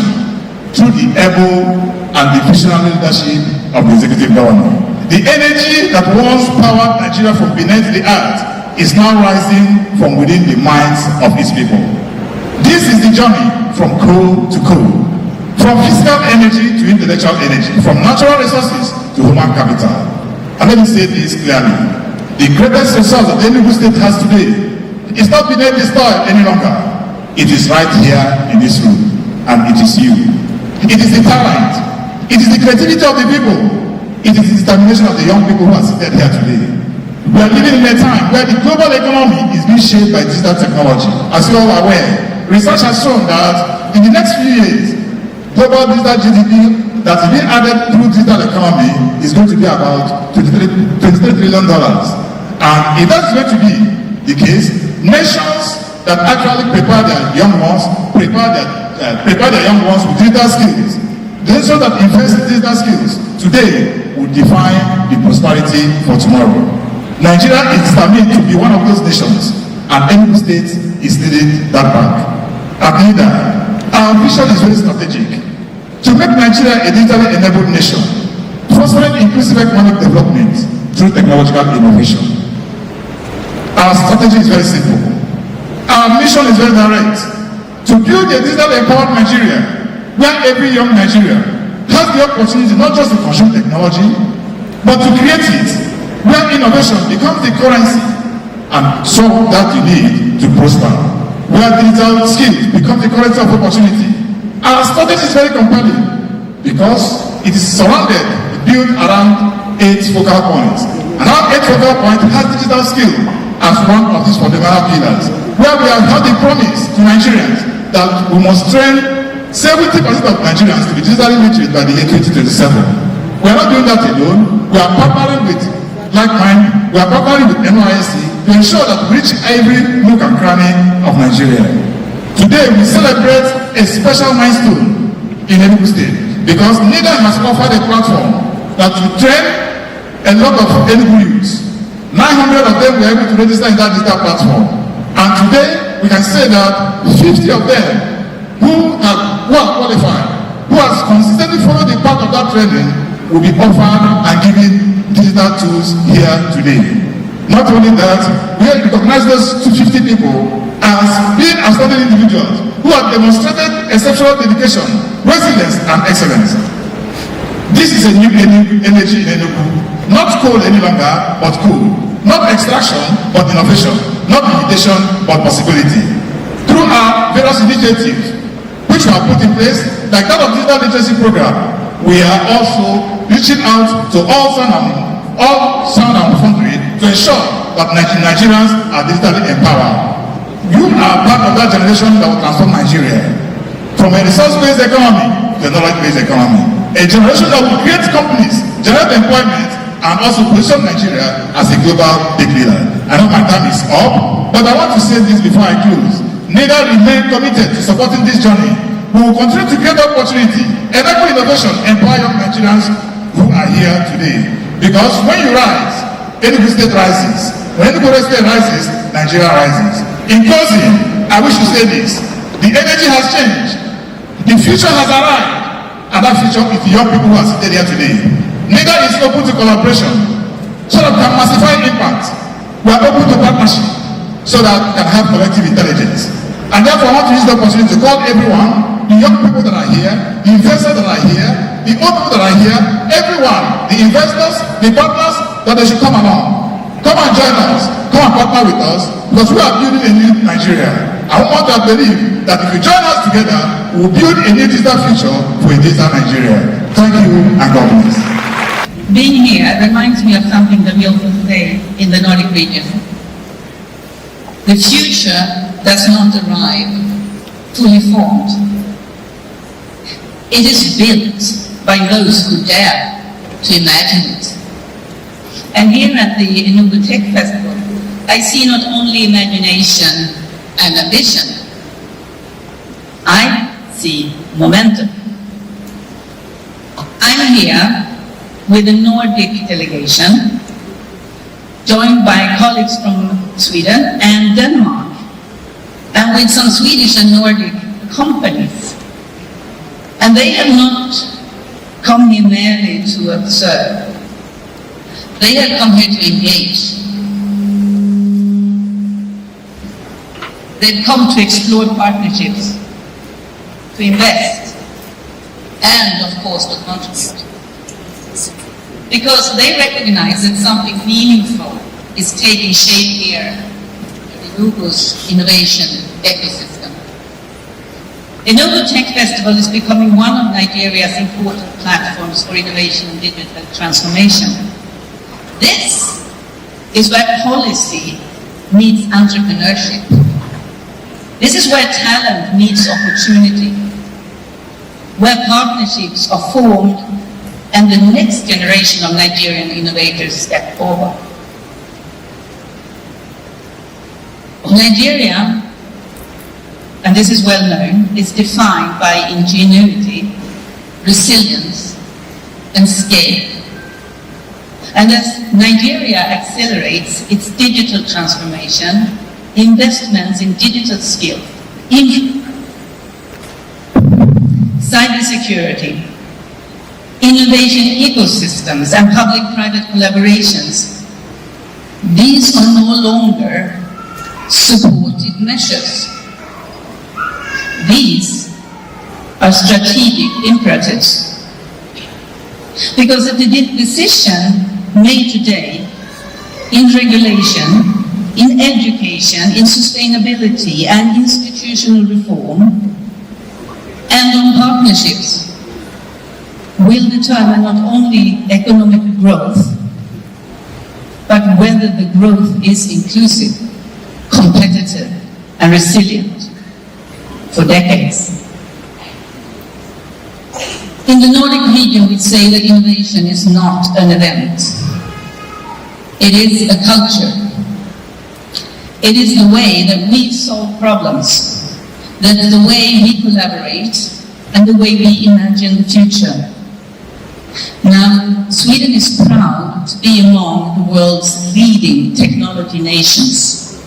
Speaker 8: through the able and the visionary leadership of the executive governor. The energy that once powered Nigeria from beneath the earth is now rising from within the minds of its people. This is the journey from coal to coal, from physical energy to intellectual energy, from natural resources to human capital. And let me say this clearly. The greatest resource that Enugu State has today is not beneath the soil any longer. It is right here in this room, and it is you. It is the talent. It is the creativity of the people. It is the determination of the young people who are seated here today. We are living in a time where the global economy is being shaped by digital technology. As you all are aware, research has shown that in the next few years, global digital GDP that is being added through digital economy is going to be about $23 trillion. And if that's going to be the case, nations that actually prepare their young ones with digital skills, the nations that invest in digital skills today will define the prosperity for tomorrow. Nigeria is determined to be one of those nations, and Enugu State is leading that path. As leader, our vision is very strategic. To make Nigeria a digitally enabled nation, fostering inclusive economic development through technological innovation. Our strategy is very simple. Our mission is very direct. To build a digitally empowered Nigeria, where every young Nigerian has the opportunity not just to consume technology, but to create it, where innovation becomes the currency and so that you need to prosper, where digital skills become the currency of opportunity. Our strategy is very compelling because it is surrounded, built around 8 focal points. And our 8 focal point has digital skill as one of these fundamental pillars, where we have had the promise to Nigerians that we must train 70% of Nigerians to be digitally literate by the year 2027. We are not doing that alone. We are partnering with like mine, we are partnering with NYSC to ensure that we reach every nook and cranny of Nigeria. Today, we celebrate a special milestone in Enugu State because NIDA has offered a platform that will train a lot of Enugu youths. 900 of them were able to register in that digital platform. And today, we can say that 50 of them who are qualified, who have consistently followed the path of that training, will be offered and given digital tools here today. Not only that, we have recognized those 250 people as being outstanding individuals who have demonstrated exceptional dedication, resilience, and excellence. This is a new energy in Enugu. Not coal any longer, but cool. Not extraction, but innovation. Not limitation, but possibility. Through our various initiatives, which we have put in place, like that of digital literacy program, we are also reaching out to all sound and fundry to ensure that Nigerians are digitally empowered. You are part of that generation that will transform Nigeria from a resource-based economy to a knowledge-based economy. A generation that will create companies, generate employment, and also position Nigeria as a global big leader. I know my time is up, but I want to say this before I close. NIDA remain committed to supporting this journey. We will continue to create opportunity, enable innovation, empower young Nigerians who are here today. Because when you rise, Enugu State rises. When Enugu State rises, Nigeria rises. In closing, I wish to say this. The energy has changed. The future has arrived. And that future is the young people who are seated here today. NIDA is open to collaboration so that we can massify impact. We are open to partnership so that we can have collective intelligence. And therefore, I want to use the opportunity to call everyone, the young people that are here, the investors that are here, the old people that are here, everyone, the investors, the partners, that they should come along. Come and join us. Come and partner with us because we are building a new Nigeria. I want to believe that if you join us together, we will build a new digital future for a digital Nigeria. Thank you and God bless.
Speaker 11: Being here reminds me of something that we often say in the Nordic region. The future does not arrive fully formed. It is built by those who dare to imagine it. And here at the Enugu Tech Festival, I see not only imagination and ambition, I see momentum. I'm here with the Nordic delegation, joined by colleagues from Sweden and Denmark, and with some Swedish and Nordic companies. And they have not come here merely to observe. They have come here to engage. They've come to explore partnerships, to invest, and of course to contribute. Because they recognize that something meaningful is taking shape here in Enugu's innovation ecosystem. Enugu Tech Festival is becoming one of Nigeria's important platforms for innovation and digital transformation. This is where policy meets entrepreneurship. This is where talent meets opportunity, where partnerships are formed and the next generation of Nigerian innovators step forward. Nigeria, and this is well known, is defined by ingenuity, resilience, and scale. And as Nigeria accelerates its digital transformation, investments in digital skills, in cybersecurity, innovation ecosystems, and public-private collaborations, these are no longer supported measures. These are strategic imperatives. Because the decision made today in regulation, in education, in sustainability and institutional reform, and on partnerships will determine not only economic growth, but whether the growth is inclusive, competitive, and resilient for decades. In the Nordic region, we say that innovation is not an event. It is a culture. It is the way that we solve problems, that is the way we collaborate, and the way we imagine the future. Now, Sweden is proud to be among the world's leading technology nations.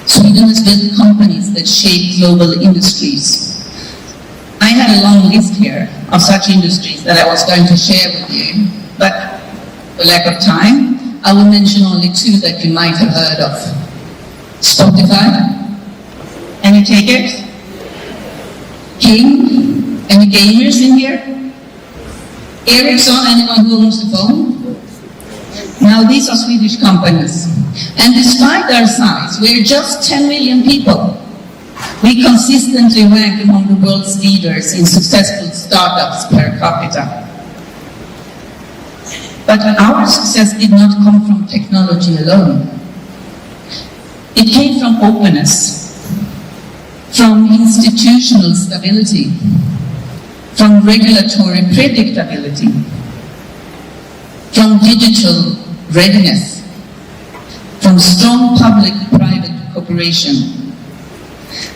Speaker 11: Sweden has built companies that shape global industries. I had a long list here of such industries that I was going to share with you, but for lack of time, I will mention only two that you might have heard of. Spotify. Any takers? King? Any gamers in here? Ericsson, anyone who owns the phone? Now these are Swedish companies. And despite their size, we're just 10 million people. We consistently rank among the world's leaders in successful startups per capita. But our success did not come from technology alone. It came from openness, from institutional stability, from regulatory predictability, from digital readiness, from strong public-private cooperation,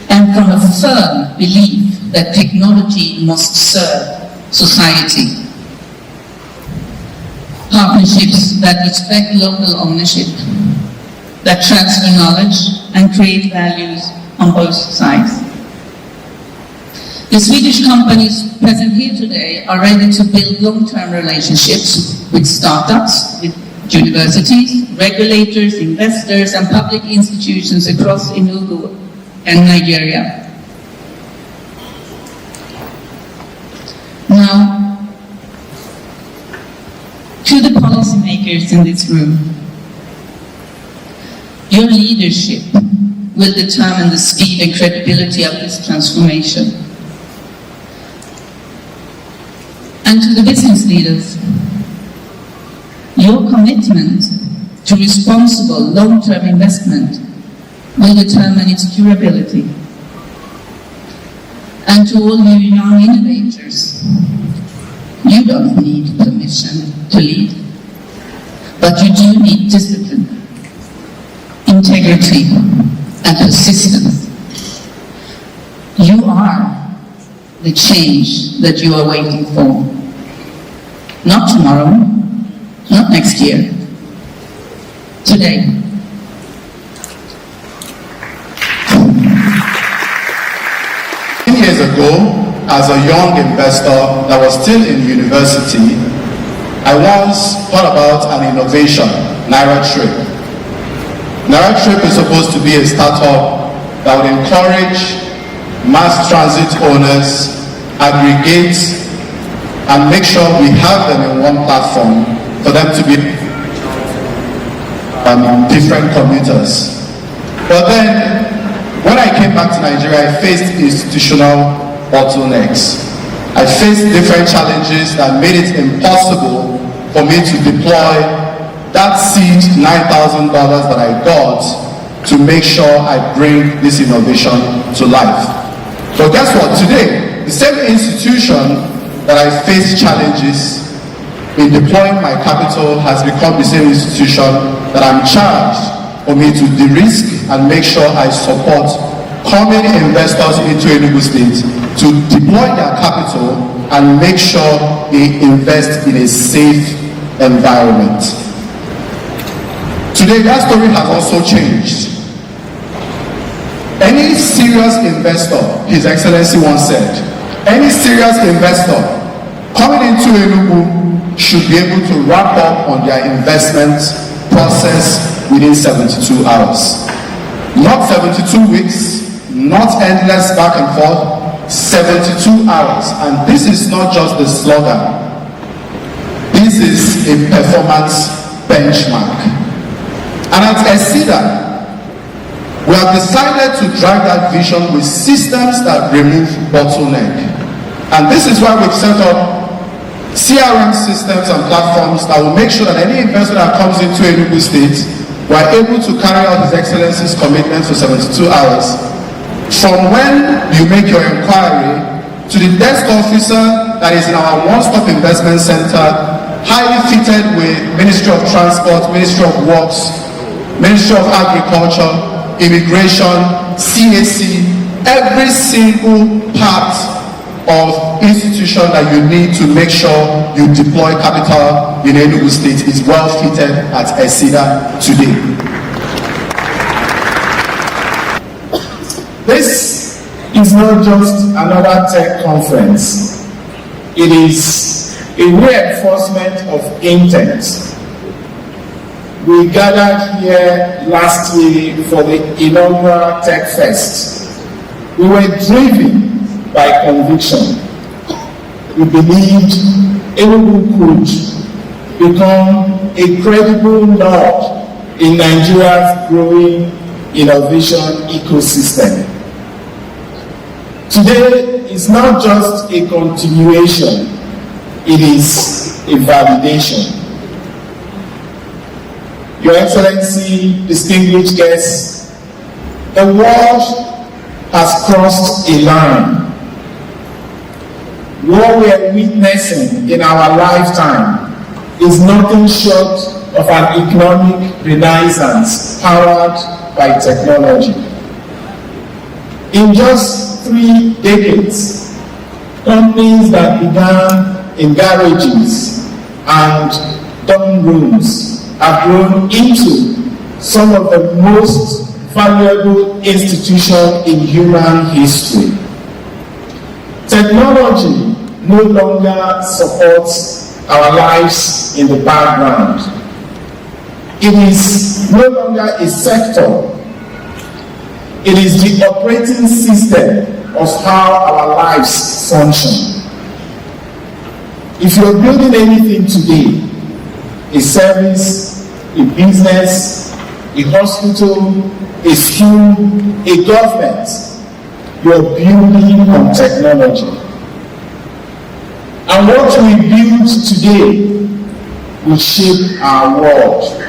Speaker 11: and from a firm belief that technology must serve society. Partnerships that respect local ownership, that transfer knowledge and create values on both sides. The Swedish companies present here today are ready to build long-term relationships with startups, with universities, regulators, investors, and public institutions across Enugu and Nigeria. Now, to the policymakers in this room, your leadership will determine the speed and credibility of this transformation. And to the business leaders, your commitment to responsible long-term investment will determine its durability. And to all you young innovators, you don't need permission to lead, but you do need discipline, integrity, and persistence. You are the change that you are waiting for. Not tomorrow, not next year, today.
Speaker 12: Years ago, as a young investor that was still in university, I once thought about an innovation, NairaTrip. NairaTrip is supposed to be a startup that would encourage mass transit owners, aggregate, and make sure we have them in one platform for them to be different commuters. But then, when I came back to Nigeria, I faced institutional bottlenecks. I faced different challenges that made it impossible for me to deploy that seed $9,000 that I got to make sure I bring this innovation to life. But guess what? Today, the same institution that I faced challenges in deploying my capital has become the same institution that I'm charged for me to de-risk and make sure I support coming investors into Enugu State to deploy their capital and make sure they invest in a safe environment. Today, that story has also changed. Any serious investor, His Excellency once said, any serious investor coming into Enugu should be able to wrap up on their investment process within 72 hours. Not 72 weeks, not endless back and forth, 72 hours. And this is not just the slogan. This is a performance benchmark. And at ESIDA, we have decided to drive that vision with systems that remove bottleneck. And this is why we've set up CRM systems and platforms that will make sure that any investor that comes into Enugu State, we are able to carry out His Excellency's commitment for 72 hours. From when you make your inquiry to the desk officer that is in our one-stop investment center highly fitted with Ministry of Transport, Ministry of Works, Ministry of Agriculture, Immigration, CAC, every single part of institution that you need to make sure you deploy capital in Enugu State is well fitted at ESIDA today.
Speaker 13: This is not just another tech conference. It is a reinforcement of intent. We gathered here last year for the inaugural Tech Fest. We were driven by conviction. We believed Enugu could become a credible node in Nigeria's growing innovation ecosystem. Today is not just a continuation, it is a validation. Your Excellency, distinguished guests, the world has crossed a line. What we are witnessing in our lifetime is nothing short of an economic renaissance powered by technology. In just 3 decades, companies that began in garages and dorm rooms have grown into some of the most valuable institutions in human history. Technology no longer supports our lives in the background. It is no longer a sector. It is the operating system of how our lives function. If you're building anything today, a service, a business, a hospital, a school, a government, you're building on technology. And what we build today will shape our world.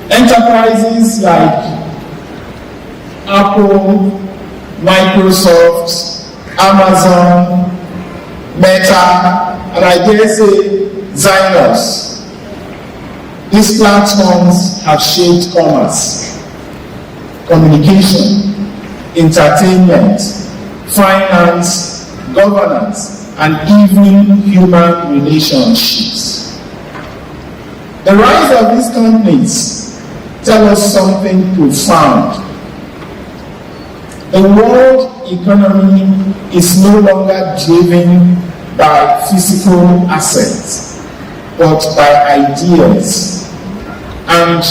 Speaker 13: Enterprises like Apple, Microsoft, Amazon, Meta, and I dare say Zynos. These platforms have shaped commerce, communication, entertainment, finance, governance, and even human relationships. The rise of these companies tell us something profound. The world economy is no longer driven by physical assets, but by ideas. And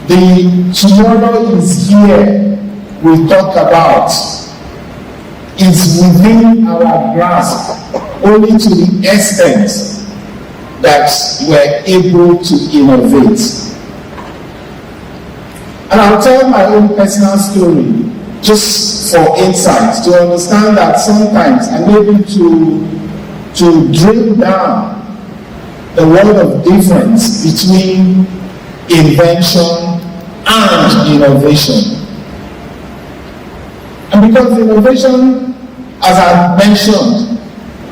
Speaker 13: the tomorrow is here we talk about is within our grasp only to the extent that we're able to innovate. And I'll tell my own personal story just for insight, to understand that sometimes I'm able to drill down the world of difference between invention and innovation. And because innovation, as I mentioned,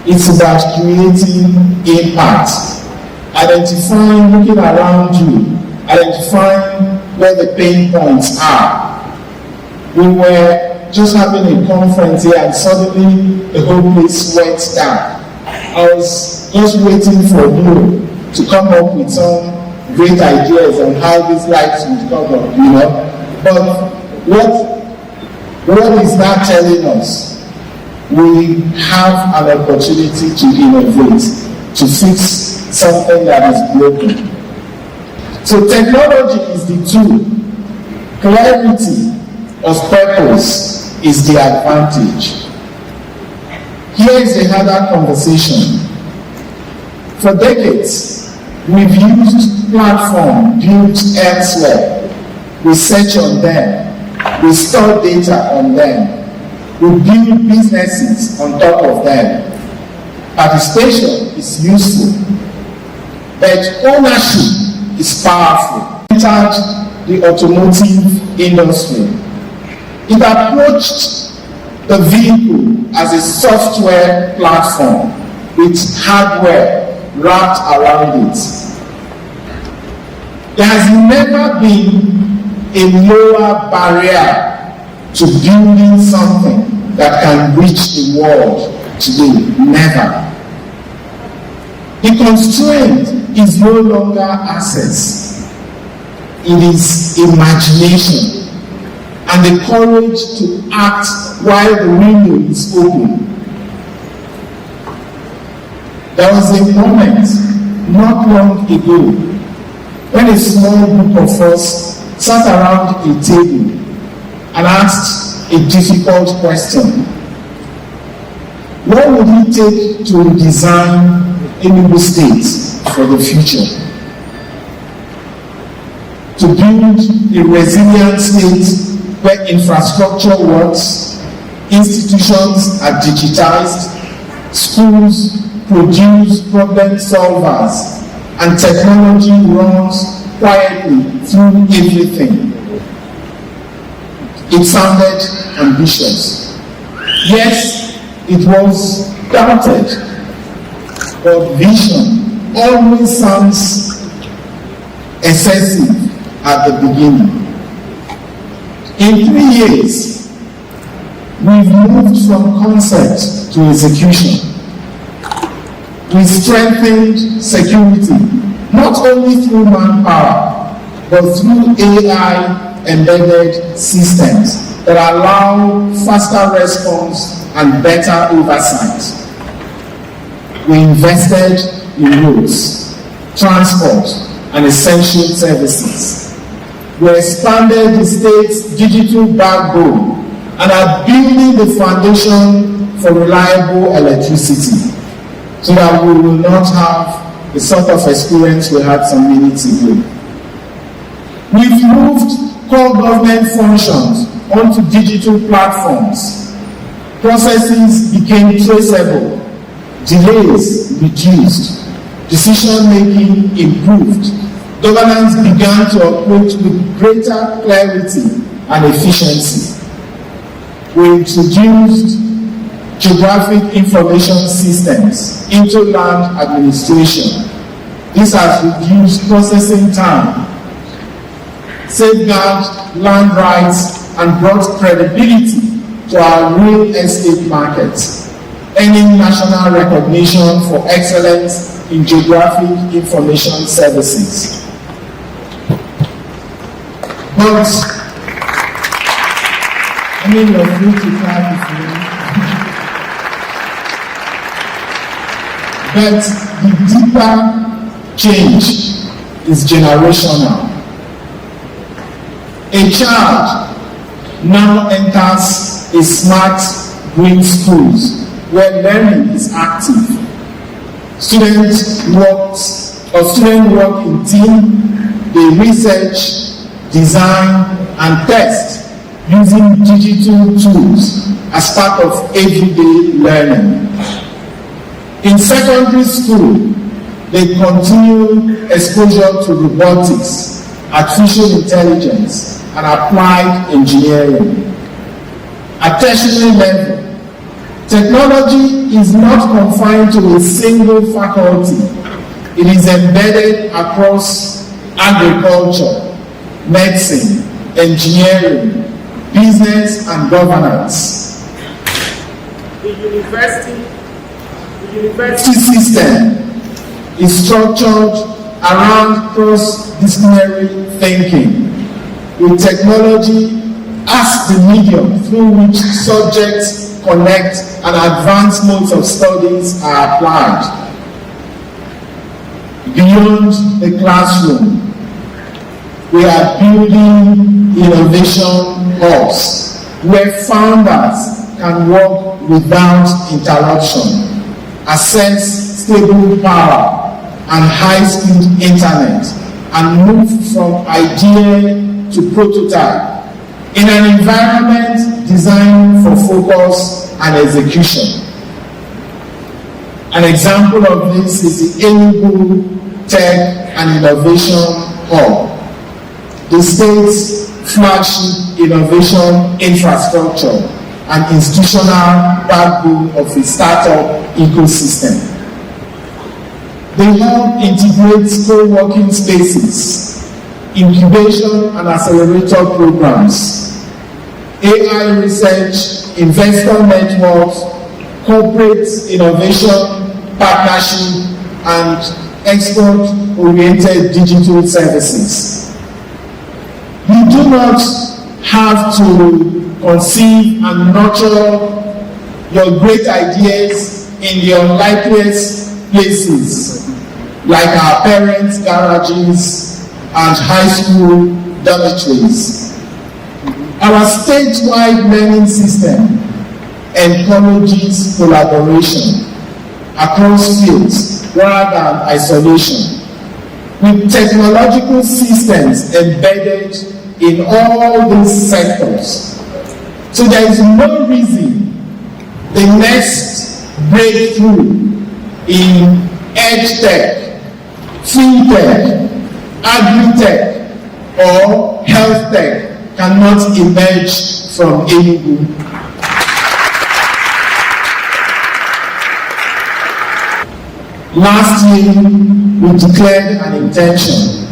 Speaker 13: it's about creating impact, identifying, looking around you, identifying where the pain points are. We were just having a conference here and suddenly the whole place went down. I was just waiting for you to come up with some great ideas on how these lights would come up, you know. But what is that telling us? We have an opportunity to innovate, to fix something that is broken. So technology is the tool. Clarity of purpose is the advantage. Here is a harder conversation. For decades, we've used platforms built elsewhere. We search on them. We store data on them. We build businesses on top of them. Participation is useful, but ownership is powerful. Entered the automotive industry. It approached the vehicle as a software platform with hardware wrapped around it. There has never been a lower barrier to building something that can reach the world today. Never. The constraint is no longer access. It is imagination and the courage to act while the window is open. There was a moment not long ago when a small group of us sat around a table and asked a difficult question. What would it take to redesign Enugu State for the future? To build a resilient state where infrastructure works, institutions are digitized, schools produce problem solvers, and technology runs quietly through everything. It sounded ambitious. Yes, it was doubted, but vision always sounds excessive at the beginning. In 3 years, we've moved from concept to execution. We strengthened security, not only through manpower, but through AI-embedded systems that allow faster response and better oversight. We invested in roads, transport, and essential services. We expanded the state's digital backbone and are building the foundation for reliable electricity, so that we will not have the sort of experience we had some minutes ago. We've moved core government functions onto digital platforms. Processes became traceable, delays reduced, decision-making improved, governance began to operate with greater clarity and efficiency. We introduced geographic information systems into land administration. This has reduced processing time, safeguarded land rights, and brought credibility to our real estate market, earning national recognition for excellence in geographic information services. But, I mean, you're free to clap if you want. But the deeper change is generational. A child now enters a smart green schools where learning is active. Students work in team, they research, design, and test using digital tools as part of everyday learning. In secondary school, they continue exposure to robotics, artificial intelligence, and applied engineering. At tertiary level, technology is not confined to a single faculty. It is embedded across agriculture, medicine, engineering, business, and governance. The university system is structured around cross-disciplinary thinking, with technology as the medium through which subjects connect and advanced modes of studies are applied. Beyond the classroom, we are building innovation hubs where founders can work without interruption, access stable power and high-speed internet, and move from idea to prototype in an environment designed for focus and execution. An example of this is the Enugu Tech and Innovation Hub, the state's flagship innovation infrastructure and institutional backbone of a startup ecosystem. They help integrate co-working spaces, incubation and accelerator programs, AI research, investor networks, corporate innovation, partnership, and export-oriented digital services. You do not have to conceive and nurture your great ideas in the unlikeliest places, like our parents' garages and high school dormitories. Our statewide learning system encourages collaboration across fields rather than isolation, with technological systems embedded in all these sectors. So there is no reason the next breakthrough in EdTech, FinTech, Agri-Tech, or Health Tech cannot emerge from Enugu. Last year, we declared an intention.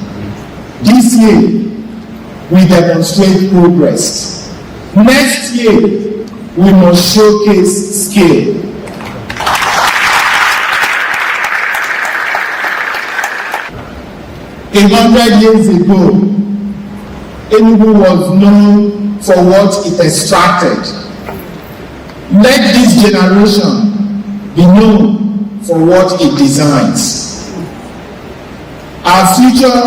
Speaker 13: This year, we demonstrate progress. Next year, we must showcase scale. A 100 years ago, Enugu was known for what it extracted. Let this generation be known for what it designs. Our future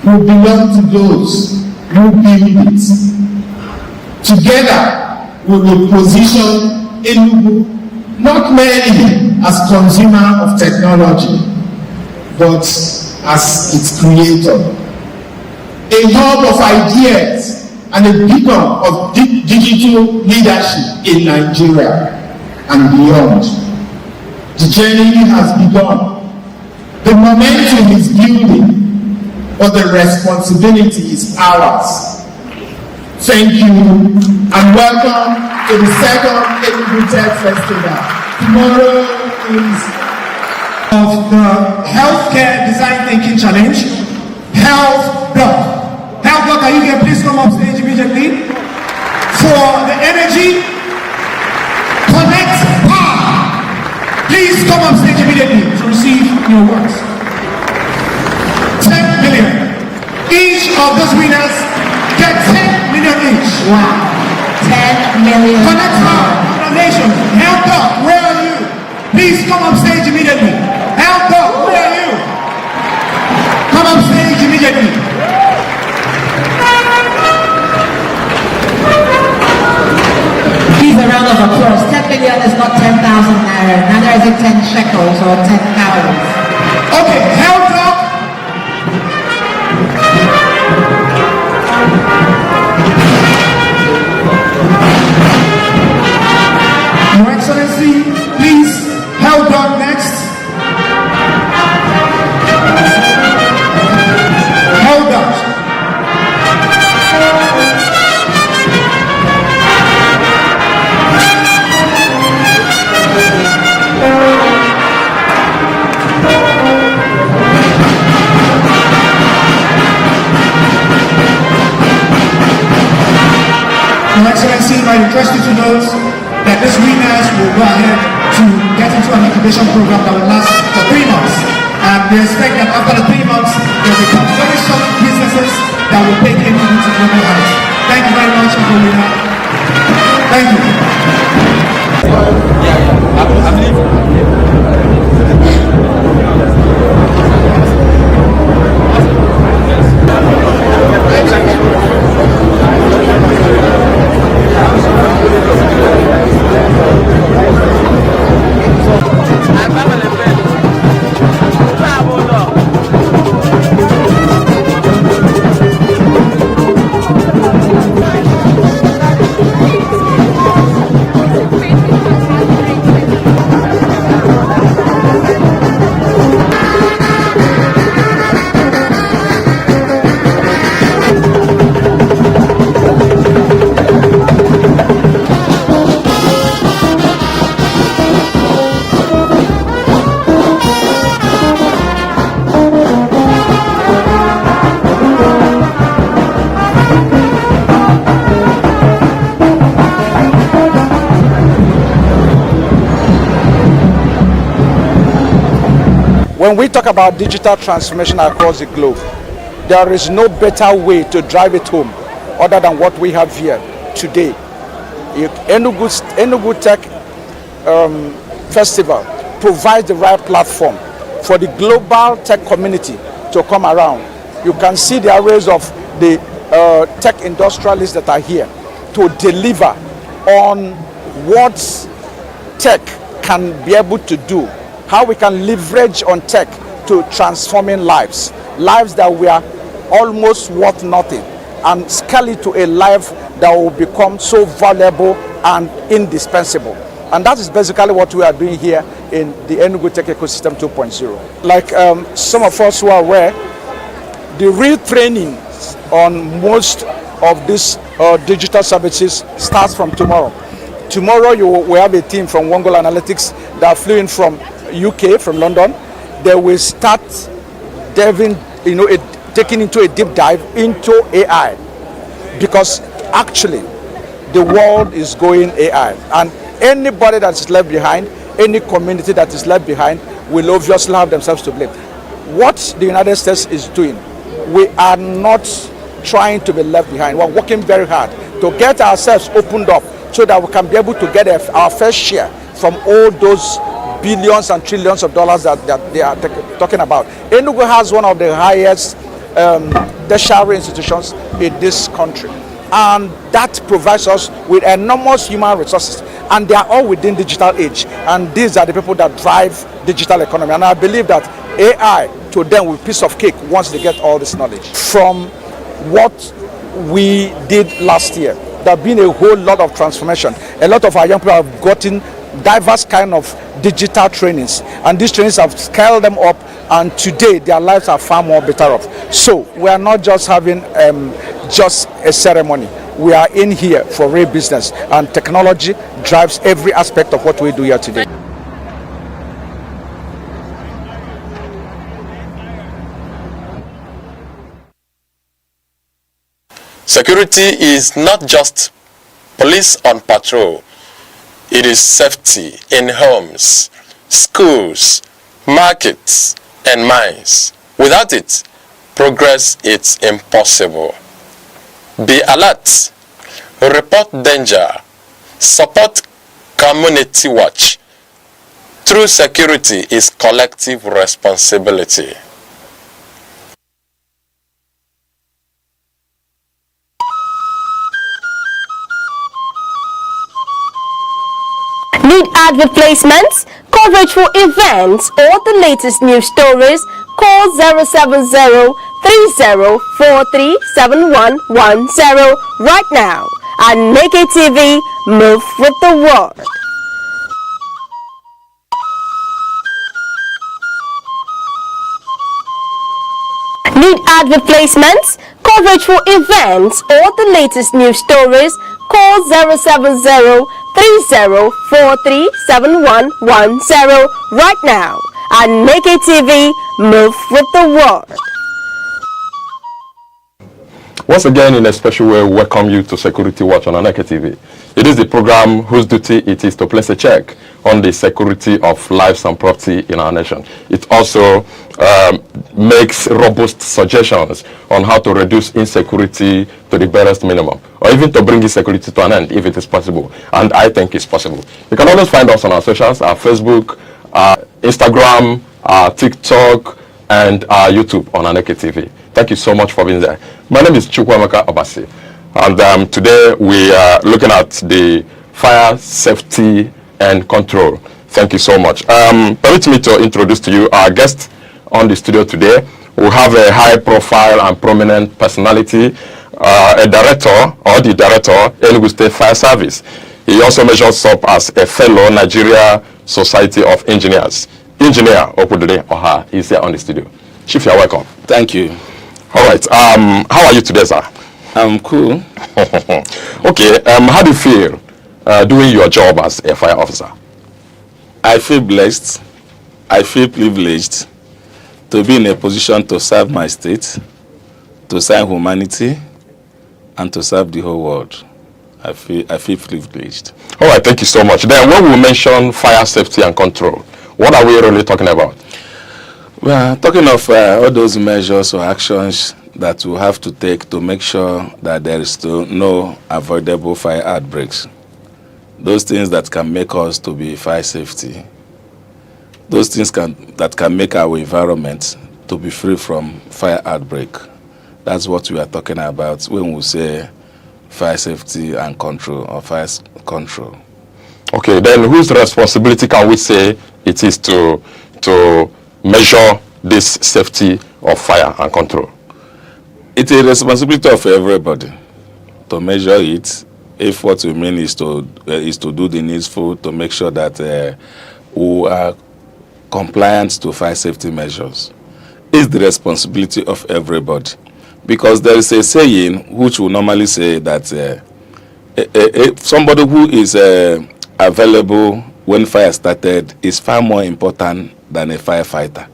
Speaker 13: will belong to those who build it. Together, we will position Enugu not merely as consumer of technology, but as its creator. A hub of ideas and a beacon of digital leadership in Nigeria and beyond. The journey has begun. The momentum is building, but the responsibility is ours. Thank you and welcome to the second Enugu Tech Festival. Tomorrow is
Speaker 14: of the Healthcare Design Thinking Challenge, Health Block. Health Block, are you here? Please come up stage immediately. For the energy, connect power. Please come up stage immediately to receive your awards. 10 million. Each of those winners get 10 million each.
Speaker 15: Wow. 10 million.
Speaker 14: Connect power. Congratulations. Health Block, where are you? Please come up stage immediately. Health Block, where are you? Come up stage immediately.
Speaker 15: Please, a round of applause. 10 million is not 10,000 naira. Neither is it 10 shekels or 10 calories.
Speaker 14: Okay, Health Block. Your Excellency, please, Health Block next. Health Block. Your Excellency, I request you to note that these winners will go ahead to get into an incubation program that will last for 3 months. And we expect that after the 3 months, they will become very solid businesses that will take Enugu to global heights. Thank you very much, Uncle Winner. Thank you.
Speaker 13: when we talk about digital transformation across the globe, there is no better way to drive it home other than what we have here today. Enugu Tech Festival provides the right platform for the global tech community to come around. You can see the arrays of the tech industrialists that are here to deliver on what tech can be able to do, how we can leverage on tech to transforming lives that were almost worth nothing, and scale it to a life that will become so valuable and indispensable. And that is basically what we are doing here in the Enugu Tech Ecosystem 2.0. Like some of us who are aware, the retraining on most of these digital services starts from tomorrow. Tomorrow we have a team from Wongol Analytics that flew in from UK, from London. They will start diving, taking into a deep dive into AI, because actually the world is going AI, and anybody that is left behind, any community that is left behind, will obviously have themselves to blame. What the United States is doing, we are not trying to be left behind. We're working very hard to get ourselves opened up so that we can be able to get our fair share from all those billions and trillions of dollars that they are talking about. Enugu has one of the highest tertiary institutions in this country, and that provides us with enormous human resources, and they are all within digital age, and these are the people that drive digital economy. And I believe that AI to them will be a piece of cake once they get all this knowledge. From what we did last year, there have been a whole lot of transformation. A lot of our young people have gotten diverse kind of digital trainings, and these trainings have scaled them up, and today their lives are far more better off. So we are not just having just a ceremony. We are in here for real business, and technology drives every aspect of what we do here today.
Speaker 16: Security is not just police on patrol. It is safety in homes, schools, markets, and mines. Without it, progress is impossible. Be alert, report danger, support community watch. True security is collective responsibility.
Speaker 4: Need advert placements, coverage for events, or the latest news stories? Call 070-3043-7110 right now. Aneke TV, move with the world. Need advert placements, coverage for events, or the latest news stories? Call 070-3043-7110 right now. Aneke TV, move with the world.
Speaker 17: Once again, in a special way, we welcome you to Security Watch on Aneke TV. It is the program whose duty it is to place a check on the security of lives and property in our nation. It also makes robust suggestions on how to reduce insecurity to the barest minimum, or even to bring insecurity to an end if it is possible. And I think it's possible. You can always find us on our socials, our Facebook, our Instagram, our TikTok, and our YouTube on Aneke TV. Thank you so much for being there. My name is Chukwuemeka Obasi, and today we are looking at the fire safety and control. Thank you so much. Permit me to introduce to you our guest on the studio today. We have a high profile and prominent personality, a director, or the director, Enugu State Fire Service. He also measures up as a fellow Nigeria Society of Engineers. Engineer Okudune Oha is here on the studio. Chief, you're welcome.
Speaker 18: Thank you.
Speaker 17: All right. How are you today, sir?
Speaker 18: I'm cool.
Speaker 17: Okay. How do you feel doing your job as a fire officer?
Speaker 18: I feel blessed. I feel privileged to be in a position to serve my state, to serve humanity, and to serve the whole world. I feel privileged.
Speaker 17: All right. Thank you so much. Then when we mention fire safety and control, what are we really talking about?
Speaker 18: Well, talking of all those measures or actions that we have to take to make sure that there is still no avoidable fire outbreaks, those things that can make us to be fire safety, those things that can make our environment to be free from fire outbreak. That's what we are talking about when we say fire safety and control or fire control.
Speaker 17: Okay, then whose responsibility can we say it is to measure this safety of fire and control?
Speaker 18: It's a responsibility of everybody to measure it. If what we mean is to do the needful to make sure that we are compliant to fire safety measures, it's the responsibility of everybody. Because there is a saying which we normally say that somebody who is available when fire started is far more important than a firefighter.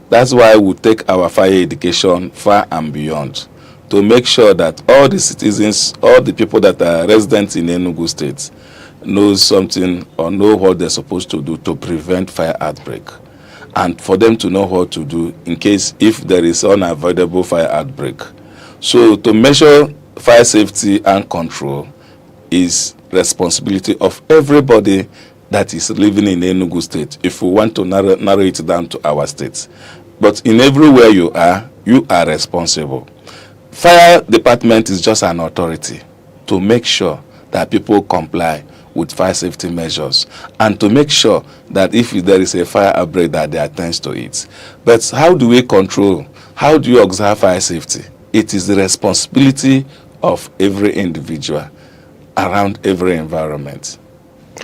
Speaker 18: That's why we take our fire education far and beyond to make sure that all the citizens, all the people that are residents in Enugu State know something or know what they're supposed to do to prevent fire outbreak, and for them to know what to do in case if there is unavoidable fire outbreak. So to measure fire safety and control is responsibility of everybody that is living in Enugu State if we want to narrow it down to our state. But in everywhere you are responsible. Fire department is just an authority to make sure that people comply with fire safety measures and to make sure that if there is a fire outbreak that they attend to it. But how do we control? How do you observe fire safety? It is the responsibility of every individual around every environment.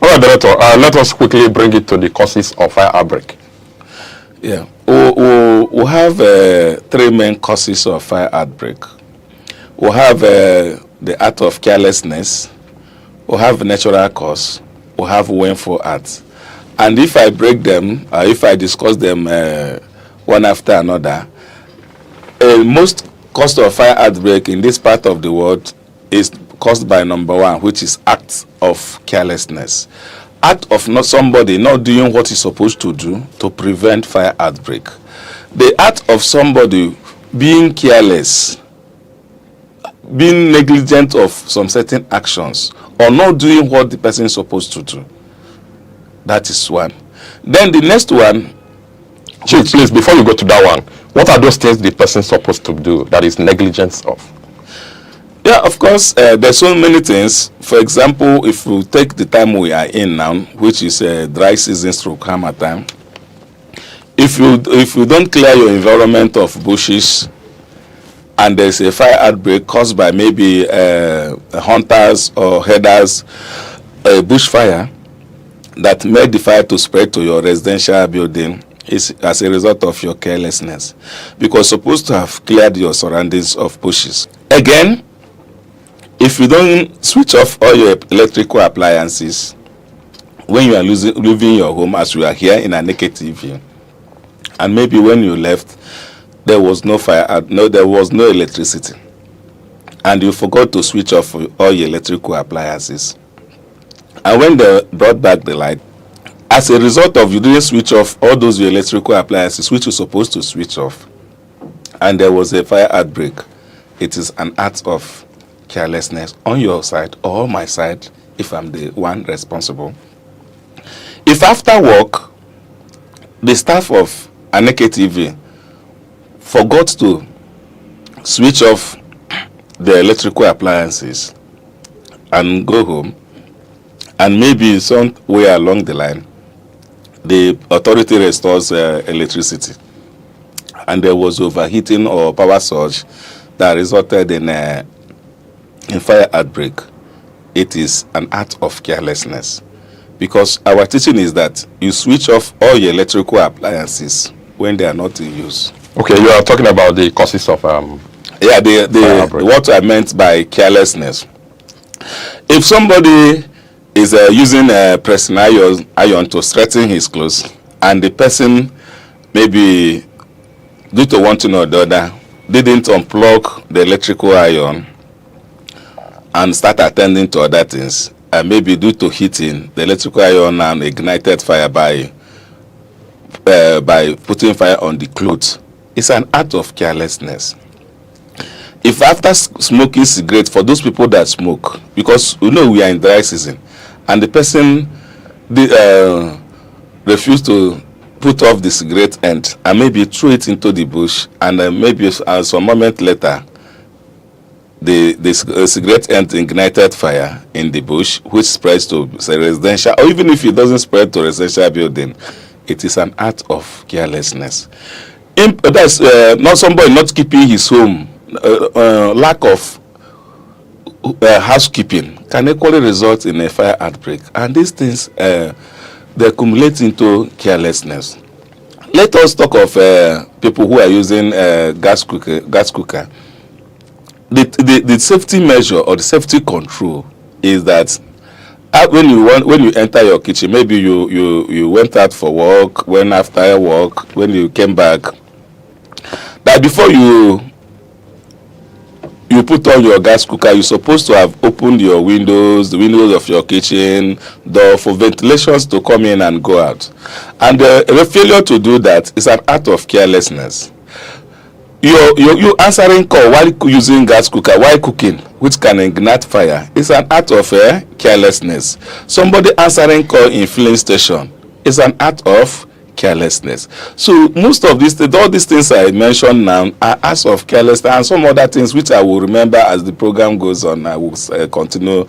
Speaker 17: All right, Director, let us quickly bring it to the causes of fire outbreak.
Speaker 18: Yeah, we have 3 main causes of fire outbreak. We have the act of carelessness, we have natural cause, we have willful act. And if I break them, if I discuss them one after another, most cause of fire outbreak in this part of the world is caused by number 1, which is act of carelessness. Act of not somebody not doing what he's supposed to do to prevent fire outbreak. The act of somebody being careless, being negligent of some certain actions, or not doing what the person is supposed to do. That is one. Then the next one,
Speaker 17: Chief, please, before you go to that one, what are those things the person is supposed to do that is negligence of?
Speaker 18: Yeah, of course, there's so many things. For example, if we take the time we are in now, which is dry season stroke hammer time, if you don't clear your environment of bushes and there's a fire outbreak caused by maybe hunters or herders, a bushfire that made the fire to spread to your residential building, is as a result of your carelessness, because you're supposed to have cleared your surroundings of bushes. Again, if you don't switch off all your electrical appliances when you are leaving your home, as we are here in Aneke TV, and maybe when you left, there was no fire, there was no electricity, and you forgot to switch off all your electrical appliances, and when they brought back the light, as a result of you didn't switch off all those your electrical appliances which you're supposed to switch off, and there was a fire outbreak, it is an act of carelessness on your side or my side if I'm the one responsible. If after work the staff of Aneke TV forgot to switch off the electrical appliances and go home, and maybe somewhere along the line the authority restores electricity and there was overheating or power surge that resulted in fire outbreak, it is an act of carelessness, because our teaching is that you switch off all your electrical appliances when they are not in use.
Speaker 17: Okay, you are talking about the causes of
Speaker 18: yeah, what I meant by carelessness. If somebody is using a pressing iron to straighten his clothes, and the person maybe due to one thing or the other didn't unplug the electrical iron and start attending to other things, and maybe due to heating the electrical iron and ignited fire by by putting fire on the clothes is an act of carelessness. If after smoking cigarette, for those people that smoke, because we are in dry season, and the person refuse to put off the cigarette end and maybe throw it into the bush, and maybe some moment later the cigarette end ignited fire in the bush, which spreads to residential, or even if it doesn't spread to residential building, it is an act of carelessness. That's not somebody not keeping his home. Lack of housekeeping can equally result in a fire outbreak, and these things they accumulate into carelessness. Let us talk of people who are using gas cooker. The safety measure or the safety control is that when you enter your kitchen, maybe you went out for work, when after work, when you came back, that before you put on your gas cooker, you're supposed to have opened your windows, the windows of your kitchen door, for ventilations to come in and go out. And a failure to do that is an act of carelessness. You answering call while using gas cooker, while cooking, which can ignite fire, is an act of carelessness. Somebody answering call in filling station is an act of carelessness. So most of these, all these things I mentioned now are acts of carelessness, and some other things which I will remember as the program goes on. I will continue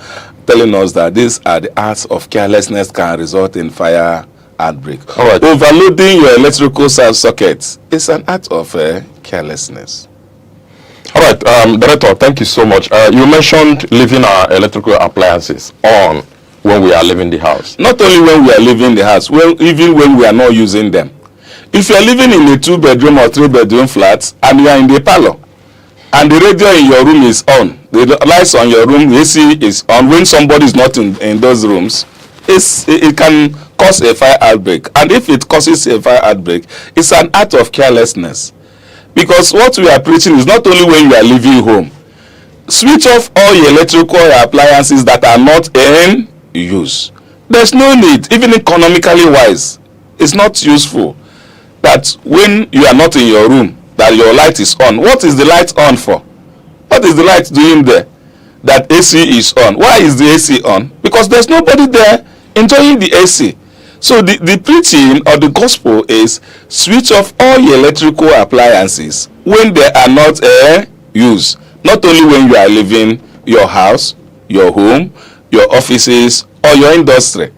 Speaker 18: telling us that these are the acts of carelessness can result in fire outbreak. All right. Overloading your electrical sockets is an act of carelessness.
Speaker 17: All right, Director, thank you so much. You mentioned leaving our electrical appliances on when we are leaving the house.
Speaker 18: Not only when we are leaving the house, even when we are not using them. If you are living in a 2-bedroom or 3-bedroom flat and you are in the parlor and the radio in your room is on, the lights on your room, the AC is on, when somebody is not in those rooms, it can cause a fire outbreak. And if it causes a fire outbreak, it's an act of carelessness. Because what we are preaching is not only when you are leaving home. Switch off all your electrical appliances that are not in use. There's no need, even economically wise, it's not useful that when you are not in your room that your light is on. What is the light on for? What is the light doing there? That AC is on. Why is the AC on? Because there's nobody there enjoying the AC. So the preaching or the gospel is switch off all your electrical appliances when they are not used. Not only when you are leaving your house, your home, your offices, or your industry.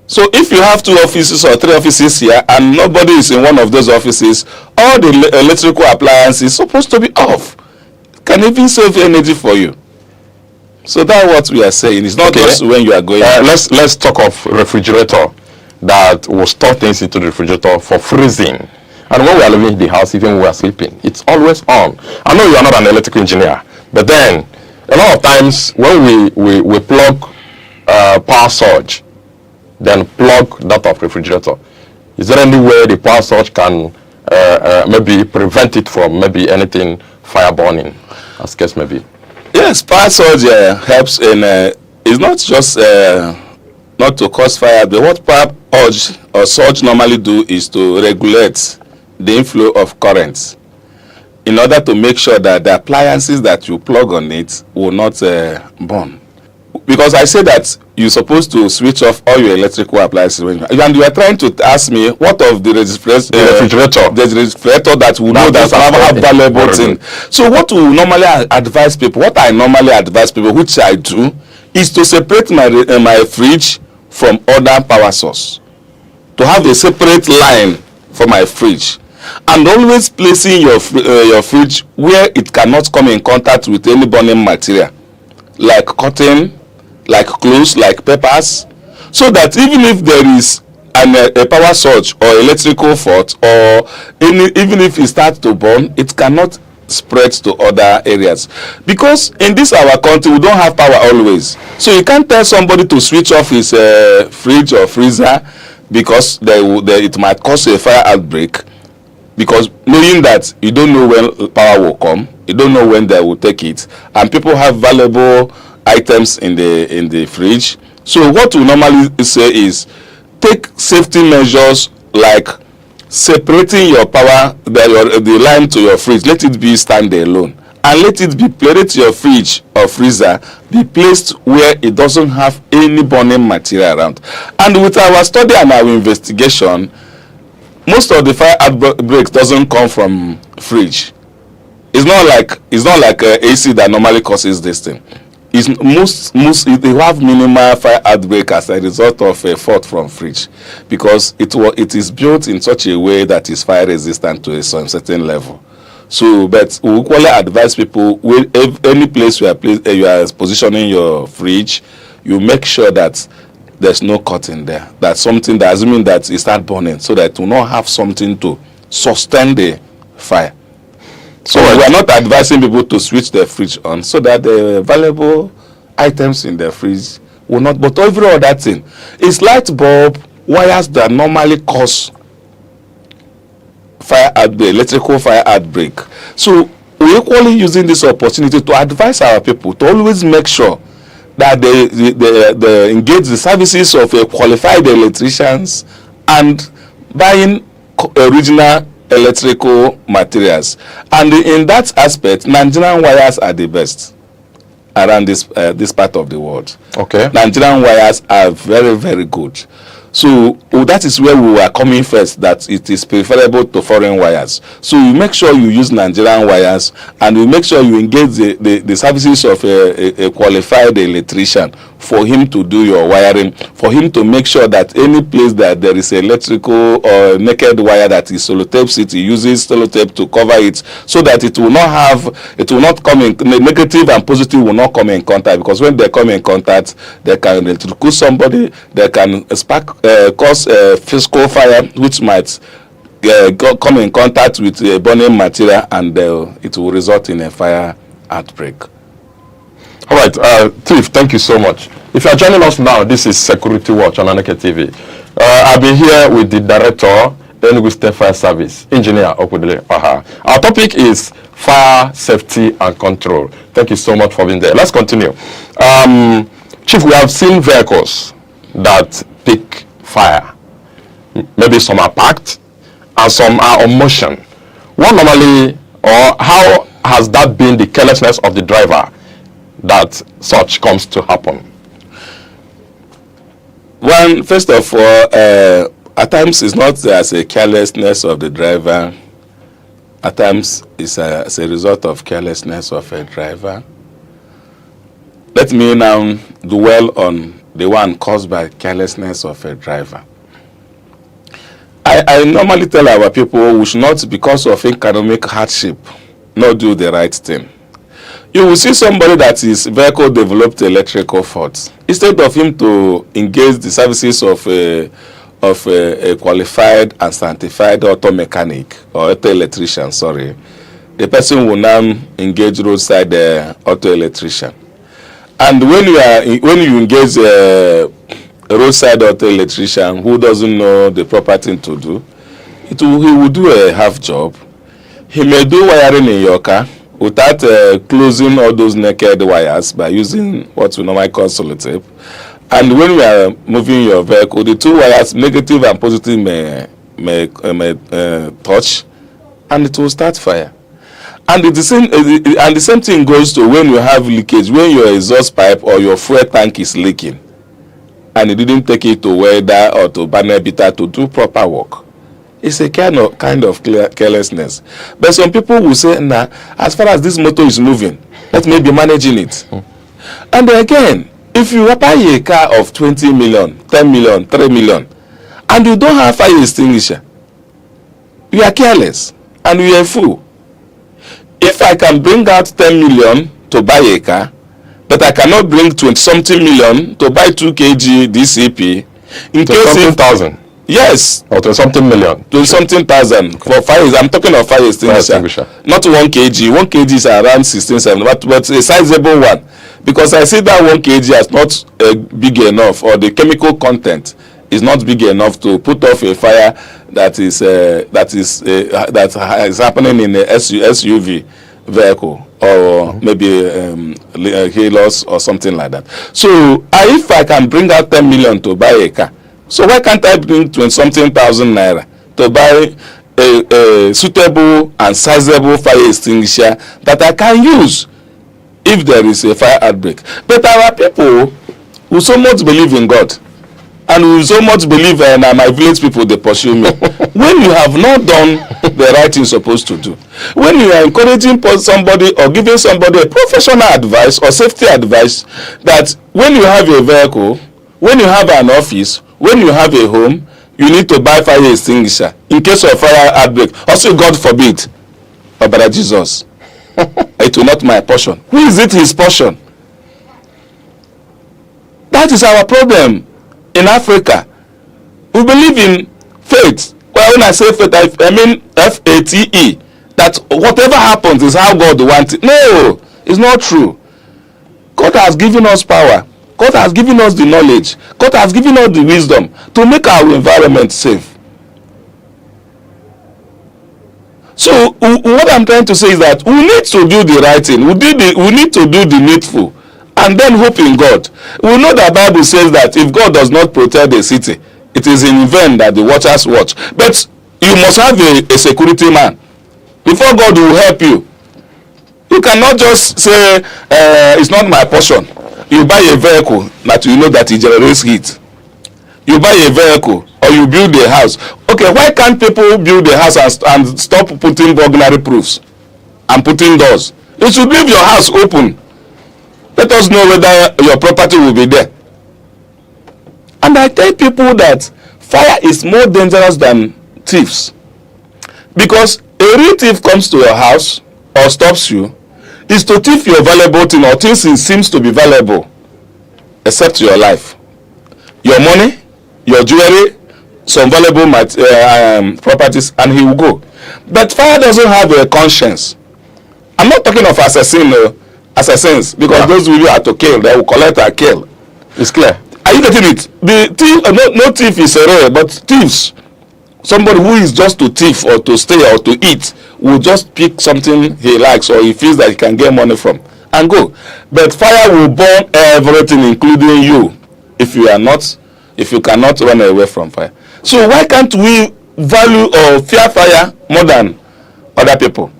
Speaker 18: So if you have 2 offices or 3 offices here and nobody is in one of those offices, all the electrical appliances are supposed to be off. Can even save energy for you. So that's what we are saying. It's not just when you are going.
Speaker 17: Let's talk of refrigerator that will store things into the refrigerator for freezing. And when we are leaving the house, even when we are sleeping, it's always on. I know you are not an electrical engineer, but then a lot of times when we plug power surge, then plug that of refrigerator, is there any way the power surge can maybe prevent it from maybe anything fire burning, as case may be?
Speaker 18: Yes, power surge helps in, it's not just not to cause fire, but what power surge normally do is to regulate the inflow of currents in order to make sure that the appliances that you plug on it will not burn. Because I say that you're supposed to switch off all your electrical appliances when and you are trying to ask me what of the refrigerator that will know that have valuable things. So what we normally advise people, what I normally advise people, which I do, is to separate my fridge from other power source. To have a separate line for my fridge. And always placing your fridge where it cannot come in contact with any burning material, like cotton, like clothes, like peppers, so that even if there is a power surge or electrical fault, or even if it starts to burn, it cannot spread to other areas. Because in this our country we don't have power always, so you can't tell somebody to switch off his fridge or freezer because it might cause a fire outbreak. Because knowing that you don't know when power will come, you don't know when they will take it, and people have valuable items in the fridge. So what we normally say is take safety measures like separating your power, the line to your fridge. Let it be stand alone, and let your fridge or freezer be placed where it doesn't have any burning material around. And with our study and our investigation, most of the fire outbreaks doesn't come from fridge. It's not like AC that normally causes this thing. It's they have minimal fire outbreak as a result of a fault from fridge, because it is built in such a way that is fire resistant to a certain level. So, but we equally advise people, any place you are positioning your fridge, you make sure that there's no cut in there. That's something that, assuming that it start burning, so that it will not have something to sustain the fire. So we are not advising people to switch their fridge on, so that the valuable items in the fridge will not. But every other thing, it's light bulb, wires that normally cause fire outbreak, electrical fire outbreak. So we're equally using this opportunity to advise our people to always make sure that they engage the services of qualified electricians and buying original electrical materials. And in that aspect, Nigerian wires are the best around this part of the world.
Speaker 17: Okay.
Speaker 18: Nigerian wires are very, very good. So that is where we were coming first, that it is preferable to foreign wires. So you make sure you use Nigerian wires, and you make sure you engage the services of a qualified electrician for him to do your wiring, for him to make sure that any place that there is electrical or naked wire that is sellotape, city uses sellotape to cover it, so that it will not come in, negative and positive will not come in contact, because when they come in contact, they can electrocute somebody, they can cause physical fire, which might come in contact with a burning material, and it will result in a fire outbreak.
Speaker 17: All right, Chief, thank you so much. If you are joining us now, this is Security Watch on Aneke TV. I'll be here with the Director, Enugu State Fire Service, Engineer Okudele Paha. Our topic is fire safety and control. Thank you so much for being there. Let's continue. Chief, we have seen vehicles that pick fire. Maybe some are parked and some are on motion. What normally, or how has that been the carelessness of the driver that such comes to happen?
Speaker 18: Well, first of all, at times it's not as a carelessness of the driver. At times it's as a result of carelessness of a driver. Let me now dwell on the one caused by carelessness of a driver. I normally tell our people we should not, because of economic hardship, not do the right thing. You will see somebody that his vehicle developed electrical faults. Instead of him to engage the services of a qualified and sanctified auto mechanic or auto electrician, the person will now engage roadside auto electrician. And when you engage a roadside auto electrician who doesn't know the proper thing to do, he will do a half job. He may do wiring in your car without closing all those naked wires by using what we normally call sellotape. And when we are moving your vehicle, the two wires, negative and positive, may touch, and it will start fire. And the same thing goes to when you have leakage, when your exhaust pipe or your fuel tank is leaking, and you didn't take it to welder or to banner beater to do proper work. It's a kind of carelessness. But some people will say, nah, as far as this motor is moving, let me be managing it. And again, if you buy a car of 20 million, 10 million, 3 million, and you don't have fire extinguisher, you are careless and you are a fool. If I can bring out 10 million to buy a car, but I cannot bring 20-something million to buy 2 kg DCP, in case
Speaker 17: something thousand.
Speaker 18: Yes.
Speaker 17: Or to something million.
Speaker 18: To something thousand. Okay. For fire, I'm talking of fire extinguisher. Not 1 kg. 1 kg is around 16-17, but a sizable one. Because I see that 1 kg is not big enough, or the chemical content is not big enough to put off a fire that is happening in a SUV vehicle, or maybe a Halos or something like that. So if I can bring out 10 million to buy a car, So why can't I bring 20-something thousand naira to buy a suitable and sizable fire extinguisher that I can use if there is a fire outbreak? But our people who so much believe in God and who so much believe in my village people, they pursue me. When you have not done the right thing supposed to do, when you are encouraging somebody or giving somebody a professional advice or safety advice that when you have a vehicle, when you have an office, when you have a home, you need to buy fire extinguisher in case of fire outbreak. Also, God forbid, Brother Jesus, it will not my portion. Who is it his portion? That is our problem in Africa. We believe in faith. Well, when I say faith, I mean F-A-T-E. That whatever happens is how God wants it. No, it's not true. God has given us power. God has given us the knowledge. God has given us the wisdom to make our environment safe. So what I'm trying to say is that we need to do the right thing. We need to do the needful and then hope in God. We know the Bible says that if God does not protect the city, it is in vain that the watchers watch. But you must have a security man. Before God will help you. You cannot just say, it's not my portion. You buy a vehicle that you know that it generates heat. You buy a vehicle or you build a house. Okay, why can't people build a house and stop putting burglary proofs and putting doors? You should leave your house open. Let us know whether your property will be there. And I tell people that fire is more dangerous than thieves. Because a real thief comes to your house or stops you, is to thief your valuable thing or things it seems to be valuable, except your life, your money, your jewelry, some valuable properties, and he will go. But fire doesn't have a conscience. I'm not talking of assassins, because those who are to kill, they will collect and kill. It's clear. Are you getting it? The thief, no thief is rare, but thieves, somebody who is just to thief or to stay or to eat, will just pick something he likes or he feels that he can get money from and go. But fire will burn everything, including you, if you cannot run away from fire. So why can't we value or fear fire more than other people?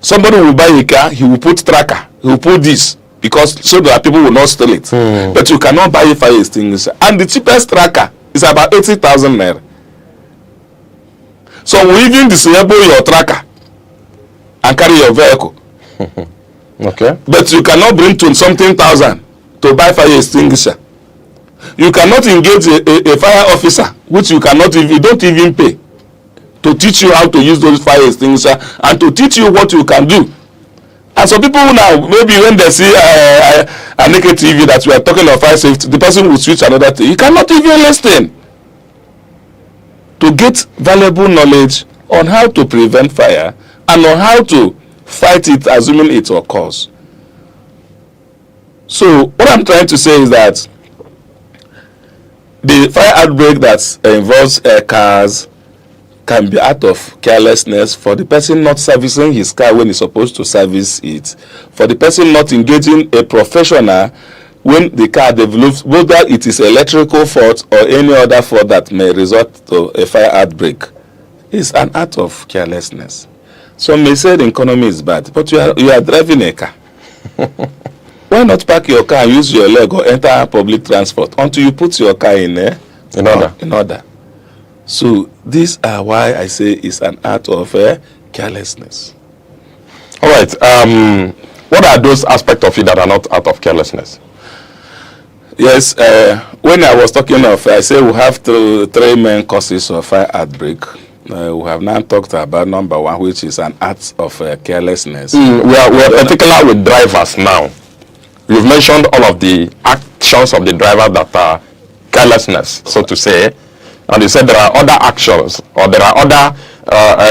Speaker 18: Somebody will buy a car, he will put tracker, he will put this, because so that people will not steal it. But you cannot buy a fire extinguisher. And the cheapest tracker is about 80,000 naira. So we even disable your tracker and carry your vehicle. Okay. But you cannot bring 20-something thousand to buy fire extinguisher. You cannot engage a fire officer, which you don't even pay, to teach you how to use those fire extinguisher and to teach you what you can do. And some people now, maybe when they see Aneke TV that we are talking of fire safety, the person will switch another thing. You cannot even listen to get valuable knowledge on how to prevent fire and on how to fight it, assuming it occurs. So what I'm trying to say is that the fire outbreak that involves cars can be out of carelessness, for the person not servicing his car when he's supposed to service it, for the person not engaging a professional when the car develops, whether it is electrical fault or any other fault that may result to a fire outbreak, is an act of carelessness. Some may say the economy is bad, but you are driving a car. Why not park your car and use your leg or enter public transport until you put your car in order? So these are why I say it's an act of carelessness.
Speaker 17: All right. What are those aspects of it that are not out of carelessness?
Speaker 18: Yes, when I was talking of, I say we have three main causes of fire outbreak. We have now talked about number one, which is an act of carelessness.
Speaker 17: We are particular with drivers now. You've mentioned all of the actions of the driver that are carelessness, so to say. And you said there are other actions or there are other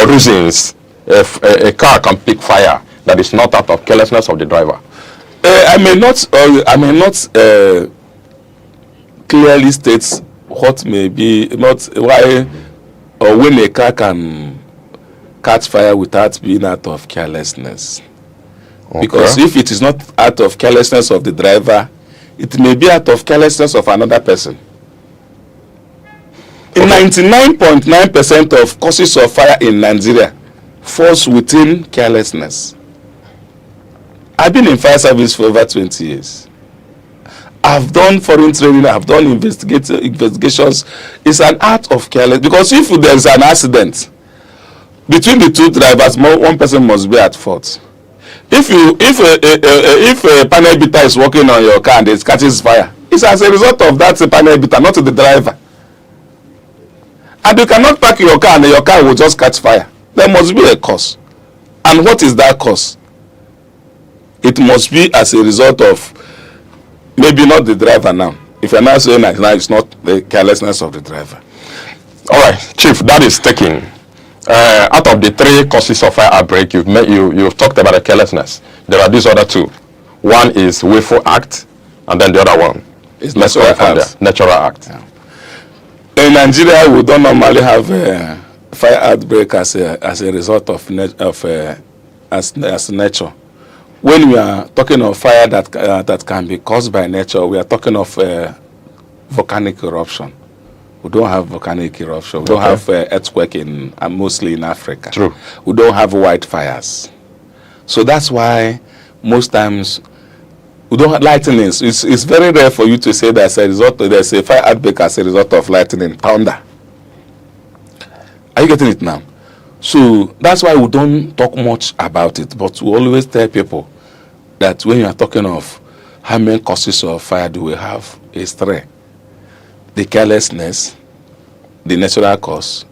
Speaker 17: reasons if a car can pick fire that is not out of carelessness of the driver.
Speaker 18: I may not clearly state what may be not why or when a car can catch fire without being out of carelessness. Okay. Because if it is not out of carelessness of the driver, it may be out of carelessness of another person. 99.9% of causes of fire in Nigeria falls within carelessness. I've been in fire service for over 20 years. I've done foreign training, I've done investigations. It's an art of carelessness, because if there's an accident between the two drivers, one person must be at fault. If a panel beater is working on your car and it catches fire, it's as a result of that panel beater, not the driver. And you cannot park your car and your car will just catch fire. There must be a cause. And what is that cause? It must be as a result of maybe not the driver now. If you're not saying that now, it's not the carelessness of the driver.
Speaker 17: All right, Chief, that is taken. Out of the 3 causes of fire outbreak, you've talked about the carelessness. There are these other 2. One is willful act, and then the other one
Speaker 18: is natural act.
Speaker 17: Natural act.
Speaker 18: Yeah. In Nigeria, we don't normally have a fire outbreak as a result of nature. When we are talking of fire that can be caused by nature, we are talking of volcanic eruption. We don't have volcanic eruption. We don't have earthquake mostly in Africa.
Speaker 17: True.
Speaker 18: We don't have wildfires. So that's why most times we don't have lightnings. It's very rare for you to say there's a fire outbreak as a result of lightning, thunder. Are you getting it now? So that's why we don't talk much about it, but we always tell people that when you are talking of how many causes of fire do we have, it's 3. The carelessness, the natural cause,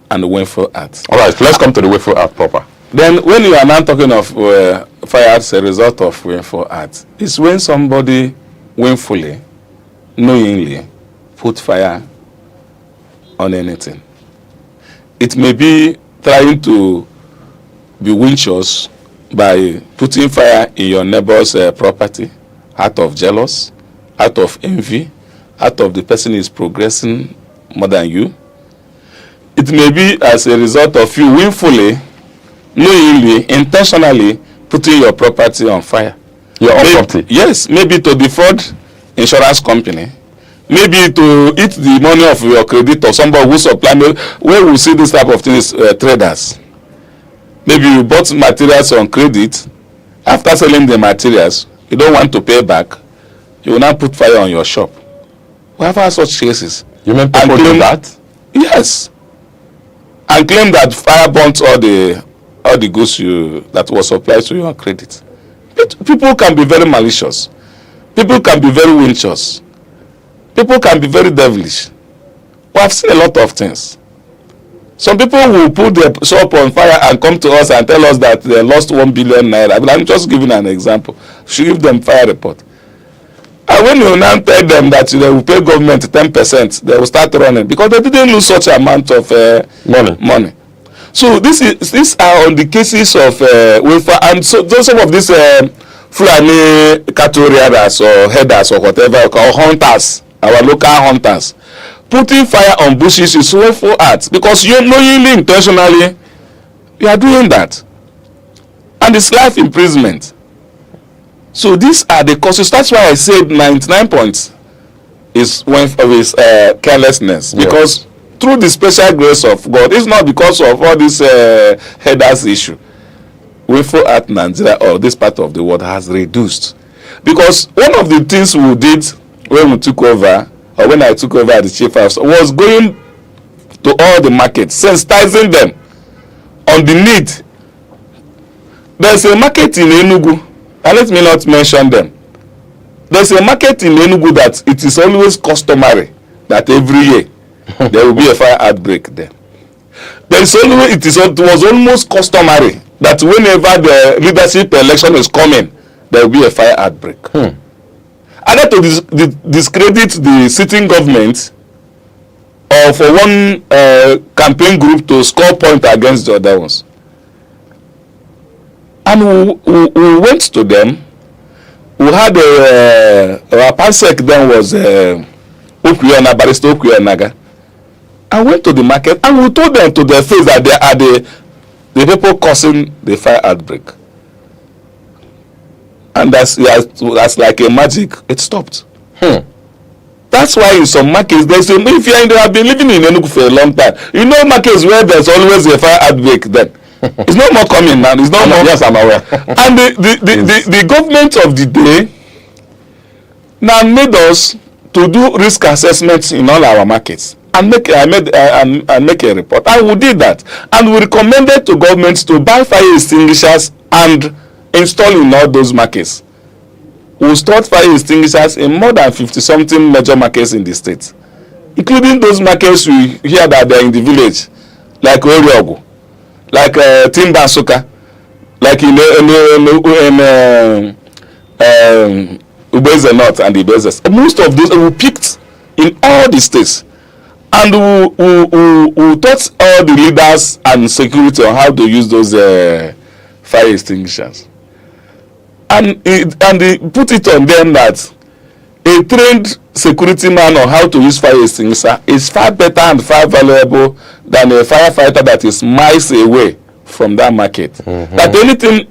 Speaker 18: and the willful act.
Speaker 17: All right, let's come to the willful act proper.
Speaker 18: Then when you are now talking of fire as a result of willful act, it's when somebody willfully, knowingly, put fire on anything. It may be trying to be winchous by putting fire in your neighbor's property out of jealous, out of envy, out of the person is progressing more than you. It may be as a result of you willfully, knowingly, intentionally putting your property on fire.
Speaker 17: Your own property?
Speaker 18: Yes, maybe to defraud insurance company, maybe to eat the money of your creditor, somebody who supply me. Where we see this type of things, traders. Maybe you bought materials on credit. After selling the materials, you don't want to pay back. You will now put fire on your shop. We have had such cases.
Speaker 17: You mean people do that?
Speaker 18: Yes. And claim that fire burnt all the goods that was supplied to you on credit. People can be very malicious. People can be very winchous. People can be very devilish. We have seen a lot of things. Some people will put their shop on fire and come to us and tell us that they lost 1 billion naira. But I'm just giving an example. Should give them fire report. And when you now tell them that they will pay government 10%, they will start running because they didn't lose such amount of money. So these are on the cases of welfare, and so some of these Fulani cattle rearers or headers or whatever, or hunters, our local hunters, putting fire on bushes is willful act because you knowingly, intentionally, you are doing that, and it's life imprisonment. So these are the causes. That's why I said 99 points is carelessness, because through the special grace of God, it's not because of all this headers issue. Willful act Nigeria or this part of the world has reduced, because one of the things we did when we took over, or when I took over at the chief house, was going to all the markets, sensitizing them on the need. There's a market in Enugu, and let me not mention them. There's a market in Enugu that it is always customary that every year there will be a fire outbreak there. It was almost customary that whenever the leadership election is coming, there will be a fire outbreak. And that to discredit the sitting government, or for one campaign group to score point against the other ones. And we went to them. We had our pansec then was Barrister Okuyonaga. I went to the market and we told them to their face that they are the people causing the fire outbreak. And that's like a magic. It stopped. That's why in some markets, they say, if you have been living in Enugu for a long time, you know markets where there's always a fire outbreak then. It's no more coming now. It's no more.
Speaker 17: Yes, I'm aware.
Speaker 18: And the government of the day now made us to do risk assessments in all our markets and make a report. And we did that. And we recommended to governments to buy fire extinguishers and install in all those markets. We installed fire extinguishers in more than 50-something major markets in the state, including those markets we hear that they're in the village, like Oriogu, like Timbansuka, like in Ubeze North and Ibeze. Most of those we picked in all the states, and we taught all the leaders and security on how to use those fire extinguishers. And they put it on them that a trained security man on how to use fire extinguisher is far better and far valuable than a firefighter that is miles away from that market. Mm-hmm. That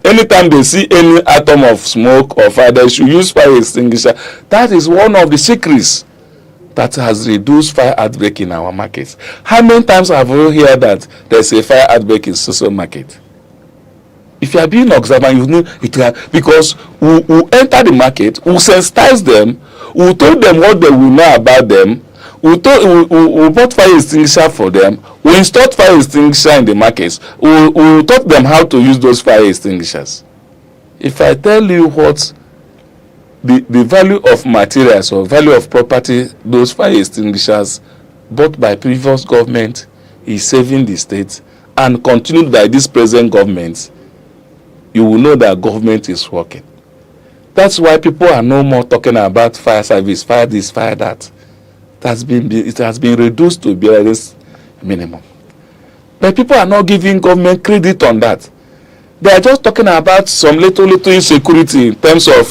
Speaker 18: anytime they see any atom of smoke or fire, they should use fire extinguisher. That is one of the secrets that has reduced fire outbreak in our markets. How many times have we heard that there's a fire outbreak in social market? If you are being observant, you know it, because we enter the market, we sensitize them, we told them what they will know about them, we bought fire extinguisher for them, we installed fire extinguisher in the markets, we taught them how to use those fire extinguishers. If I tell you what the value of materials or value of property those fire extinguishers bought by previous government is saving the state and continued by this present government, you will know that government is working. That's why people are no more talking about fire service, fire this, fire that. It has been reduced to barest minimum. But people are not giving government credit on that. They are just talking about some little insecurity in terms of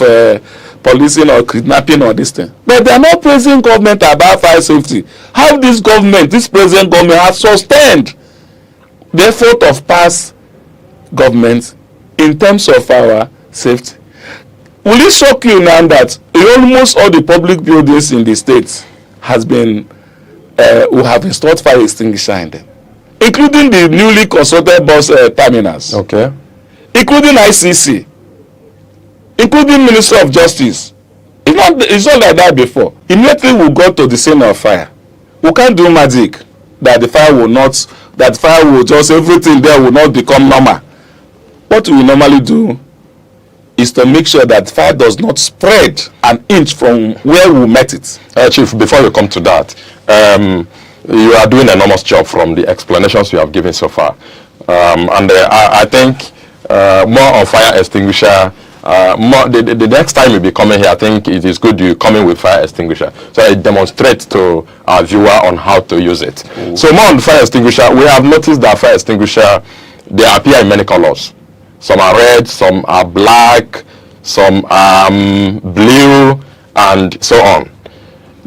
Speaker 18: policing or kidnapping or this thing. But they are not praising government about fire safety. How this present government has sustained the effort of past governments in terms of our safety. Will it shock you now that almost all the public buildings in the state has been, we have installed fire extinguisher in them, including the newly constructed bus terminals,
Speaker 17: okay,
Speaker 18: including ICC, including Ministry of Justice. It's not like that before. Immediately we go to the scene of fire. We can't do magic that the fire will just, everything there will not become normal. What we normally do is to make sure that fire does not spread an inch from where we met it.
Speaker 17: Chief, before you come to that, you are doing an enormous job from the explanations you have given so far. I think more on fire extinguisher, the next time you be coming here, I think it is good you come in with fire extinguisher. So I demonstrate to our viewer on how to use it. Ooh. So more on fire extinguisher, we have noticed that fire extinguisher, they appear in many colors. Some are red, some are black, some are blue, and so on.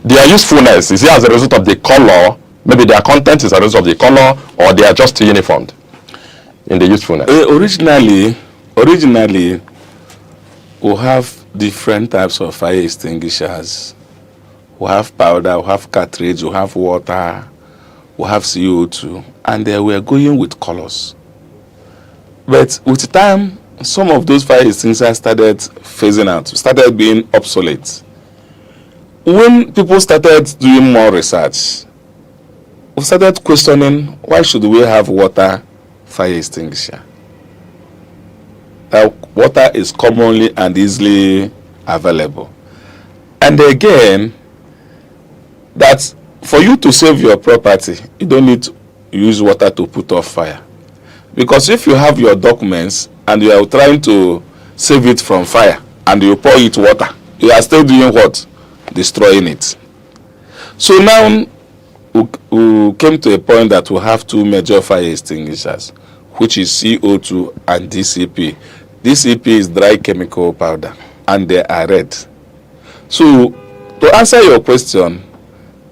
Speaker 17: Their usefulness, is it as a result of the color? Maybe their content is as a result of the color, or they are just uniformed in the usefulness?
Speaker 18: Originally, we have different types of fire extinguishers. We have powder, we have cartridge, we have water, we have CO2, and they were going with colors. But with time, some of those fire extinguishers started phasing out, started being obsolete. When people started doing more research, we started questioning, why should we have water fire extinguisher? Water is commonly and easily available. And again, that for you to save your property, you don't need to use water to put off fire. Because if you have your documents and you are trying to save it from fire and you pour it water, you are still doing what? Destroying it. So now we came to a point that we have two major fire extinguishers, which is CO2 and DCP. DCP is dry chemical powder, and they are red. So to answer your question,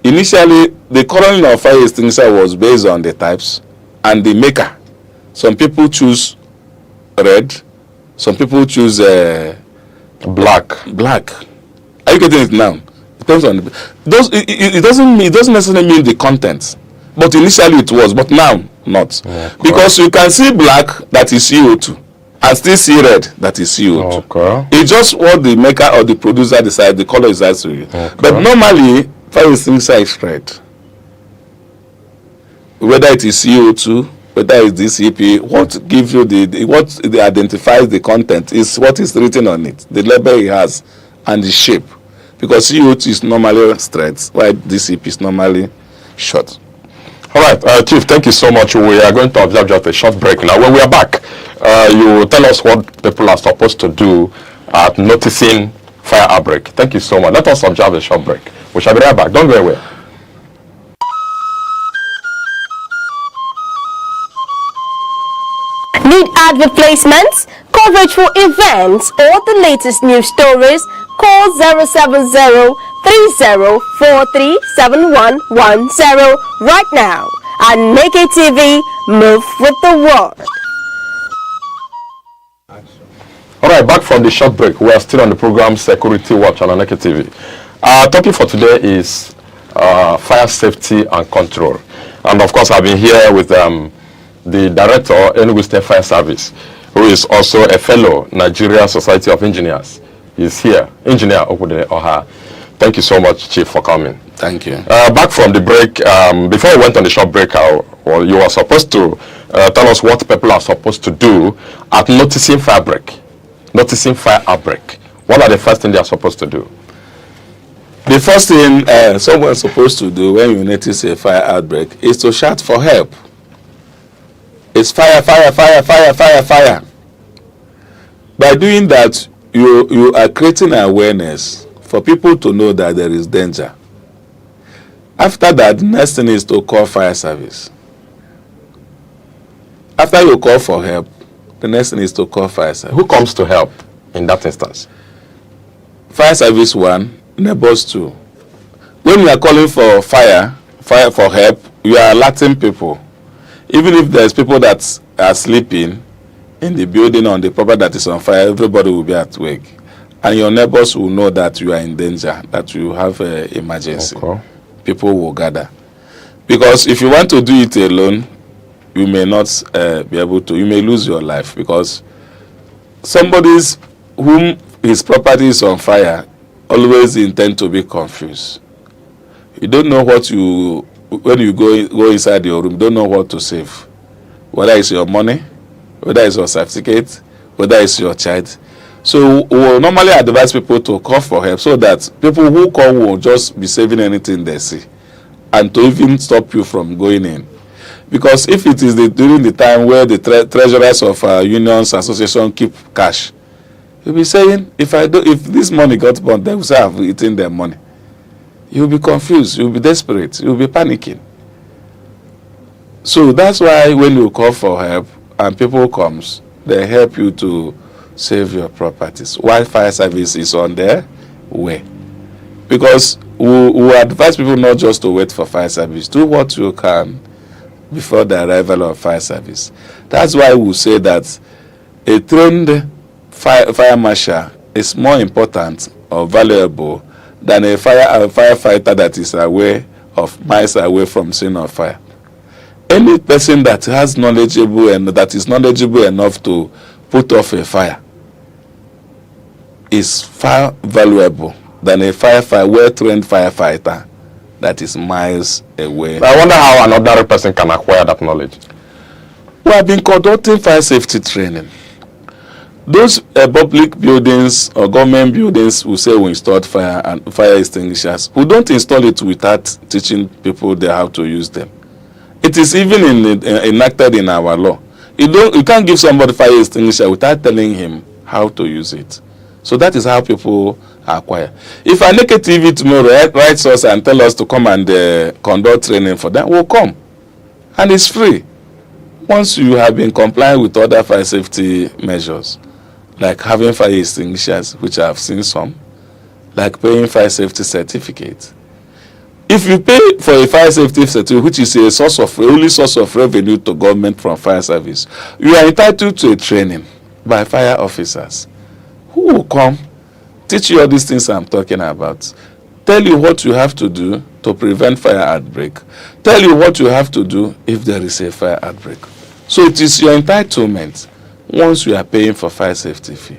Speaker 18: initially the coloring of fire extinguisher was based on the types and the maker. Some people choose red, some people choose black. Are you getting it now? depends on it doesn't necessarily mean the content, but initially it was, but now not. Because you can see black that is CO2 and still see red that is CO2. It's just what the maker or the producer decides the color is actually. But normally fire extinguisher is red. Whether it is CO2, whether it's DCP, what gives you what identifies the content is what is written on it, the label it has, and the shape. Because CO2 is normally straight, while DCP is normally short.
Speaker 17: All right, Chief, thank you so much. We are going to observe just a short break now. When we are back, you will tell us what people are supposed to do at noticing fire outbreak. Thank you so much. Let us observe a short break. We shall be right back. Don't go away.
Speaker 4: Need ad replacements, coverage for events, or the latest news stories? Call 070-3043-7110 right now. Aneke TV, move with the world.
Speaker 17: All right, back from the short break. We are still on the program Security Watch on Aneke TV. Our topic for today is fire safety and control. And of course, I've been here with the director of Enugu State Fire Service, who is also a fellow Nigeria Society of Engineers. He's here, Engineer Okude Oha. Thank you so much, Chief, for coming.
Speaker 18: Thank you.
Speaker 17: Back from the break, before we went on the short break, well, you were supposed to tell us what people are supposed to do at noticing fire outbreak. What are the first things they are supposed to do?
Speaker 18: The first thing someone is supposed to do when you notice a fire outbreak is to shout for help. It's fire, fire, fire, fire, fire, fire. By doing that, you are creating awareness for people to know that there is danger. After that, the next thing is to call fire service. After you call for help, the next thing is to call fire service.
Speaker 17: Who comes to help in that instance?
Speaker 18: Fire service 1, neighbors 2. When you are calling for fire for help, you are alerting people. Even if there's people that are sleeping in the building on the property that is on fire, everybody will be at work. And your neighbors will know that you are in danger, that you have an emergency. People will gather. Because if you want to do it alone, you may not be able to. You may lose your life because somebody's whom his property is on fire always intend to be confused. You don't know what you, when you go inside your room, don't know what to save. Whether it's your money, whether it's your certificate, whether it's your child. So we will normally advise people to call for help so that people who call will just be saving anything they see and to even stop you from going in. Because if it is during the time where the treasurers of unions association keep cash, you'll be saying, if this money got burned, they will say I've eaten their money. You'll be confused, you'll be desperate, you'll be panicking. So that's why when you call for help and people comes, they help you to save your properties. While fire service is on their way. Because we advise people not just to wait for fire service. Do what you can before the arrival of fire service. That's why we say that a trained fire marshal is more important or valuable than a firefighter that is away of miles away from scene of fire. Any person that has knowledgeable and that is knowledgeable enough to put off a fire is far valuable than a well-trained firefighter that is miles away.
Speaker 17: I wonder how an ordinary person can acquire that knowledge.
Speaker 18: We have been conducting fire safety training. Those public buildings or government buildings who say we installed fire extinguishers, we don't install it without teaching people how to use them. It is even enacted in our law. You can't give somebody fire extinguisher without telling him how to use it. So that is how people acquire. If Aneke TV tomorrow writes us and tell us to come and conduct training for them, we'll come. And it's free. Once you have been complying with other fire safety measures, like having fire extinguishers, which I have seen some, like paying fire safety certificate. If you pay for a fire safety certificate, which is a only source of revenue to government from fire service, you are entitled to a training by fire officers who will come, teach you all these things I'm talking about, tell you what you have to do to prevent fire outbreak, tell you what you have to do if there is a fire outbreak. So it is your entitlement once you are paying for fire safety fee,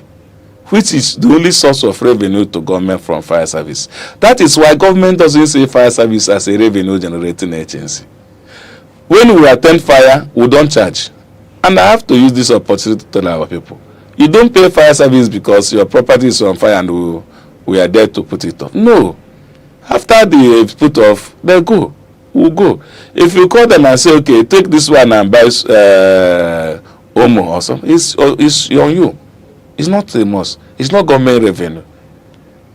Speaker 18: which is the only source of revenue to government from fire service. That is why government doesn't see fire service as a revenue generating agency. When we attend fire, we don't charge. And I have to use this opportunity to tell our people, you don't pay fire service because your property is on fire and we are there to put it off. No. After they put off, they go. We'll go. If you call them and say, okay, take this one and buy Omo or something, it's on you. It's not a must. It's not government revenue.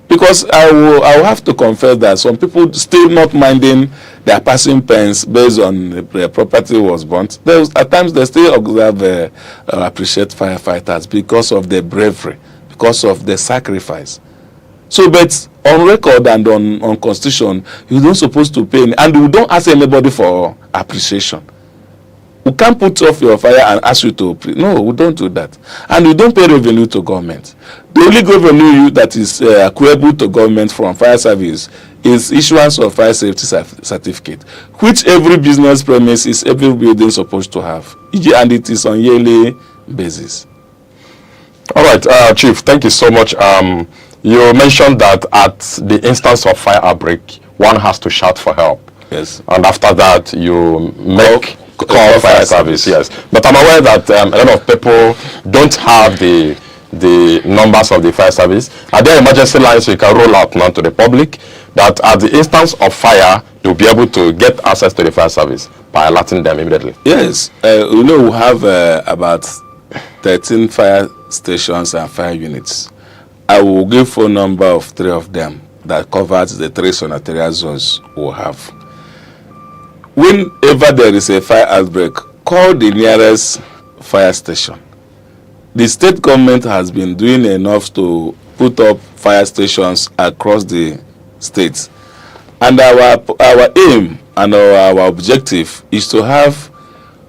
Speaker 18: Because I will have to confess that some people still not minding their passing pens based on their property was burnt. At times they still observe, appreciate firefighters because of their bravery, because of their sacrifice. So, but on record and on constitution, you don't supposed to pay, and we don't ask anybody for appreciation. We can't put off your fire and ask you to no, we don't do that. And we don't pay revenue to government. The only revenue that is acquirable to government from fire service is issuance of fire safety certificate, which every business premises, every building is supposed to have, and it is on yearly basis.
Speaker 17: All right, Chief, thank you so much. You mentioned that at the instance of fire outbreak, one has to shout for help.
Speaker 18: Yes.
Speaker 17: And after that, you call fire service. Yes. But I'm aware that a lot of people don't have the numbers of the fire service. Are there emergency lines you can roll out now to the public that at the instance of fire, you'll be able to get access to the fire service by alerting them immediately?
Speaker 18: Yes. We have about 13 fire stations and fire units. I will give phone number of 3 of them that covers the 3 sanitary zones we have. Whenever there is a fire outbreak, call the nearest fire station. The state government has been doing enough to put up fire stations across the states. And our aim and our objective is to have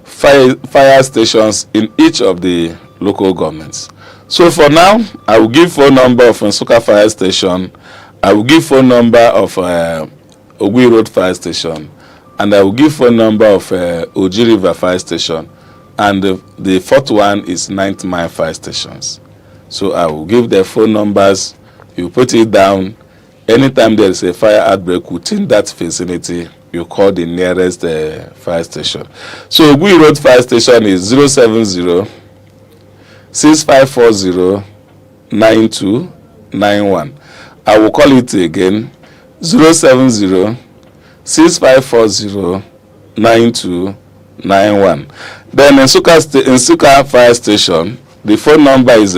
Speaker 18: fire stations in each of the local governments. So for now, I will give phone number of Nsukka Fire Station, I will give phone number of Ogui Road Fire Station, and I will give phone number of Oji River Fire Station, and the fourth one is 9th Mile Fire Stations. So I will give their phone numbers, you put it down. Anytime there is a fire outbreak within that vicinity, you call the nearest fire station. So Ogui Road Fire Station is 070-6540-9291. I will call it again, 070-6540-9291. Then in Nsukka Fire Station, the phone number is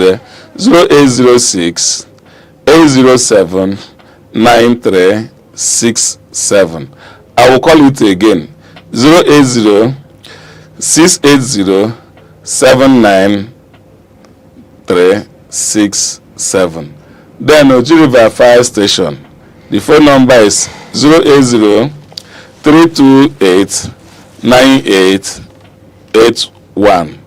Speaker 18: 0806-807-9367. I will call it again, 080-680-79367. Then Oji River Fire Station, the phone number is 080-328-9881.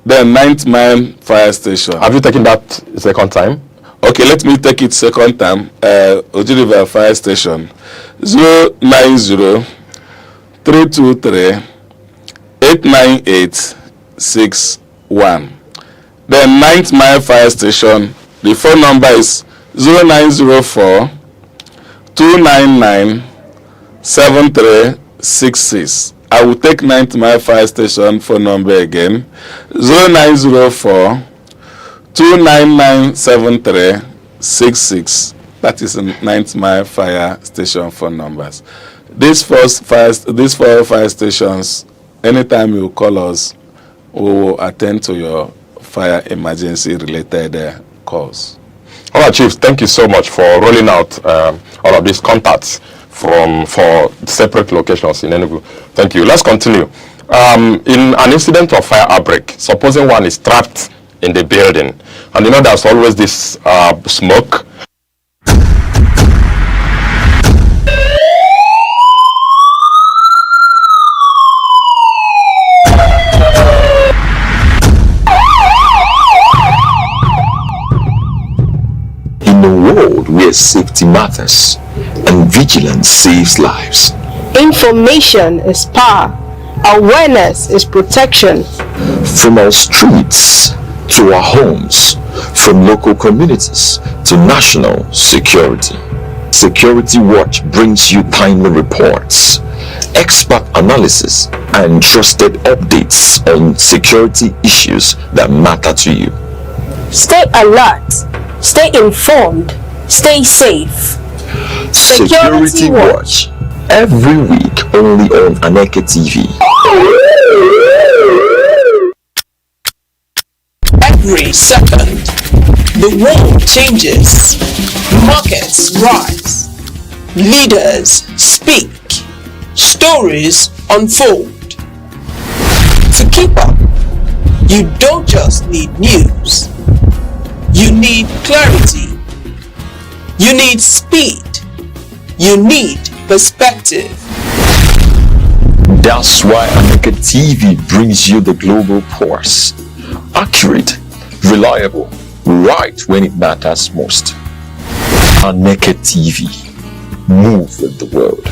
Speaker 18: Then 9th Mile Fire Station.
Speaker 17: Have you taken that second time?
Speaker 18: Okay, let me take it second time. Oji River Fire Station, 090-328-89861. Then 9th Mile Fire Station, the phone number is 0904-299-7366. I will take 9th Mile Fire Station phone number again, 0904-299-7366. That is 9th Mile Fire Station phone numbers. These 4 fire stations, anytime you call us, we will attend to your fire emergency related calls.
Speaker 17: All right, Chief, thank you so much for rolling out all of these contacts for separate locations in Enugu. Thank you. Let's continue. In an incident of fire outbreak, supposing one is trapped in the building, and there's always this smoke.
Speaker 7: In a world where safety matters and vigilance saves lives.
Speaker 4: Information is power. Awareness is protection.
Speaker 7: From our streets to our homes, from local communities to national security. Security Watch brings you timely reports, expert analysis, and trusted updates on security issues that matter to you.
Speaker 4: Stay alert, stay informed, stay safe.
Speaker 7: Security Watch, every week only on Aneke TV.
Speaker 3: Every second, the world changes, markets rise, leaders speak, stories unfold. To keep up, you don't just need news, you need clarity, you need speed, you need perspective.
Speaker 7: That's why Aneke TV brings you the global pulse. Accurate, reliable, right when it matters most. Aneke TV. Move with the world.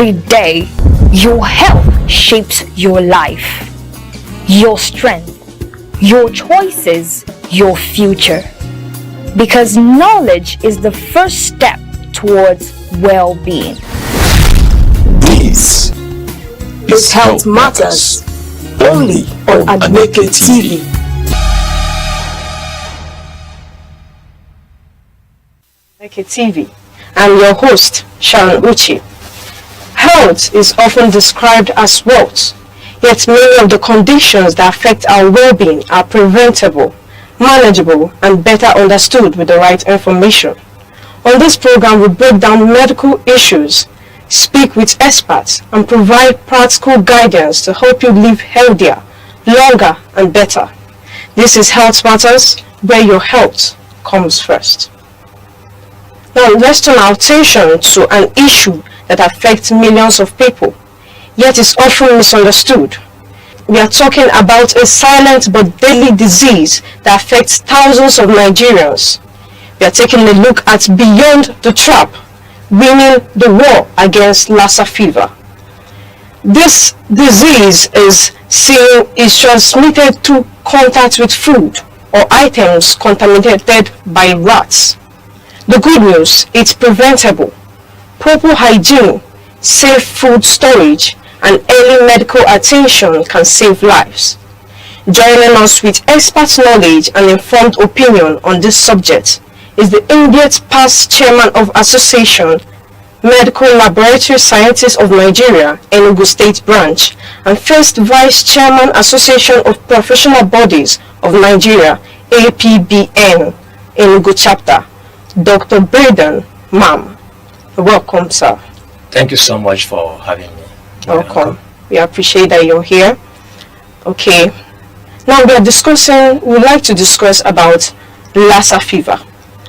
Speaker 19: every day. Your health shapes your life, your strength, your choices, your future. Because knowledge is the first step towards well-being.
Speaker 7: This
Speaker 4: is Health Matters, only on Aneke TV. Aneke TV. I'm your host, Sharon Uchi. Health is often described as wealth, yet many of the conditions that affect our well-being are preventable, manageable, and better understood with the right information. On this program, we break down medical issues, speak with experts, and provide practical guidance to help you live healthier, longer, and better. This is Health Matters, where your health comes first. Now, let's turn our attention to an issue that affects millions of people, yet is often misunderstood. We are talking about a silent but deadly disease that affects thousands of Nigerians. We are taking a look at Beyond the Trap, winning the war against Lassa fever. This disease is transmitted through contact with food or items contaminated by rats. The good news, it's preventable. Proper hygiene, safe food storage, and early medical attention can save lives. Joining us with expert knowledge and informed opinion on this subject is the immediate past chairman of Association Medical Laboratory Scientists of Nigeria, Enugu State Branch, and first Vice Chairman Association of Professional Bodies of Nigeria, APBN, Enugu Chapter, Dr. Braden Mam. Welcome, sir.
Speaker 20: Thank you so much for having me.
Speaker 4: Welcome. We appreciate that you're here. Okay. Now we'd like to discuss about Lassa fever.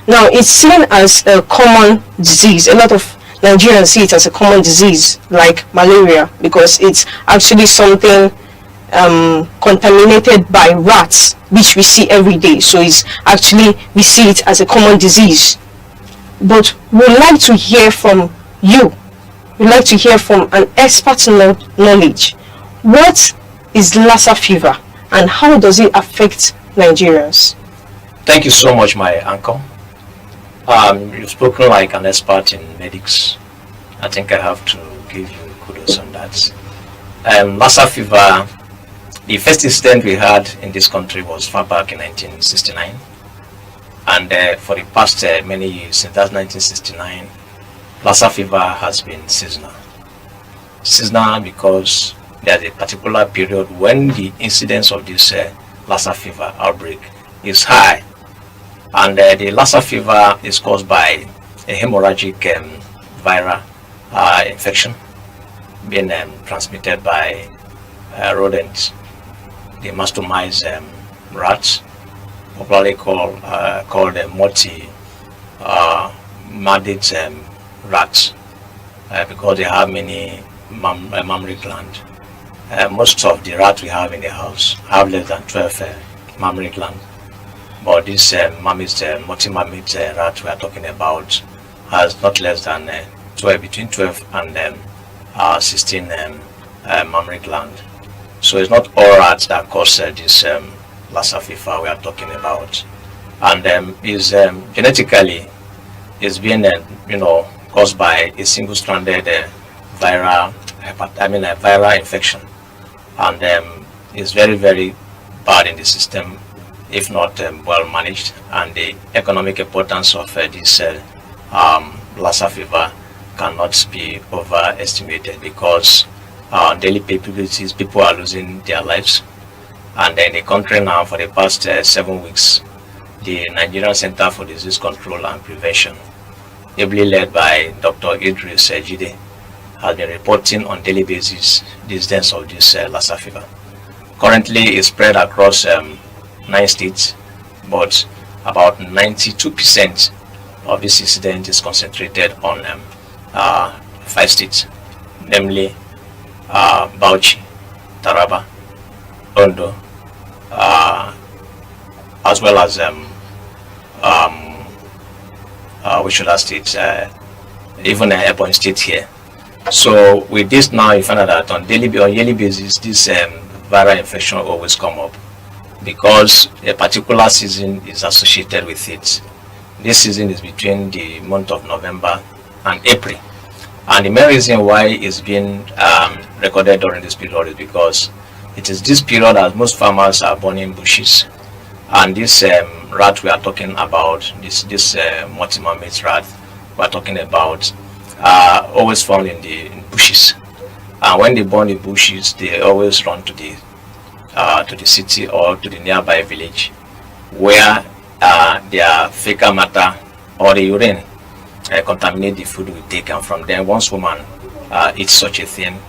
Speaker 4: Now it's seen as a common disease. A lot of Nigerians see it as a common disease like malaria because it's actually something contaminated by rats, which we see every day. So it's actually, we see it as a common disease. But we'd like to hear from you. We'd like to hear from an expert knowledge. What is Lassa fever and how does it affect Nigerians?
Speaker 20: Thank you so much, my uncle. You've spoken like an expert in medics. I think I have to give you kudos on that. Lassa fever, the first incident we had in this country was far back in 1969. And for the past many years, since that 1969, Lassa fever has been seasonal. Seasonal because there's a particular period when the incidence of this Lassa fever outbreak is high. And the Lassa fever is caused by a hemorrhagic viral infection being transmitted by rodents, the mastomized rats, popularly called multi-mandate rats, because they have many mammary glands. Most of the rats we have in the house have less than 12 mammary glands. But this multi-mammate rat we are talking about has not less than between 12 and 16 mammary glands. So it's not all rats that cause this Lassa fever we are talking about. And is genetically is being caused by a single-stranded viral infection, and is very, very bad in the system if not well managed. And the economic importance of this Lassa fever cannot be overestimated, because on daily basis people are losing their lives. And in the country now, for the past 7 weeks, the Nigerian Center for Disease Control and Prevention, ably led by Dr. Idris Jide, has been reporting on daily basis the incidence of this Lassa fever. Currently, it's spread across 9 states, but about 92% of this incident is concentrated on 5 states, namely Bauchi, Taraba, Ondo, as well as which other states, even Ebonyi State here. So with this now, you find out that on yearly basis, this viral infection always come up because a particular season is associated with it. This season is between the month of November and April. And the main reason why it's being recorded during this period is because it is this period that most farmers are burning bushes. And this rat we are talking about, this multi-mammoth rat we are talking about, always found in bushes. And when they burn the bushes, they always run to the city or to the nearby village, where their fecal matter or the urine contaminate the food we take. And from there, once woman eats such a thing,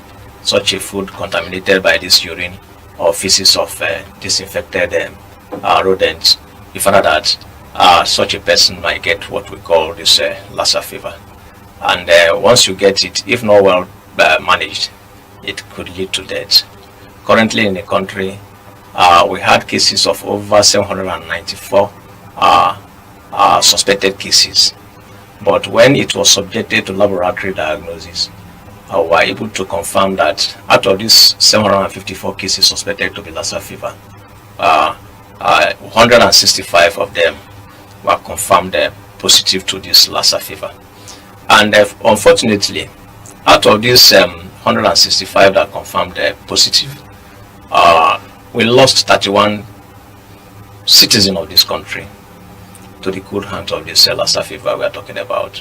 Speaker 20: such a food contaminated by this urine or feces of disinfected rodents, you find out that such a person might get what we call this Lassa fever. And once you get it, if not well managed, it could lead to death. Currently in the country, we had cases of over 794 suspected cases. But when it was subjected to laboratory diagnosis, we were able to confirm that out of these 754 cases suspected to be Lassa fever, 165 of them were confirmed positive to this Lassa fever. And unfortunately, out of these 165 that confirmed positive, we lost 31 citizens of this country to the good hands of this Lassa fever we are talking about.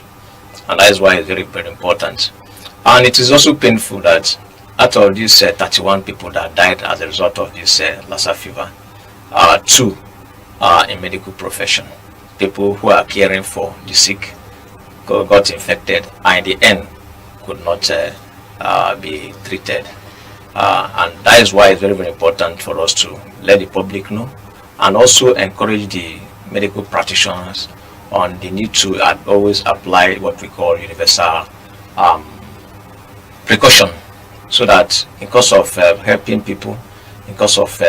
Speaker 20: And that is why it's very, very important. And it is also painful that out of these 31 people that died as a result of this Lassa fever, 2 are in medical profession. People who are caring for the sick got infected and in the end could not be treated. And that is why it's very, very important for us to let the public know and also encourage the medical practitioners on the need to always apply what we call universal precaution, so that in case of helping people, in case of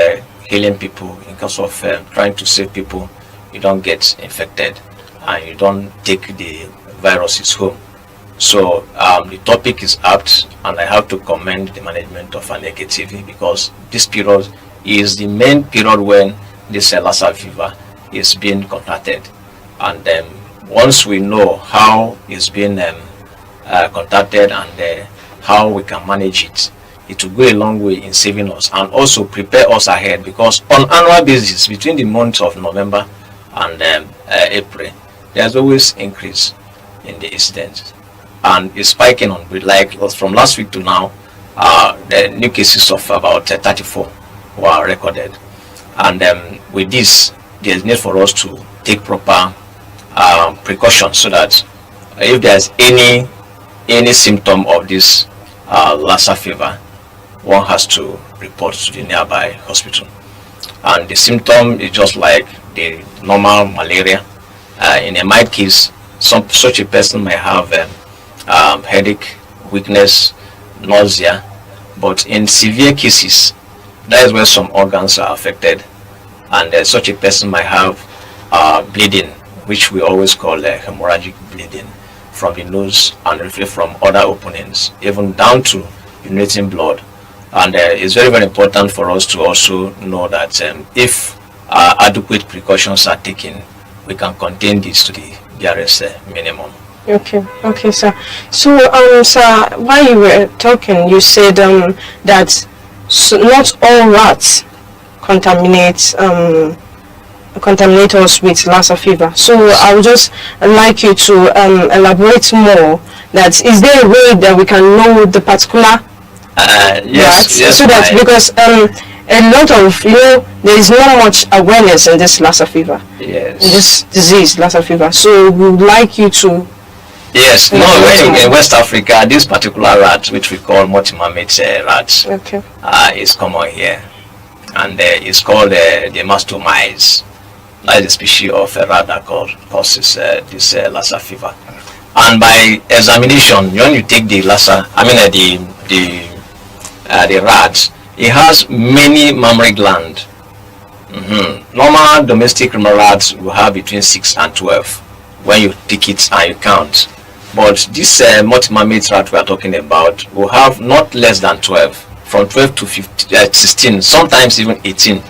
Speaker 20: healing people, in case of trying to save people, you don't get infected and you don't take the viruses home. So the topic is apt, and I have to commend the management of Aneke TV, because this period is the main period when this Lassa fever is being contacted. And once we know how it's being contacted and how we can manage it, it will go a long way in saving us and also prepare us ahead, because on annual basis between the months of November and April, there's always increase in the incidents, and it's spiking on, like from last week to now, the new cases of about 34 were recorded. And with this, there's need for us to take proper precautions, so that if there's any symptom of this Lassa fever, one has to report to the nearby hospital. And the symptom is just like the normal malaria. In a mild case, such a person may have headache, weakness, nausea, but in severe cases, that is where some organs are affected, and such a person might have bleeding, which we always call hemorrhagic bleeding from the nose and from other openings, even down to urinating blood. And it's very, very important for us to also know that if adequate precautions are taken, we can contain this to the barest minimum.
Speaker 4: Okay, sir. So, sir, while you were talking, you said that not all rats contaminate us with Lassa fever. So I would just like you to elaborate more. That is there a way that we can know the particular rats?
Speaker 20: Yes,
Speaker 4: so that because a lot of there is not much awareness in this Lassa fever.
Speaker 20: Yes.
Speaker 4: In this disease, Lassa fever. So we would like you to.
Speaker 20: Yes, in West Africa, this particular rat, which we call multi-mammoth rats, is common here, and it's called the mastomys. That is the species of rat that causes this Lassa fever. And by examination, when you take the Lassa, the rat, it has many mammary glands. Normal domestic rats will have between 6 and 12 when you pick it and you count. But this multi-mammate rat we are talking about will have not less than 12, from 12 to 15, 16, sometimes even 18.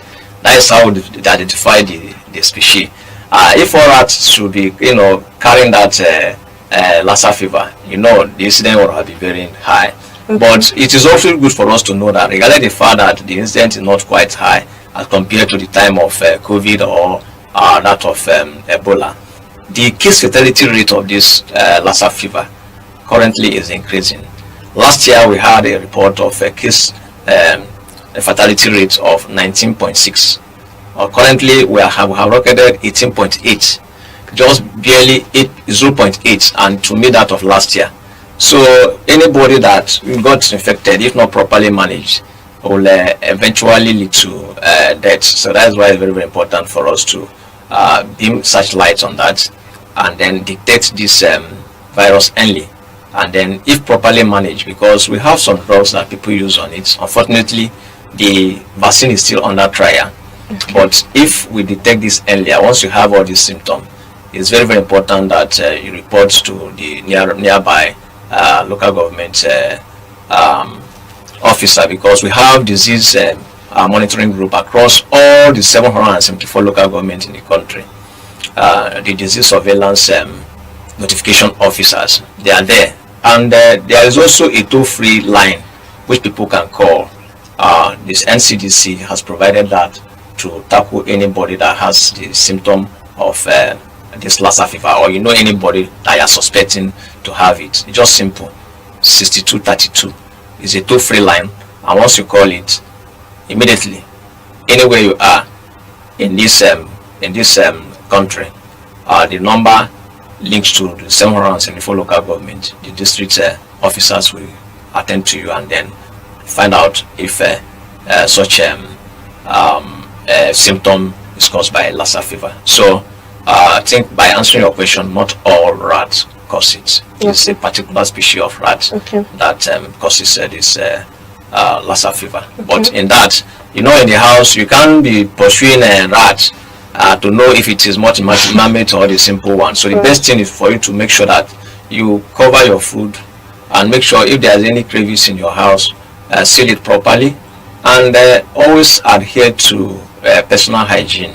Speaker 20: That is how they identify the species. If all rats should be, carrying that Lassa fever, the incident will be very high. But it is also good for us to know that, regardless of the fact that the incident is not quite high as compared to the time of COVID or that of Ebola, the case fatality rate of this Lassa fever currently is increasing. Last year we had a report of a case fatality rate of 19.6. Currently we have recorded 18.8, just barely 0.8, and to me that of last year. So anybody that got infected, if not properly managed, will eventually lead to death. So that's why it's very, very important for us to beam such lights on that, and then detect this virus early, and then if properly managed, because we have some drugs that people use on it. Unfortunately, the vaccine is still under trial. But if we detect this earlier, once you have all these symptoms, it's very, very important that you report to the nearby local government officer, because we have disease monitoring group across all the 774 local governments in the country. The disease surveillance notification officers, they are there, and there is also a toll-free line which people can call. This NCDC has provided that to tackle anybody that has the symptom of this Lassa fever, or anybody that you are suspecting to have it. It's just simple. 6232 is a toll-free line, and once you call it, immediately, anywhere you are in this country, the number links to the 774 local government. The district officers will attend to you and then find out if such symptom is caused by Lassa fever. So I think by answering your question, not all rats cause it. It's a particular species of rat that causes this Lassa fever. But in that, in the house, you can't be pursuing a rat to know if it is multi-mammate or the simple one. So the best thing is for you to make sure that you cover your food and make sure if there is any crevice in your house, seal it properly, and always adhere to personal hygiene.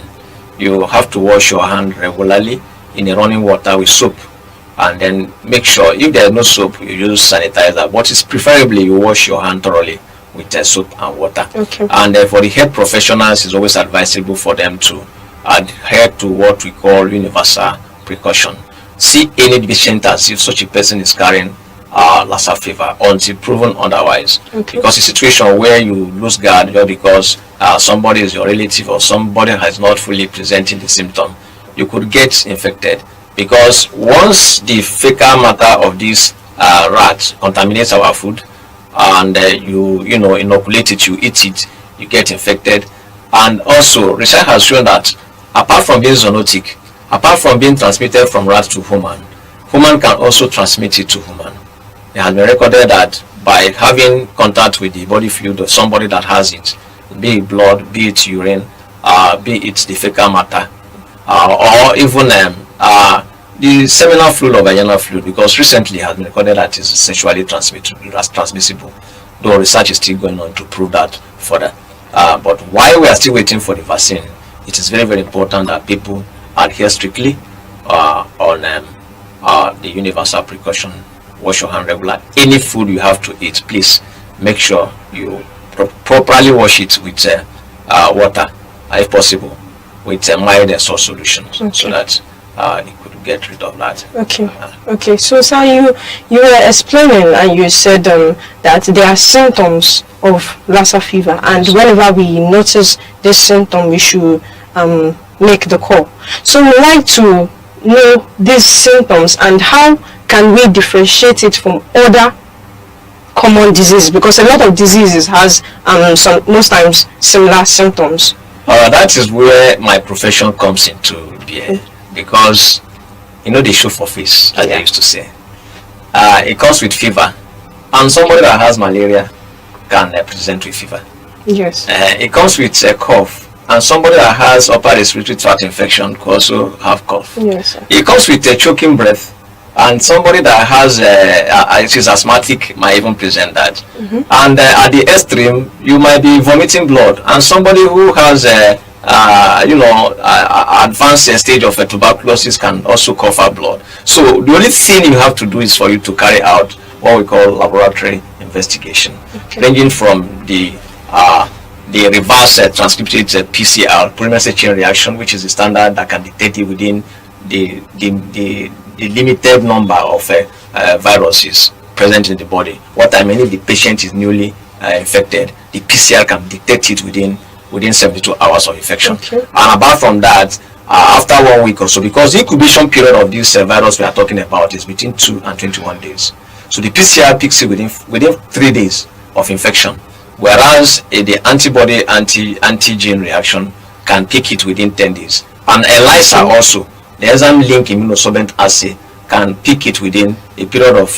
Speaker 20: You have to wash your hand regularly in a running water with soap, and then make sure if there is no soap, you use sanitizer, but it's preferably you wash your hand thoroughly with soap and water. And for the health professionals, it's always advisable for them to adhere to what we call universal precaution. See any patient as if such a person is carrying Lassa fever until proven otherwise. Because a situation where you lose guard just because somebody is your relative or somebody has not fully presented the symptom, you could get infected. Because once the fecal matter of this rat contaminates our food, and you inoculate it, you eat it, you get infected. And also research has shown that apart from being zoonotic, apart from being transmitted from rat to human can also transmit it to human. It has been recorded that by having contact with the body fluid of somebody that has it, be it blood, be it urine, be it the fecal matter, or even the seminal fluid or vaginal fluid, because recently it has been recorded that it is sexually transmissible, though research is still going on to prove that further. But while we are still waiting for the vaccine, it is very, very important that people adhere strictly on the universal precaution. Wash your hand regularly. Any food you have to eat, please make sure you properly wash it with water, if possible, with a mild salt solution, so that you could get rid of that.
Speaker 4: Okay. So sir, you were explaining and you said that there are symptoms of Lassa fever, and whenever we notice this symptom, we should make the call. So we like to know these symptoms and how can we differentiate it from other common diseases, because a lot of diseases has most times similar symptoms.
Speaker 20: That is where my profession comes into being, because they show for face, as I used to say. It comes with fever, and somebody that has malaria can present with fever.
Speaker 4: Yes.
Speaker 20: It comes with a cough, and somebody that has upper respiratory tract infection could also have cough.
Speaker 4: Yes, sir.
Speaker 20: It comes with a choking breath, and somebody that has is asthmatic might even present that. And at the extreme, you might be vomiting blood, and somebody who has advanced stage of tuberculosis can also cough up blood. So the only thing you have to do is for you to carry out what we call laboratory investigation, ranging from the reverse transcripted PCR, polymerase chain reaction, which is the standard that can detect it within the limited number of viruses present in the body. What I mean, if the patient is newly infected, the PCR can detect it within 72 hours of infection. And apart from that, after 1 week or so, because the incubation period of this virus we are talking about is between 2 and 21 days. So the PCR picks it within 3 days of infection, whereas the antibody antigen reaction can pick it within 10 days. And ELISA also, the enzyme link immunosorbent assay, can pick it within a period of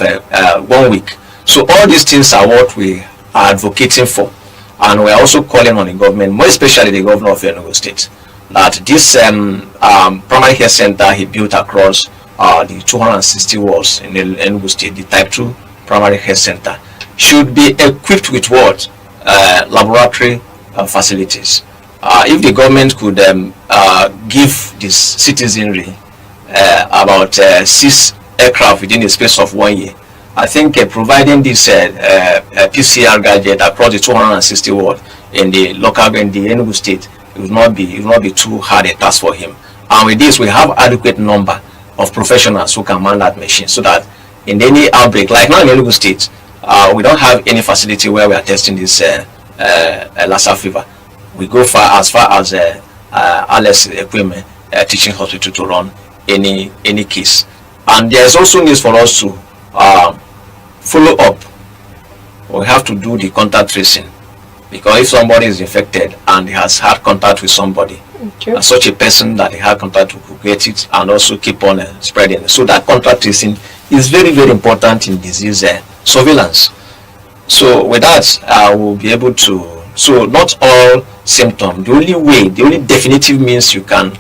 Speaker 20: 1 week. So all these things are what we are advocating for, and we are also calling on the government, more especially the governor of Enugu State, that this primary health center he built across the 260 wards in Enugu State, the type 2 primary health center, should be equipped with what? Laboratory facilities. If the government could give this citizenry about 6 aircraft within the space of 1 year, I think providing this PCR gadget across the 260 wards in the Enugu State, it will not be too hard a task for him. And with this, we have adequate number of professionals who can man that machine, so that in any outbreak, like now in Enugu State, we don't have any facility where we are testing this Lassa fever. We go as far as ALS equipment teaching hospital to run any case. And there is also need for us to follow up. We have to do the contact tracing, because if somebody is infected and he has had contact with somebody, and such a person that he had contact with could get it and also keep on spreading. So that contact tracing is very, very important in disease surveillance. So with that, I will be able to, so not all symptoms, the only definitive means you can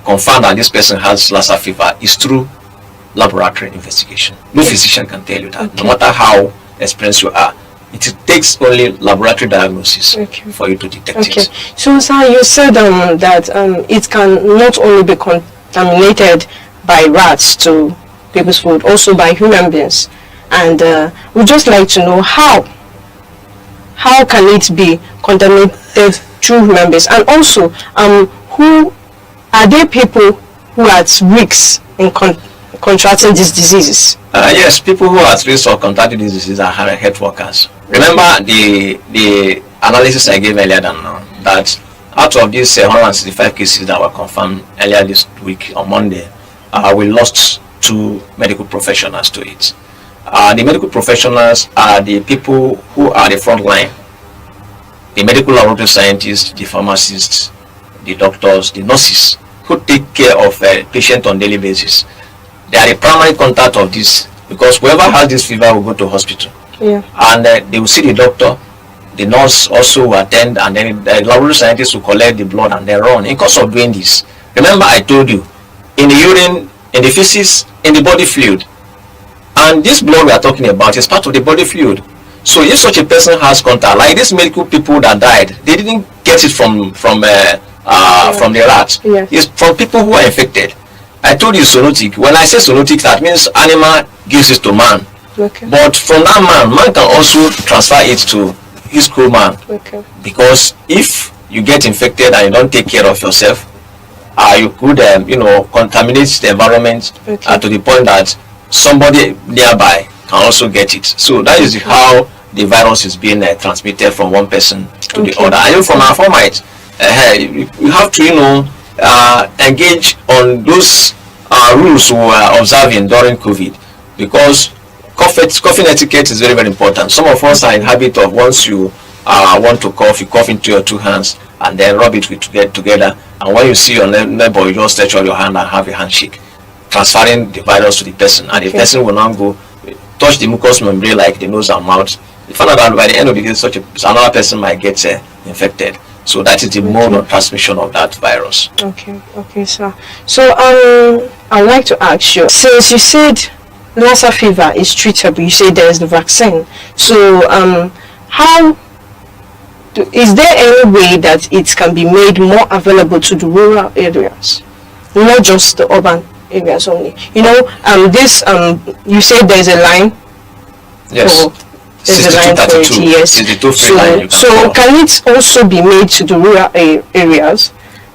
Speaker 20: confirm that this person has Lassa fever is through laboratory investigation. No physician can tell you that, no matter how experienced you are. It takes only laboratory diagnosis for you to detect it.
Speaker 4: So, sir, you said that it can not only be contaminated by rats to people's food, also by human beings. And we'd just like to know how can it be contaminated through human beings? And also, who are there people who are at risk in contracting these diseases?
Speaker 20: Yes, people who are at risk of contracting these diseases are health workers. Remember the analysis I gave earlier that out of these 165 cases that were confirmed earlier this week on Monday, we lost 2 medical professionals to it. The medical professionals are the people who are the front line. The medical laboratory scientists, the pharmacists, the doctors, the nurses who take care of a patient on a daily basis. They are the primary contact of this, because whoever has this fever will go to hospital. And they will see the doctor, the nurse also will attend, and then the laboratory scientists will collect the blood and then run. In course of doing this, remember I told you, in the urine, in the feces, in the body fluid, and this blood we are talking about is part of the body fluid. So if such a person has contact, like these medical people that died, they didn't get it from the rats. It's from people who are infected. I told you zoonotic. When I say zoonotic, that means animal gives it to man. But from that man can also transfer it to his co-man. Because if you get infected and you don't take care of yourself, you could contaminate the environment to the point that somebody nearby can also get it. So that is how the virus is being transmitted from one person to the other. And from our format, you have to engage on those rules we were observing during COVID, because coughing etiquette is very, very important. Some of us are in habit of, once you want to cough, you cough into your 2 hands and then rub it together, and when you see your neighbor, you just stretch out your hand and have a handshake, transferring the virus to the person, and the person will now go touch the mucous membrane like the nose and mouth. You find out that by the end of the day, another person might get infected. So that is the mode of transmission of that virus.
Speaker 4: Okay, sir. So I'd like to ask you, since you said Lassa fever is treatable, you say there is the vaccine. So, is there any way that it can be made more available to the rural areas, not just the urban areas only? You know, you said there's a line.
Speaker 20: Yes.
Speaker 4: There's a line for it, yes. So can it also be made to the rural areas?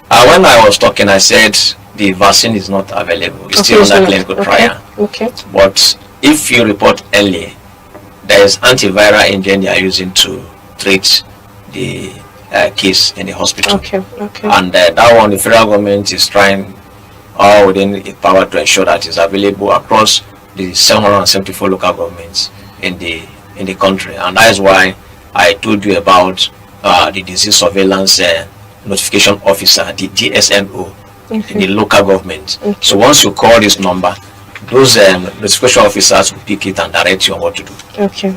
Speaker 20: When I was talking, I said the vaccine is not available. It's still under clinical trial.
Speaker 4: Okay.
Speaker 20: But if you report early, there is antiviral agent they are using to treat the case in the hospital.
Speaker 4: Okay.
Speaker 20: And that one, the federal government is trying all within its power to ensure that it's available across the 774 local governments in the country. And that is why I told you about the disease surveillance notification officer, the DSNO, in the local government. So once you call this number, those notification officers will pick it and direct you on what to do.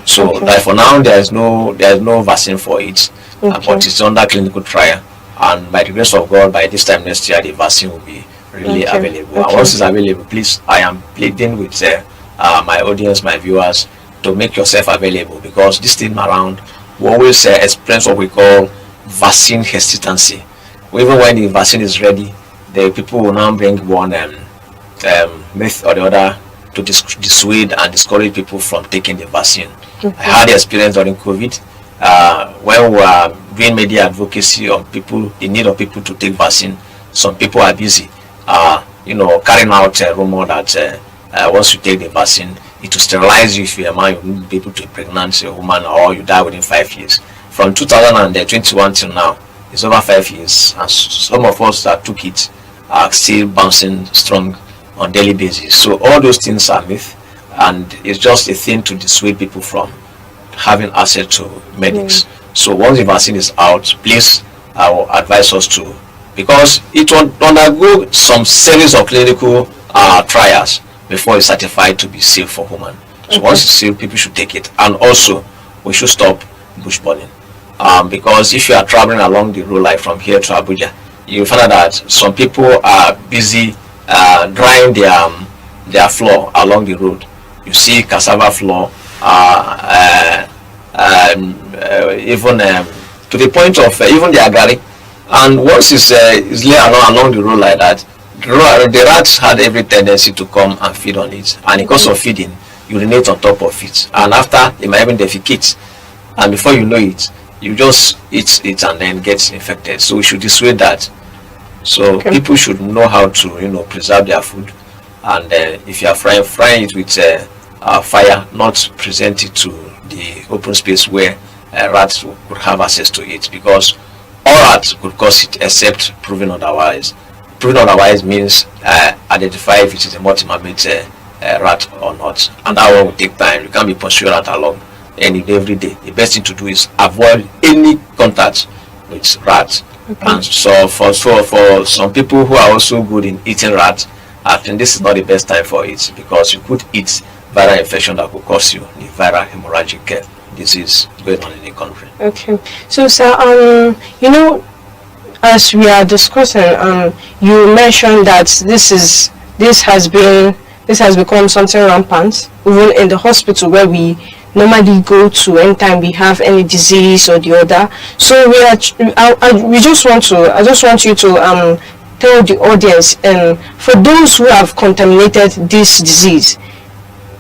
Speaker 20: So like for now, there is no vaccine for it, but it's under clinical trial. And by the grace of God, by this time next year, the vaccine will be really available. And once it's available, please, I am pleading with my audience, my viewers, to make yourself available, because this time around we always experience what we call vaccine hesitancy. Even when the vaccine is ready, the people will now bring one myth or the other to dissuade and discourage people from taking the vaccine. I had the experience during COVID when we were doing media advocacy on people, the need of people to take vaccine. Some people are busy, carrying out a rumor that once you take the vaccine, it will sterilize you if you're a man, you won't be able to impregnate a woman, or you die within 5 years. From 2021 till now, it's over 5 years, and some of us that took it are still bouncing strong on daily basis. So all those things are myth, and it's just a thing to dissuade people from having access to medics. So once the vaccine is out, please, I will advise us to, because it will undergo some series of clinical trials before it's certified to be safe for human. So once it's safe, people should take it. And also, we should stop bush burning. Because if you are traveling along the road, like from here to Abuja, you find out that some people are busy drying their floor along the road. You see cassava floor, even to the point of even the agari. And once it's laid along the road like that, the rats had every tendency to come and feed on it, and because of feeding, urinate on top of it, and after they might even defecate, and before you know it, you just eat it and then get infected. So we should dissuade that. So people should know how to preserve their food, and if you are frying it with fire, not present it to the open space where rats could have access to it, because all rats could cause it except proven otherwise. Proven otherwise means identify if it is a multi-mammal rat or not, and that one will take time. You can't be pursuing rat along every day. The best thing to do is avoid any contact with rats. And so for some people who are also good in eating rats, I think this is not the best time for it, because you could eat viral infection that could cause you the viral hemorrhagic disease going on in the country.
Speaker 4: So sir, as we are discussing, you mentioned that this has become something rampant, even in the hospital where we normally go to anytime we have any disease or the other. So I just want you to tell the audience, for those who have contaminated this disease,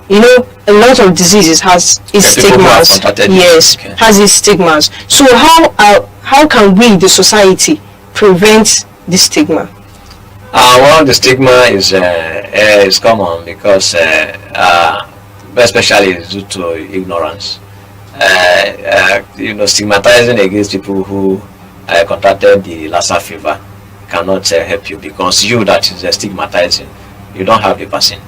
Speaker 4: a lot of diseases has its stigmas. Yes, has its stigmas. So how can we, the society, prevent the stigma?
Speaker 20: Well, the stigma is common because especially due to ignorance. Stigmatizing against people who contracted the Lassa fever cannot help you, because you that is stigmatizing, you don't have the vaccine.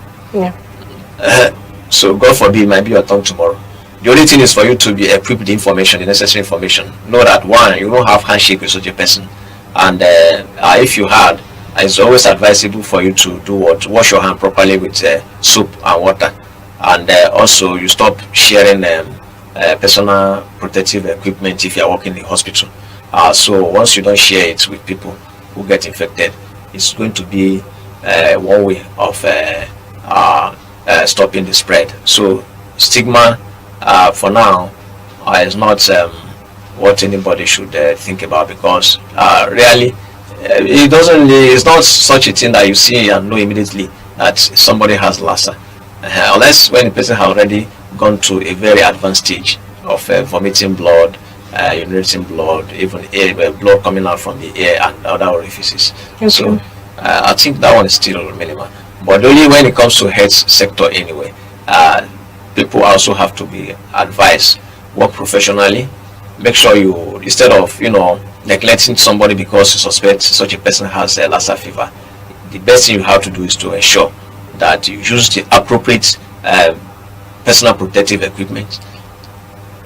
Speaker 20: So God forbid, it might be your tongue tomorrow. The only thing is for you to be equipped with the information, the necessary information. Know that one, you don't have handshake with such a person, and if you had, it's always advisable for you to do what? Wash your hand properly with soap and water, and also you stop sharing personal protective equipment if you are working in the hospital. So once you don't share it with people who get infected, it's going to be one way of stopping the spread. So stigma for now is not what anybody should think about, because really it's not such a thing that you see and know immediately that somebody has Lassa, unless when the person has already gone to a very advanced stage of vomiting blood, urinating blood, even blood coming out from the ear and other orifices.
Speaker 4: Okay.
Speaker 20: So I think that one is still minimal, but only when it comes to health sector anyway, people also have to be advised, work professionally, make sure you, instead of neglecting somebody because you suspect such a person has Lassa fever, the best thing you have to do is to ensure that you use the appropriate personal protective equipment.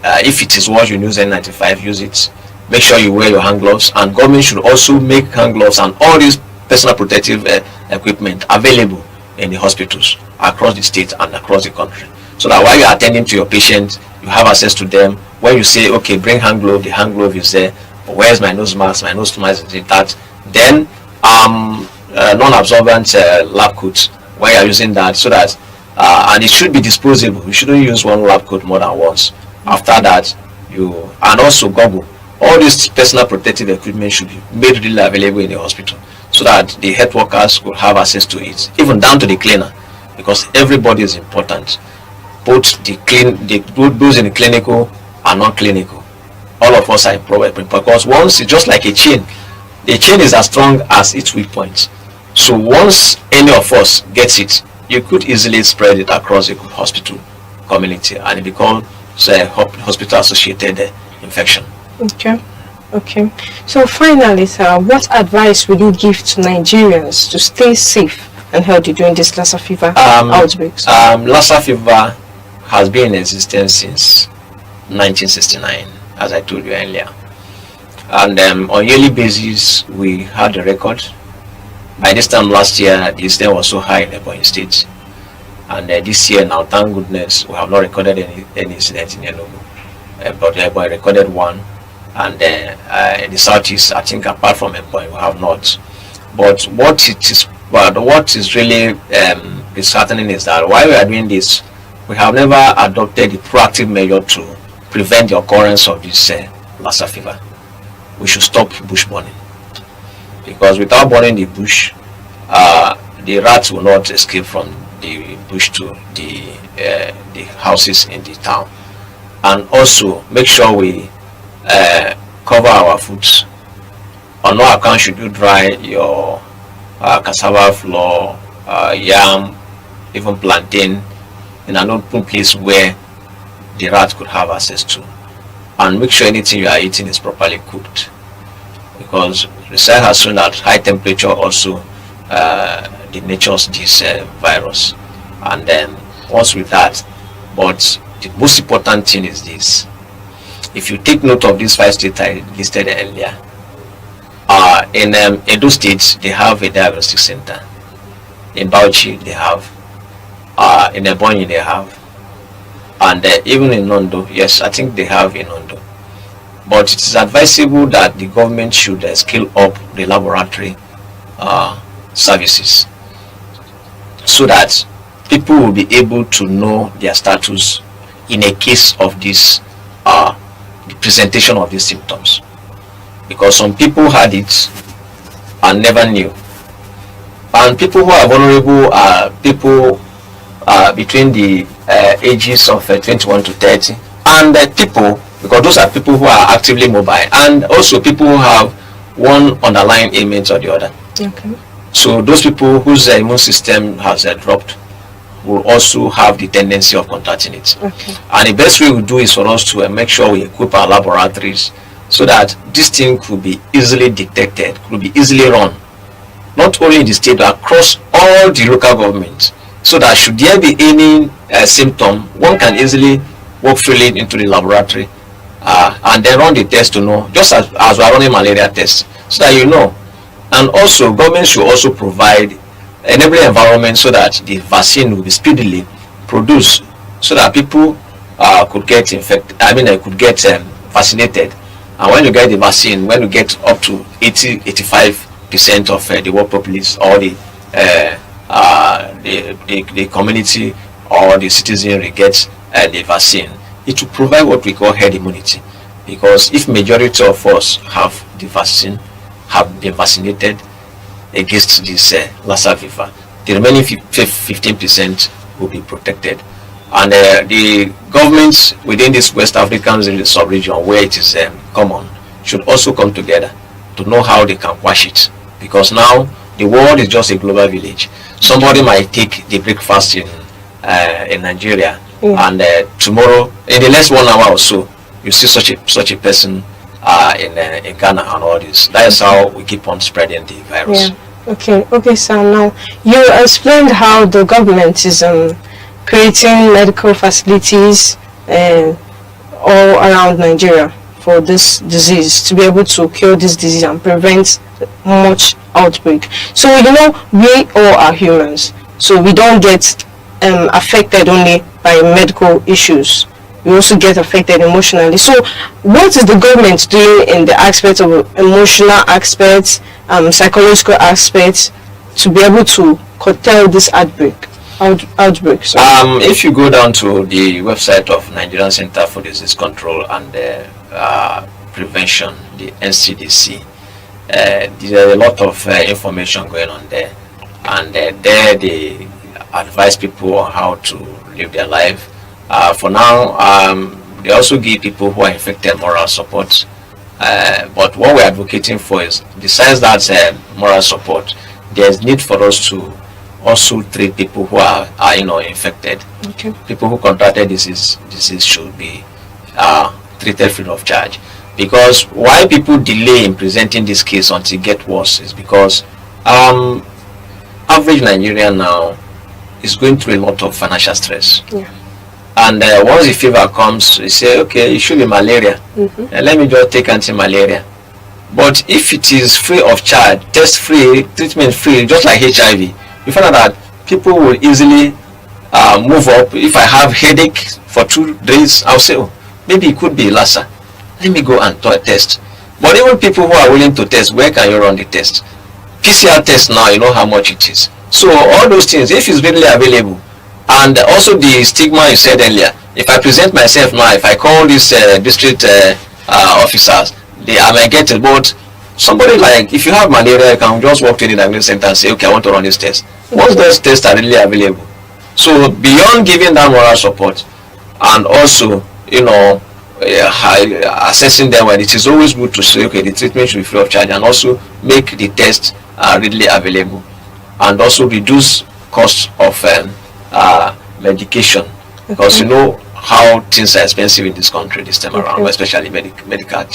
Speaker 20: If it is what you use N95, use it. Make sure you wear your hand gloves, and government should also make hand gloves and all these personal protective equipment available in the hospitals across the state and across the country, so that while you are attending to your patient, you have access to them. When you say, okay, bring hand glove, the hand glove is there. Where's my nose mask? My nose mask is that. Then non-absorbent lab coats, when you are using that, so that and it should be disposable. You shouldn't use one lab coat more than once. After that, and also goggle. All these personal protective equipment should be made really available in the hospital, so that the health workers will have access to it, even down to the cleaner, because everybody is important. Both those in the clinical and non-clinical. All of us are important, because once it's just like a chain. The chain is as strong as its weak point. So once any of us gets it, you could easily spread it across the hospital community, and it becomes a hospital-associated infection.
Speaker 4: Okay. So finally, sir, what advice would you give to Nigerians to stay safe and healthy during this Lassa fever outbreaks?
Speaker 20: Lassa fever has been in existence since 1969, as I told you earlier. And on yearly basis, we had a record. By this time last year, the incidence was so high in Ebonyi State. And this year now, thank goodness, we have not recorded any incident in Enugu. But Ebonyi recorded one. And in the southeast, I think apart from Ebonyi, we have not. But what is really disheartening is that while we are doing this, we have never adopted the proactive measure to prevent the occurrence of this Lassa fever. We should stop bush burning, because without burning the bush, the rats will not escape from the bush to the houses in the town. And also make sure we cover our foods. On no account should you dry your cassava flour, yam, even plantain in an open place where the rat could have access to. And make sure anything you are eating is properly cooked, because research has shown that high temperature also denatures this virus. And then once with that, but the most important thing is this: if you take note of these 5 states I listed earlier, in Edo State they have a diagnostic center. In Bauchi they have, in Ebonyi they have, and even in Ondo, yes, I think they have in Ondo. But it is advisable that the government should scale up the laboratory services, so that people will be able to know their status in a case of this the presentation of these symptoms, because some people had it and never knew. And people who are vulnerable are people between the ages of 21 to 30, and people, because those are people who are actively mobile, and also people who have one underlying ailment or the other.
Speaker 4: Okay.
Speaker 20: So those people whose immune system has dropped will also have the tendency of contracting it.
Speaker 4: Okay.
Speaker 20: And the best way we do is for us to make sure we equip our laboratories so that this thing could be easily detected, could be easily run, not only in the state but across all the local governments, so that should there be any symptom, one can easily walk freely into the laboratory and then run the test to know, just as we are running malaria tests, so that you know. And also government should also provide enabling environment so that the vaccine will be speedily produced, so that people could get infected, could get vaccinated. And when you get the vaccine, when you get up to 80-85% of the world population or the the community or the citizenry gets the vaccine, it will provide what we call herd immunity. Because if majority of us have the vaccine, have been vaccinated against this Lassa fever, the remaining 15% will be protected. And the governments within this West African sub-region where it is common should also come together to know how they can quash it. Because now the world is just a global village. Somebody might take the breakfast in Nigeria, and tomorrow, in the next 1 hour or so, you see such a person in Ghana and all this. That is how we keep on spreading the virus.
Speaker 4: Yeah. Okay, sir. Now you explained how the government is creating medical facilities all around Nigeria for this disease, to be able to cure this disease and prevent much outbreak. So we all are humans, so we don't get affected only by medical issues. We also get affected emotionally. So what is the government doing in the aspect of emotional aspects, psychological aspects, to be able to curtail this outbreak?
Speaker 20: If you go down to the website of Nigerian Center for Disease Control and Prevention, the NCDC, there are a lot of information going on there, and there they advise people on how to live their life. For now, they also give people who are infected moral support. But what we're advocating for is, besides that moral support, there's need for us to also treat people who are infected.
Speaker 4: Okay.
Speaker 20: People who contracted disease should be treated free of charge. Because why people delay in presenting this case until it gets worse is because average Nigerian now is going through a lot of financial stress.
Speaker 4: Yeah.
Speaker 20: And once the fever comes, you say, okay, it should be malaria. Let me just take anti-malaria. But if it is free of charge, test free, treatment free, just like HIV, you find out that people will easily move up. If I have headache for 2 days, I'll say, oh, maybe it could be Lassa. Let me go and test. But even people who are willing to test, where can you run the test? PCR test now, you know how much it is. So all those things, if it's readily available, and also the stigma you said earlier, if I present myself now, if I call these district officers, I might get it. But somebody like, if you have malaria, you can just walk to the diagnosis center and say, okay, I want to run this test. Once those tests are readily available. So beyond giving that moral support, and also, assessing them, when it is always good to say, okay, the treatment should be free of charge, and also make the test readily available, and also reduce costs of medication, because you know how things are expensive in this country this time around, especially medical.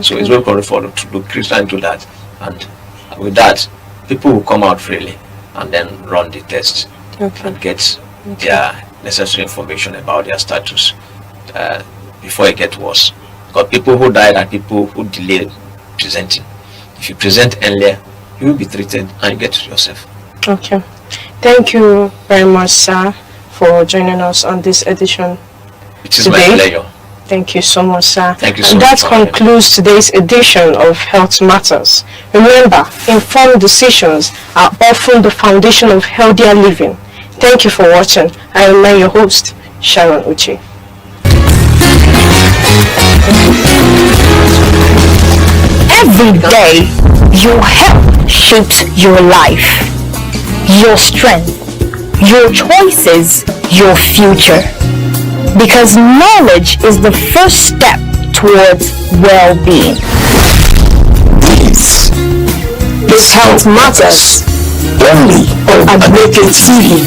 Speaker 20: So it's very important for them to look into that, and with that, people will come out freely and then run the test and get their necessary information about their status before it gets worse. Because people who died are people who delayed presenting. If you present earlier, you will be treated and you get yourself.
Speaker 4: Okay. Thank you very much, sir, for joining us on this edition.
Speaker 20: It is my pleasure.
Speaker 4: Thank you so much, sir.
Speaker 20: Thank you so
Speaker 4: much.
Speaker 20: And
Speaker 4: that concludes today's edition of Health Matters. Remember, informed decisions are often the foundation of healthier living. Thank you for watching. I am your host, Sharon Uche.
Speaker 19: Every day, your health shapes your life, your strength, your choices, your future. Because knowledge is the first step towards well-being.
Speaker 7: This is Health Matters, only on Aneke TV.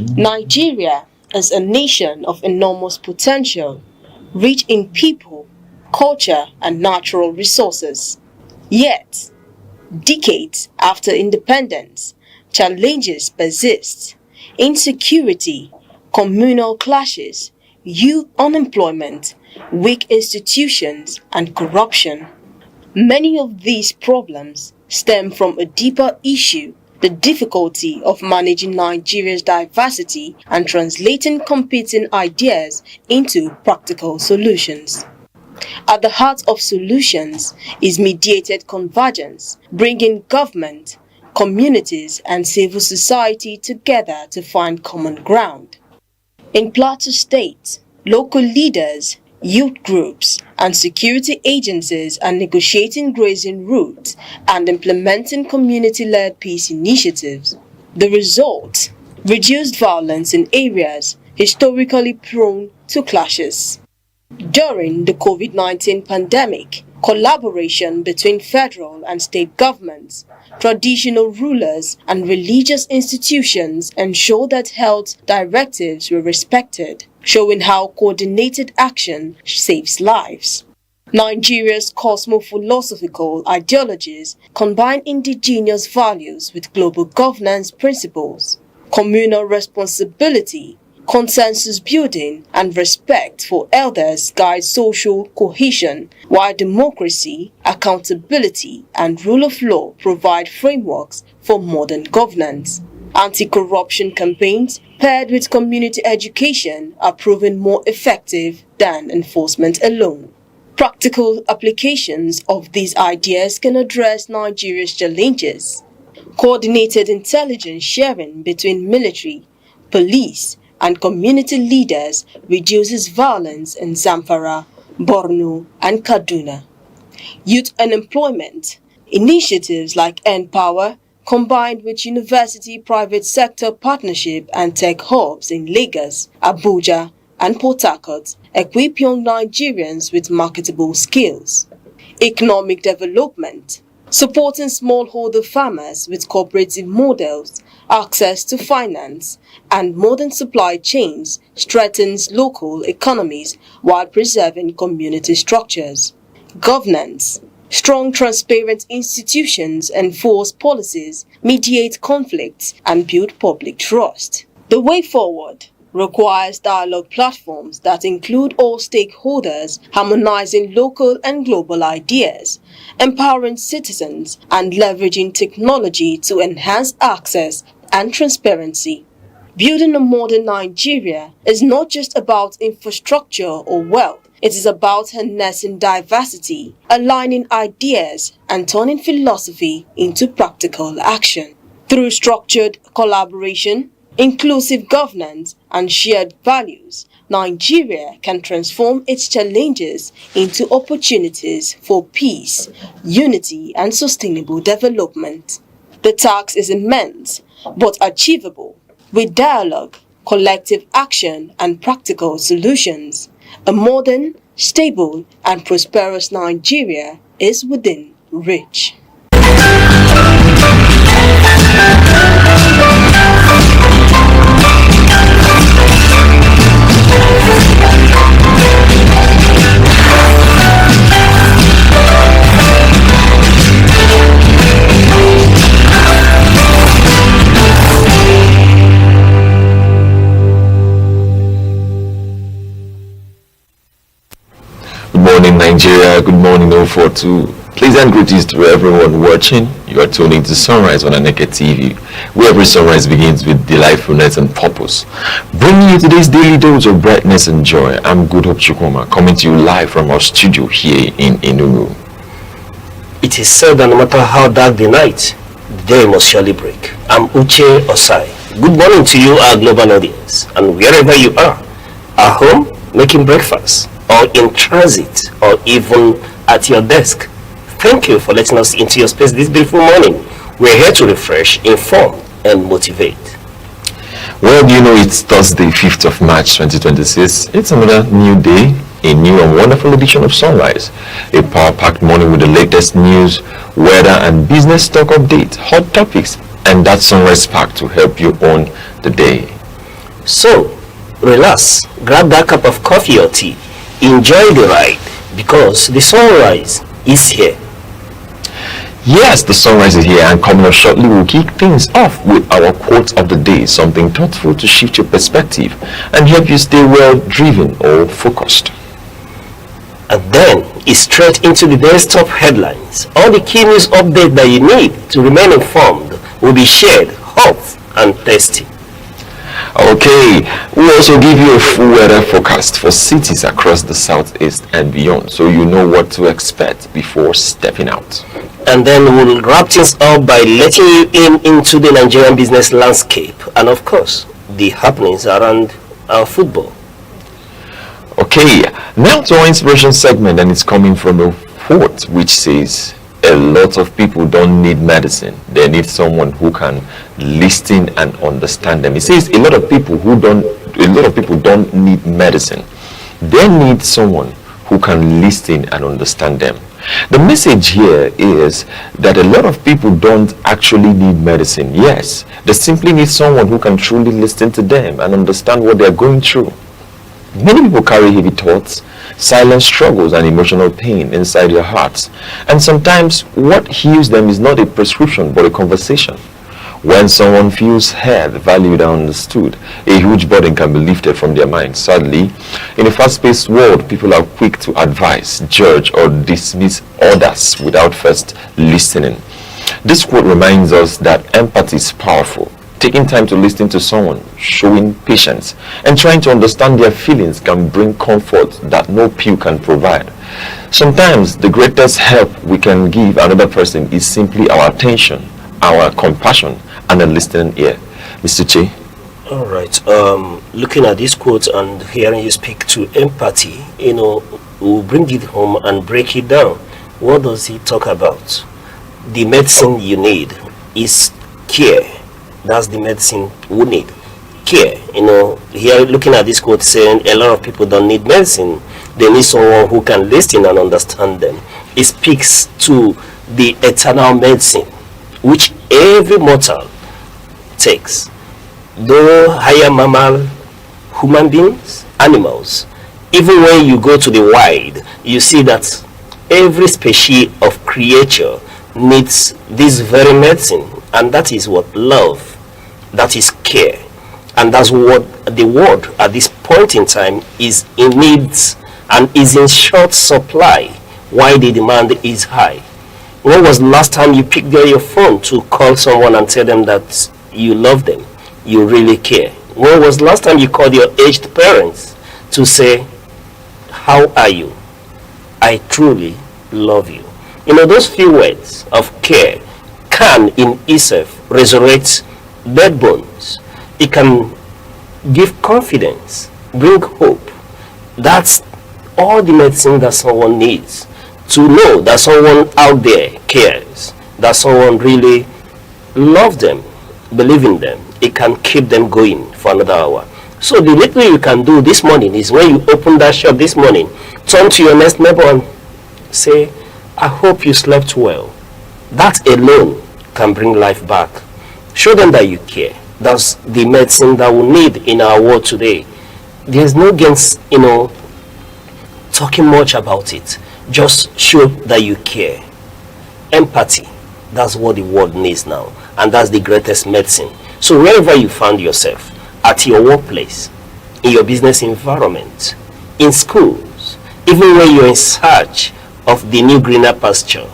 Speaker 4: Nigeria is a nation of enormous potential, rich in people, culture, and natural resources. Yet, decades after independence, challenges persist. Insecurity, communal clashes, youth unemployment, weak institutions, and corruption. Many of these problems stem from a deeper issue: the difficulty of managing Nigeria's diversity and translating competing ideas into practical solutions. At the heart of solutions is mediated convergence, bringing government, communities, and civil society together to find common ground. In Plateau State, local leaders, youth groups, and security agencies are negotiating grazing routes and implementing community-led peace initiatives. The result: reduced violence in areas historically prone to clashes. During the COVID-19 pandemic, collaboration between federal and state governments, traditional rulers, and religious institutions ensured that health directives were respected, showing how coordinated action saves lives. Nigeria's cosmo-philosophical ideologies combine indigenous values with global governance principles. Communal responsibility, consensus building, and respect for elders guide social cohesion, while democracy, accountability, and rule of law provide frameworks for modern governance. Anti-corruption campaigns paired with community education are proven more effective than enforcement alone. Practical applications of these ideas can address Nigeria's challenges. Coordinated intelligence sharing between military, police, and community leaders reduces violence in Zamfara, Borno, and Kaduna. Youth unemployment, initiatives like N-Power, combined with university-private sector partnership and tech hubs in Lagos, Abuja, and Port Harcourt, equip young Nigerians with marketable skills. Economic development, supporting smallholder farmers with cooperative models, access to finance, and modern supply chains strengthens local economies while preserving community structures. Governance, strong transparent institutions enforce policies, mediate conflicts, and build public trust. The way forward requires dialogue platforms that include all stakeholders, harmonizing local and global ideas, empowering citizens, and leveraging technology to enhance access and transparency. Building a modern Nigeria is not just about infrastructure or wealth. It is about harnessing diversity, aligning ideas, and turning philosophy into practical action. Through structured collaboration, inclusive governance, and shared values, Nigeria can transform its challenges into opportunities for peace, unity, and sustainable development. The task is immense, but achievable. With dialogue, collective action, and practical solutions, a modern, stable, and prosperous Nigeria is within reach.
Speaker 1: Good morning, Nigeria. Good morning, 042. Pleasant greetings to everyone watching. You are tuning to Sunrise on Aneke TV, where every sunrise begins with delightfulness and purpose. Bringing you today's daily dose of brightness and joy. I'm Good Hope Chukuma, coming to you live from our studio here in Enugu.
Speaker 2: It is said that no matter how dark the night, the day must surely break. I'm Uche Osai. Good morning to you, our global audience, and wherever you are, at home, making breakfast, or in transit, or even at your desk. Thank you for letting us into your space this beautiful morning. We're here to refresh, inform, and motivate.
Speaker 1: Well, you know, it's Thursday, 5th of March 2026. It's another new day, a new and wonderful edition of Sunrise. A power-packed morning with the latest news, weather, and business stock update, hot topics, and that Sunrise Pack to help you on the day.
Speaker 2: So, relax, grab that cup of coffee or tea, enjoy the ride, because the sunrise is here.
Speaker 1: Yes, the sunrise is here, and coming up shortly, we'll kick things off with our quote of the day, something thoughtful to shift your perspective and help you stay well driven or focused.
Speaker 2: And then it's straight into the day's top headlines. All the key news updates that you need to remain informed will be shared, hot and tasty.
Speaker 1: Okay, we'll also give you a full weather forecast for cities across the southeast and beyond, so you know what to expect before stepping out.
Speaker 2: And then we'll wrap things up by letting you into the Nigerian business landscape and, of course, the happenings around our football.
Speaker 1: Okay, now to our inspiration segment, and it's coming from a quote which says, a lot of people don't need medicine. They need someone who can listen and understand them. It says a lot of people don't need medicine. They need someone who can listen and understand them. The message here is that a lot of people don't actually need medicine. Yes, they simply need someone who can truly listen to them and understand what they're going through. Many people carry heavy thoughts, silent struggles, and emotional pain inside their hearts. And sometimes what heals them is not a prescription but a conversation. When someone feels heard, valued, and understood, a huge burden can be lifted from their mind. Sadly, in a fast-paced world, people are quick to advise, judge, or dismiss others without first listening. This quote reminds us that empathy is powerful. Taking time to listen to someone, showing patience, and trying to understand their feelings can bring comfort that no pill can provide. Sometimes the greatest help we can give another person is simply our attention, our compassion, and a listening ear. Mr. Che?
Speaker 2: All right. Looking at this quote and hearing you speak to empathy, we'll bring it home and break it down. What does he talk about? The medicine you need is care. That's the medicine we need. Care. Here looking at this quote saying a lot of people don't need medicine. They need someone who can listen and understand them. It speaks to the eternal medicine which every mortal takes. Though higher mammal, human beings, animals, even when you go to the wild, you see that every species of creature needs this very medicine, and that is what love, that is care, and that's what the world at this point in time is in needs and is in short supply while the demand is high. When was the last time you picked up your phone to call someone and tell them that you love them, you really care? When was the last time you called your aged parents to say, how are you? I truly love you. Those few words of care can in itself resurrect dead bones. It can give confidence, bring hope. That's all the medicine that someone needs. To know that someone out there cares, that someone really loves them, believe in them, it can keep them going for another hour. So the little you can do this morning is when you open that shop this morning, turn to your next neighbor and say, I hope you slept well. That alone can bring life back. Show them that you care. That's the medicine that we need in our world today. There's no against, talking much about it. Just show that you care. Empathy, that's what the world needs now, and that's the greatest medicine. So wherever you find yourself, at your workplace, in your business environment, in schools, even when you're in search of the new greener pasture,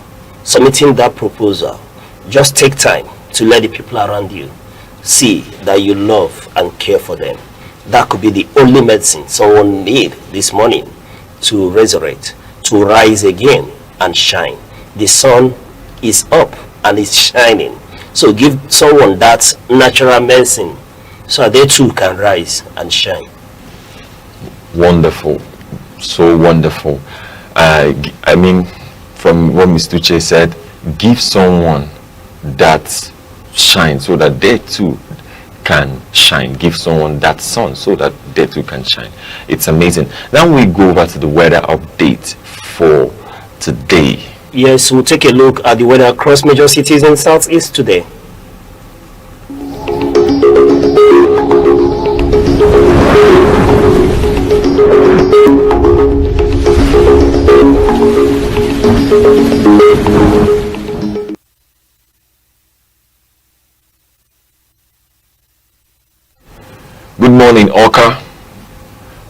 Speaker 2: submitting that proposal, just take time to let the people around you see that you love and care for them. That could be the only medicine someone needs this morning to resurrect, to rise again and shine. The sun is up and it's shining. So give someone that natural medicine so they too can rise and shine.
Speaker 1: Wonderful. So wonderful. I mean, from what Mr. Che said, give someone that shine so that they too can shine. Give someone that sun so that they too can shine. It's amazing. Now we go over to the weather update for today.
Speaker 2: Yes, we'll take a look at the weather across major cities in Southeast today.
Speaker 1: morning, Oka.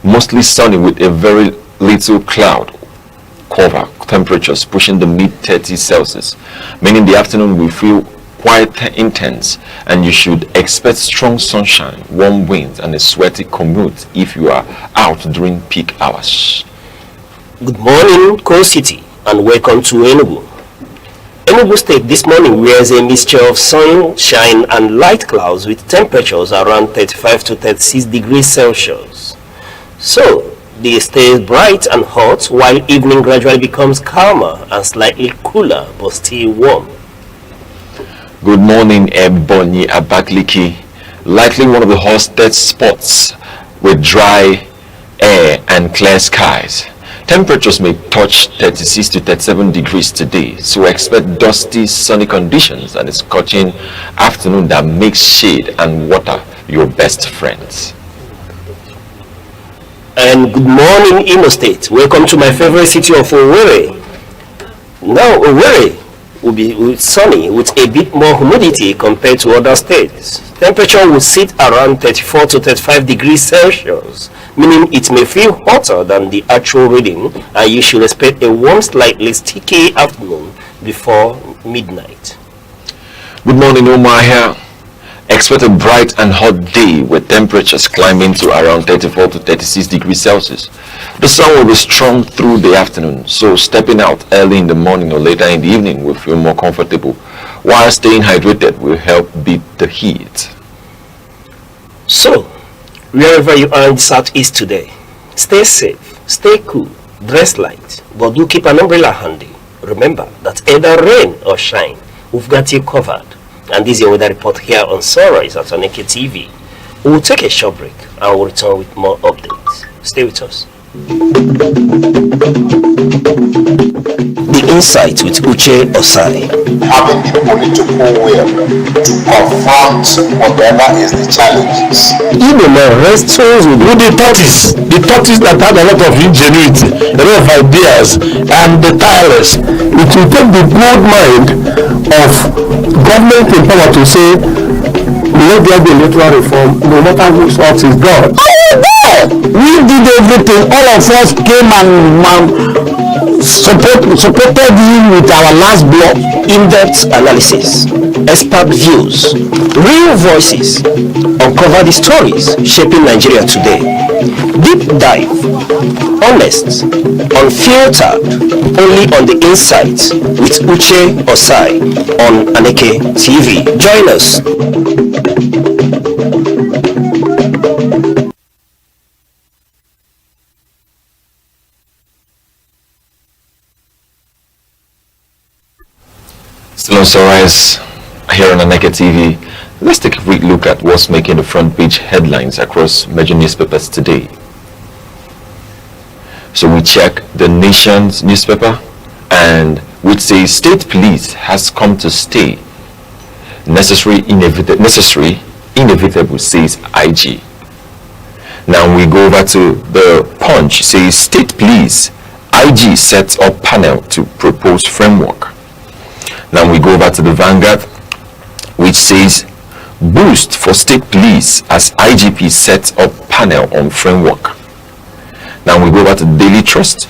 Speaker 1: Mostly sunny with a very little cloud cover. Temperatures pushing the mid-30s Celsius. Meaning the afternoon will feel quite intense, and you should expect strong sunshine, warm winds, and a sweaty commute if you are out during peak hours.
Speaker 2: Good morning, Coal City, and welcome to Enugu. Enugu State this morning wears a mixture of sunshine and light clouds with temperatures around 35 to 36 degrees Celsius. So, the state is bright and hot, while evening gradually becomes calmer and slightly cooler, but still warm.
Speaker 1: Good morning, Ebonyi Abakaliki. Likely one of the hottest spots with dry air and clear skies. Temperatures may touch 36 to 37 degrees today, so expect dusty, sunny conditions and a scorching afternoon that makes shade and water your best friends.
Speaker 2: And good morning, Imo State. Welcome to my favorite city of Owerri. Now, Owerri will be sunny with a bit more humidity compared to other states. Temperature will sit around 34 to 35 degrees Celsius, meaning it may feel hotter than the actual reading, and you should expect a warm, slightly sticky afternoon before midnight.
Speaker 1: Good morning, Omar here. Expect a bright and hot day with temperatures climbing to around 34 to 36 degrees Celsius. The sun will be strong through the afternoon, so stepping out early in the morning or later in the evening will feel more comfortable, while staying hydrated will help beat the heat.
Speaker 2: So, wherever you are in the southeast today, stay safe, stay cool, dress light, but do keep an umbrella handy. Remember that either rain or shine, we've got you covered. And this is your weather report here on Sunrise at Aneke TV. We will take a short break and we'll return with more updates. Stay with us. The Insight with Uche Osai.
Speaker 21: Having the political will to confront whatever is the challenges.
Speaker 6: Igbo wrestles with the tortoise that had a lot of ingenuity, a lot of ideas, and the tireless. It will take the good mind of government in power to say, let there be electoral reform, no matter who sorts is God. We did everything. All of us came and supported him with our last block.
Speaker 2: In-depth analysis, expert views, real voices, uncover the stories shaping Nigeria today. Deep dive, honest, unfiltered, only on the Insight with Uche Osai on Aneke TV. Join us.
Speaker 1: Still on Sunrise here on Aneke TV. Let's take a quick look at what's making the front page headlines across major newspapers today. So we check the Nation's newspaper, and which says state police has come to stay. Necessary, inevitable, says IG. Now we go over to the Punch. Says state police, IG sets up panel to propose framework. Now we go over to the Vanguard, which says boost for state police as IGP sets up panel on framework. Now we go over to the Daily Trust,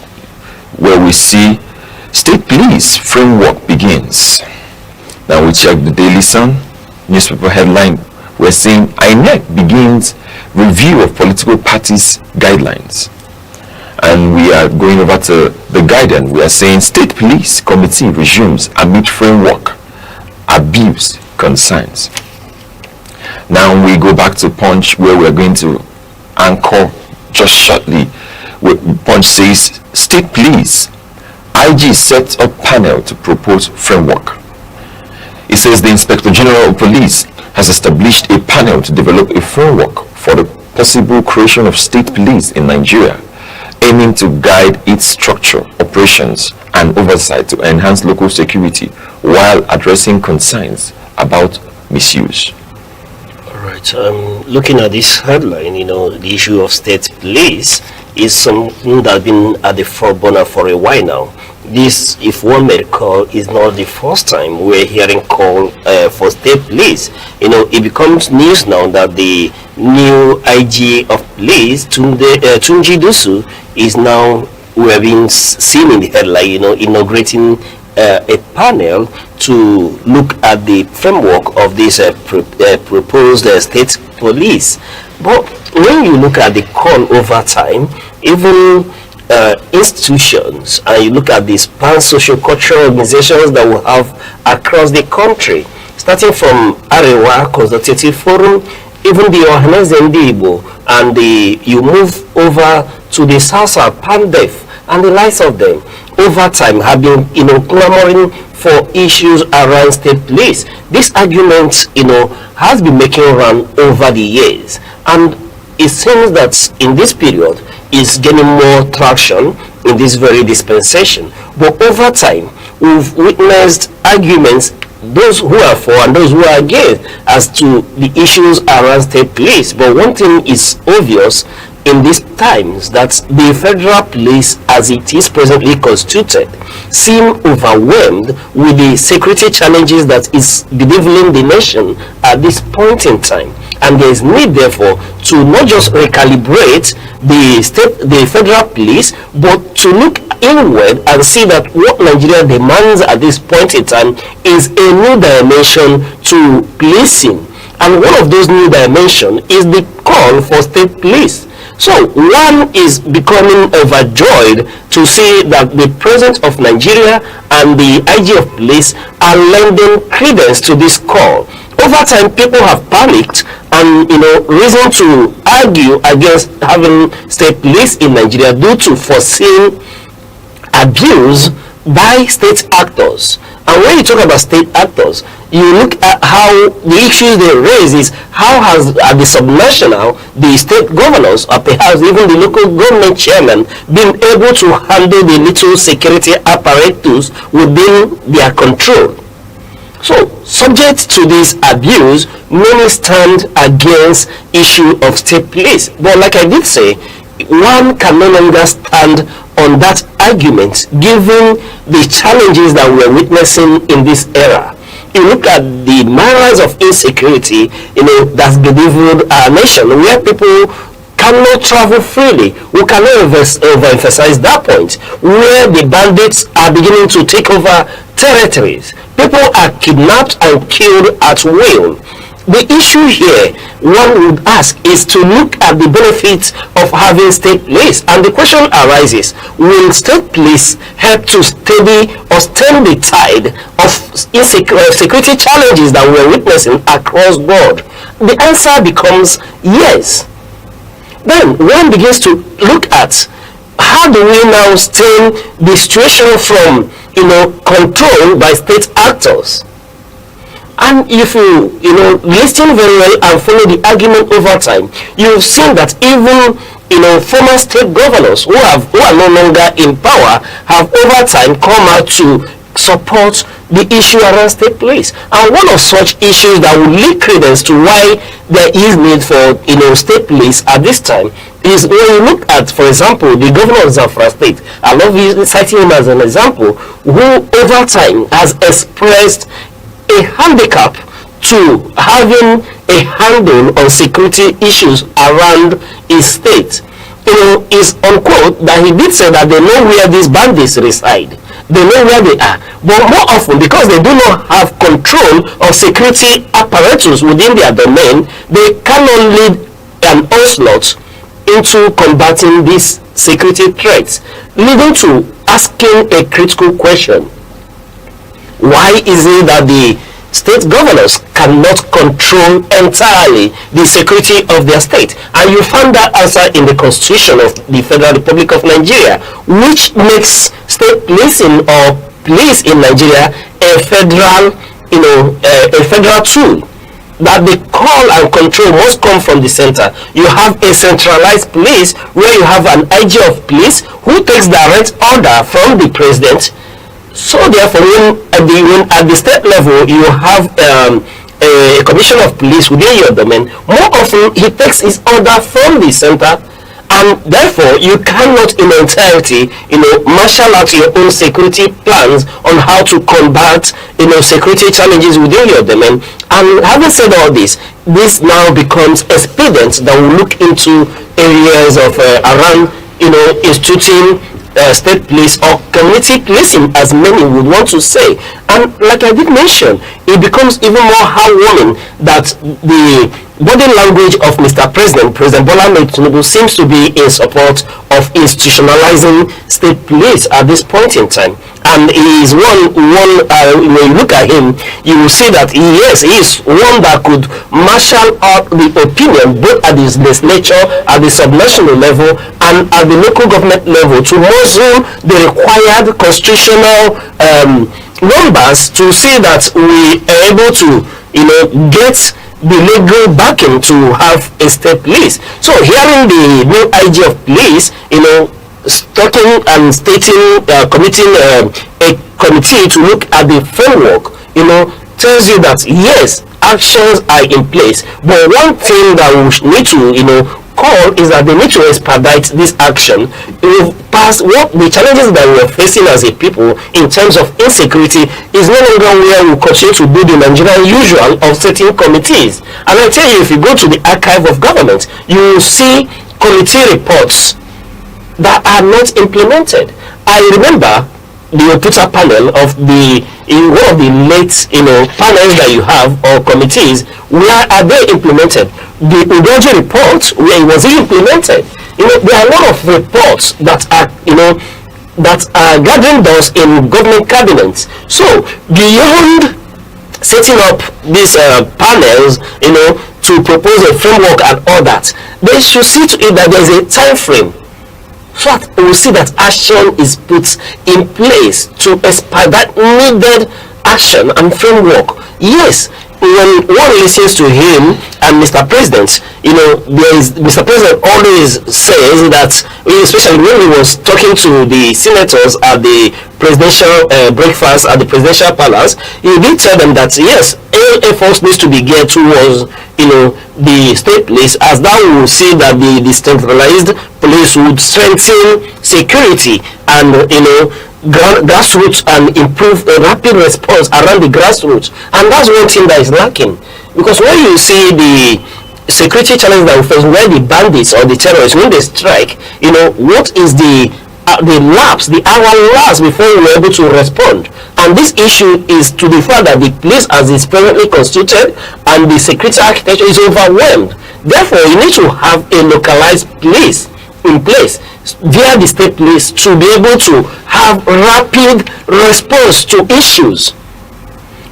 Speaker 1: where we see state police framework begins. Now we check the Daily Sun newspaper headline. We're saying Aneke begins review of political parties guidelines. And we are going over to the Guardian. We are saying state police committee resumes amid framework abuse concerns. Now we go back to Punch, where we are going to anchor just shortly. Punch says state police IG sets up panel to propose framework. It says the Inspector General of Police has established a panel to develop a framework for the possible creation of state police in Nigeria, aiming to guide its structure, operations, and oversight to enhance local security while addressing concerns about misuse.
Speaker 2: All right. Looking at this headline, the issue of state police is something that's been at the forefront for a while now. this, if one may recall, is not the first time we're hearing call for state police. It becomes news now that the new IG of police, Tunji Dusu, is now, we have been seen in the headline, inaugurating a panel to look at the framework of this proposed state police. But when you look at the call over time, even institutions, and you look at the span socio-cultural organizations that we have across the country, starting from Arewa Consultative Forum, even the Ohanezendi Igbo, and you move over to the Salsa, Pandef, and the likes of them, over time have been, clamoring for issues around state police. This argument, has been making run over the years, and it seems that in this period is gaining more traction in this very dispensation. But over time, we've witnessed arguments, those who are for and those who are against, as to the issues around state police. But one thing is obvious in these times, that the federal police, as it is presently constituted, seem overwhelmed with the security challenges that is bedeviling the nation at this point in time. And there is need, therefore, to not just recalibrate the federal police, but to look inward and see that what Nigeria demands at this point in time is a new dimension to policing. And one of those new dimensions is the call for state police. So one is becoming overjoyed to see that the president of Nigeria and the IG of police are lending credence to this call. Over time, people have panicked and reason to argue against having state police in Nigeria due to foreseen abuse by state actors. And when you talk about state actors, you look at how the issues they raise is how has at the subnational, the state governors, or perhaps even the local government chairman, been able to handle the little security apparatus within their control. So, subject to this abuse, many stand against issue of state police. But like I did say, one can no longer stand on that argument given the challenges that we are witnessing in this era. You look at the myriads of insecurity, that's bedeviled our nation, where people cannot travel freely. We cannot overemphasize that point, where the bandits are beginning to take over territories. People are kidnapped and killed at will. The issue here, one would ask, is to look at the benefits of having state police. And the question arises, will state police help to steady or stem the tide of security challenges that we're witnessing across board? The answer becomes yes. Then one begins to look at how do we now stem the situation from control by state actors. And if you listen very well and follow the argument over time, you've seen that even former state governors who are no longer in power have over time come out to support the issue around state police. And one of such issues that will lead credence to why there is need for state police at this time is when you look at, for example, the governor of Zamfara State. I love citing him as an example, who over time has expressed a handicap to having a handle on security issues around his state. Is unquote that he did say that they know where these bandits reside. They know where they are. But more often, because they do not have control of security apparatus within their domain, they cannot lead an onslaught into combating these security threats, leading to asking a critical question. Why is it that the state governors cannot control entirely the security of their state? And you find that answer in the Constitution of the Federal Republic of Nigeria, which makes state policing or police in Nigeria a federal, a federal tool. That the call and control must come from the center. You have a centralized police where you have an IG of police who takes direct order from the president. So therefore, when at the state level you have a commissioner of police within your domain, more often he takes his order from the center, and And therefore, you cannot in entirety, marshal out your own security plans on how to combat, security challenges within your domain. And having said all this now becomes expedient that we look into areas of around, instituting state police or community policing, as many would want to say. And like I did mention, it becomes even more heartwarming that the body language of Mr. President Bola Ahmed Tinubu seems to be in support of institutionalizing state police at this point in time. And he is one when you look at him, you will see that he is one that could marshal out the opinion both at the legislature, at the subnational level, and at the local government level to muzzle the required constitutional numbers to see that we are able to, get the legal backing to have a state police. So hearing the new IG of police, talking and stating, committing a committee to look at the framework, tells you that yes, actions are in place. But one thing that we need to, call is that they need to expedite this action. Past what the challenges that we are facing as a people in terms of insecurity is no longer where we continue to do the Nigerian usual of setting committees. And I tell you, if you go to the archive of government, you will see committee reports that are not implemented. I remember the Oputa panel of in one of the late panels that you have or committees. Where are they implemented? The Udoji report, where it was implemented. There are a lot of reports that are that are gathering dust in government cabinets. So beyond setting up these panels, to propose a framework and all that, they should see to it that there is a time frame. So that we see that action is put in place to expedite needed action and framework. Yes, when one listens to him and Mr. President, Mr. President always says that, especially when he was talking to the senators at the presidential breakfast at the presidential palace, he did tell them that yes, all efforts needs to be geared towards the state police, as that we will see that the decentralized police would strengthen security and grassroots and improve a rapid response around the grassroots. And that's one thing that is lacking, because when you see the security challenge that we face, where the bandits or the terrorists, when they strike, what is the hour lapse before we were able to respond. And this issue is to the fact that the police as is presently constituted and the security architecture is overwhelmed. Therefore, you need to have a localized police in place via the state police to be able to have rapid response to issues.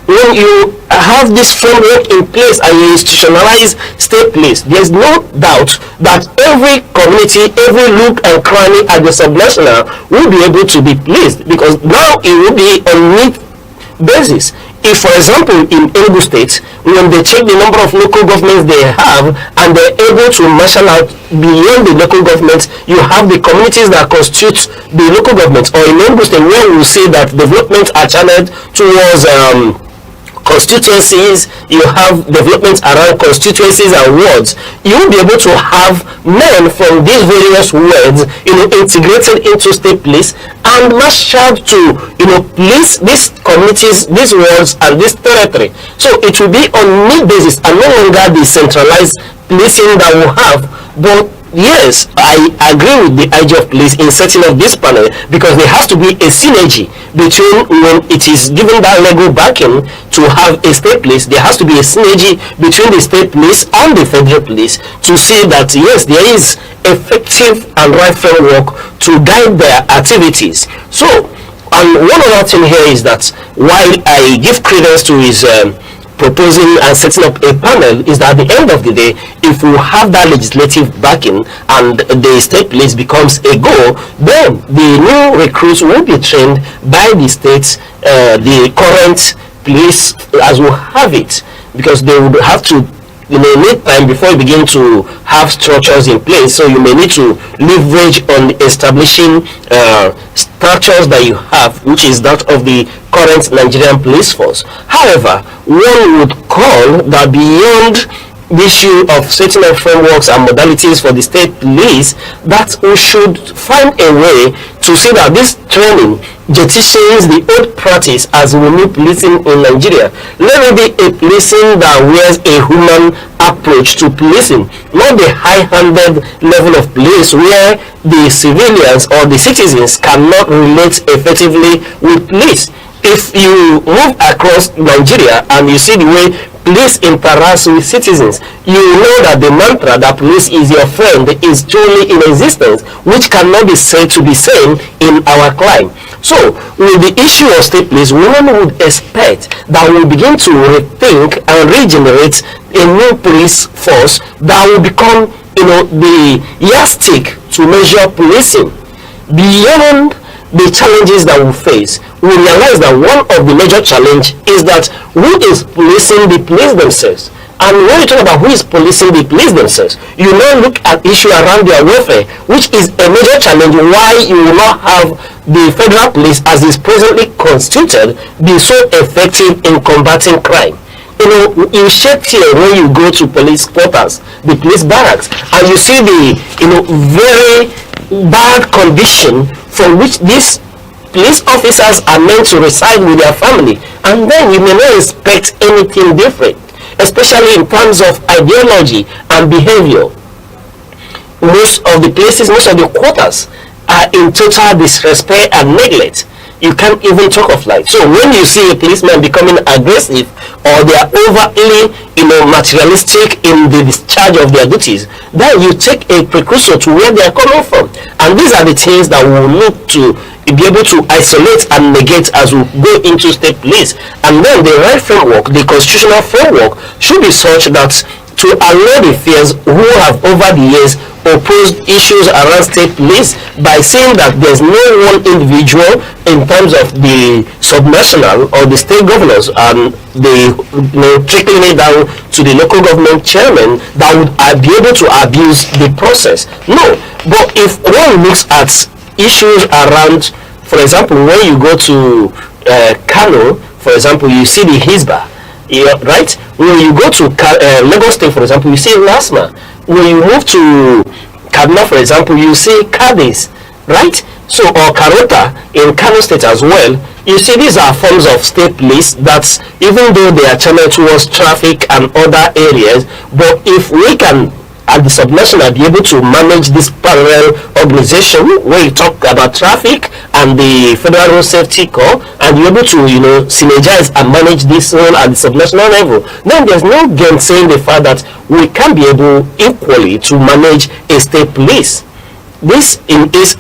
Speaker 2: When you have this framework in place and you institutionalize state police, there's no doubt that every community, every look and cranny at the subnational will be able to be policed, because now it will be on need basis. If, for example, in Enugu State, when they check the number of local governments they have and they're able to marshal out beyond the local governments, you have the communities that constitute the local government. Or in Enugu State, where we see that developments are channeled towards constituencies, you have developments around constituencies and wards. You will be able to have men from these various wards, integrated into state police and marshaled to, police these communities, these wards and this territory. So it will be on need basis and no longer the centralized policing that we have. But yes, I agree with the IG of police in setting up this panel, because there has to be a synergy between when it is given that legal backing to have a state police. There has to be a synergy between the state police and the federal police to see that yes, there is effective and right framework to guide their activities. So, and one other thing here is that while I give credence to his proposing and setting up a panel, is that at the end of the day, if we have that legislative backing and the state police becomes a go, then the new recruits will be trained by the states, the current police as we have it, because they would have to need time before you begin to have structures in place. So you may need to leverage on establishing structures that you have, which is that of the current Nigerian police force. However, one would call that beyond the issue of setting up frameworks and modalities for the state police, that we should find a way to see that this training jettishons the old practice as we need policing in Nigeria. Let it be a policing that wears a human approach to policing, not the high-handed level of police where the civilians or the citizens cannot relate effectively with police. If you move across Nigeria and you see the way police interact with citizens, you know that the mantra that police is your friend is truly in existence, which cannot be said to be same in our clime. So, with the issue of state police, one would expect that we begin to rethink and regenerate a new police force that will become, the yardstick to measure policing. Beyond the challenges that we face, we realize that one of the major challenge is that who is policing the police themselves. And when you talk about who is policing the police themselves, you now look at issue around their welfare, which is a major challenge why you will not have the federal police as is presently constituted be so effective in combating crime. You shed tears when you go to police quarters, the police barracks, and you see the very bad condition from which these police officers are meant to reside with their family, and then you may not expect anything different, especially in terms of ideology and behavior. Most of the places, most of the quarters are in total disrespect and neglect. You can't even talk of life. So when you see a policeman becoming aggressive or they are overtly, materialistic in the discharge of their duties, then you take a precursor to where they are coming from. And these are the things that we will need to be able to isolate and negate as we go into state police. And then the right framework, the constitutional framework, should be such that to allow the fears who have over the years opposed issues around state police by saying that there's no one individual in terms of the subnational or the state governors and the trickling it down to the local government chairman that would be able to abuse the process. No, but if one looks at issues around, for example, when you go to Kano, for example, you see the Hisba. Yeah, right? When you go to Lagos State, for example, you see LASMA. When you move to Kaduna, for example, you see Cadiz, right? So, or Karota in Kano State as well. You see, these are forms of state police that, even though they are channeled towards traffic and other areas, but if we can, at the subnational, be able to manage this parallel organization where you talk about traffic and the Federal Road Safety Corps, and you're able to, synergize and manage this role at the subnational level, then there's no gainsaying the fact that we can be able equally to manage a state police. This is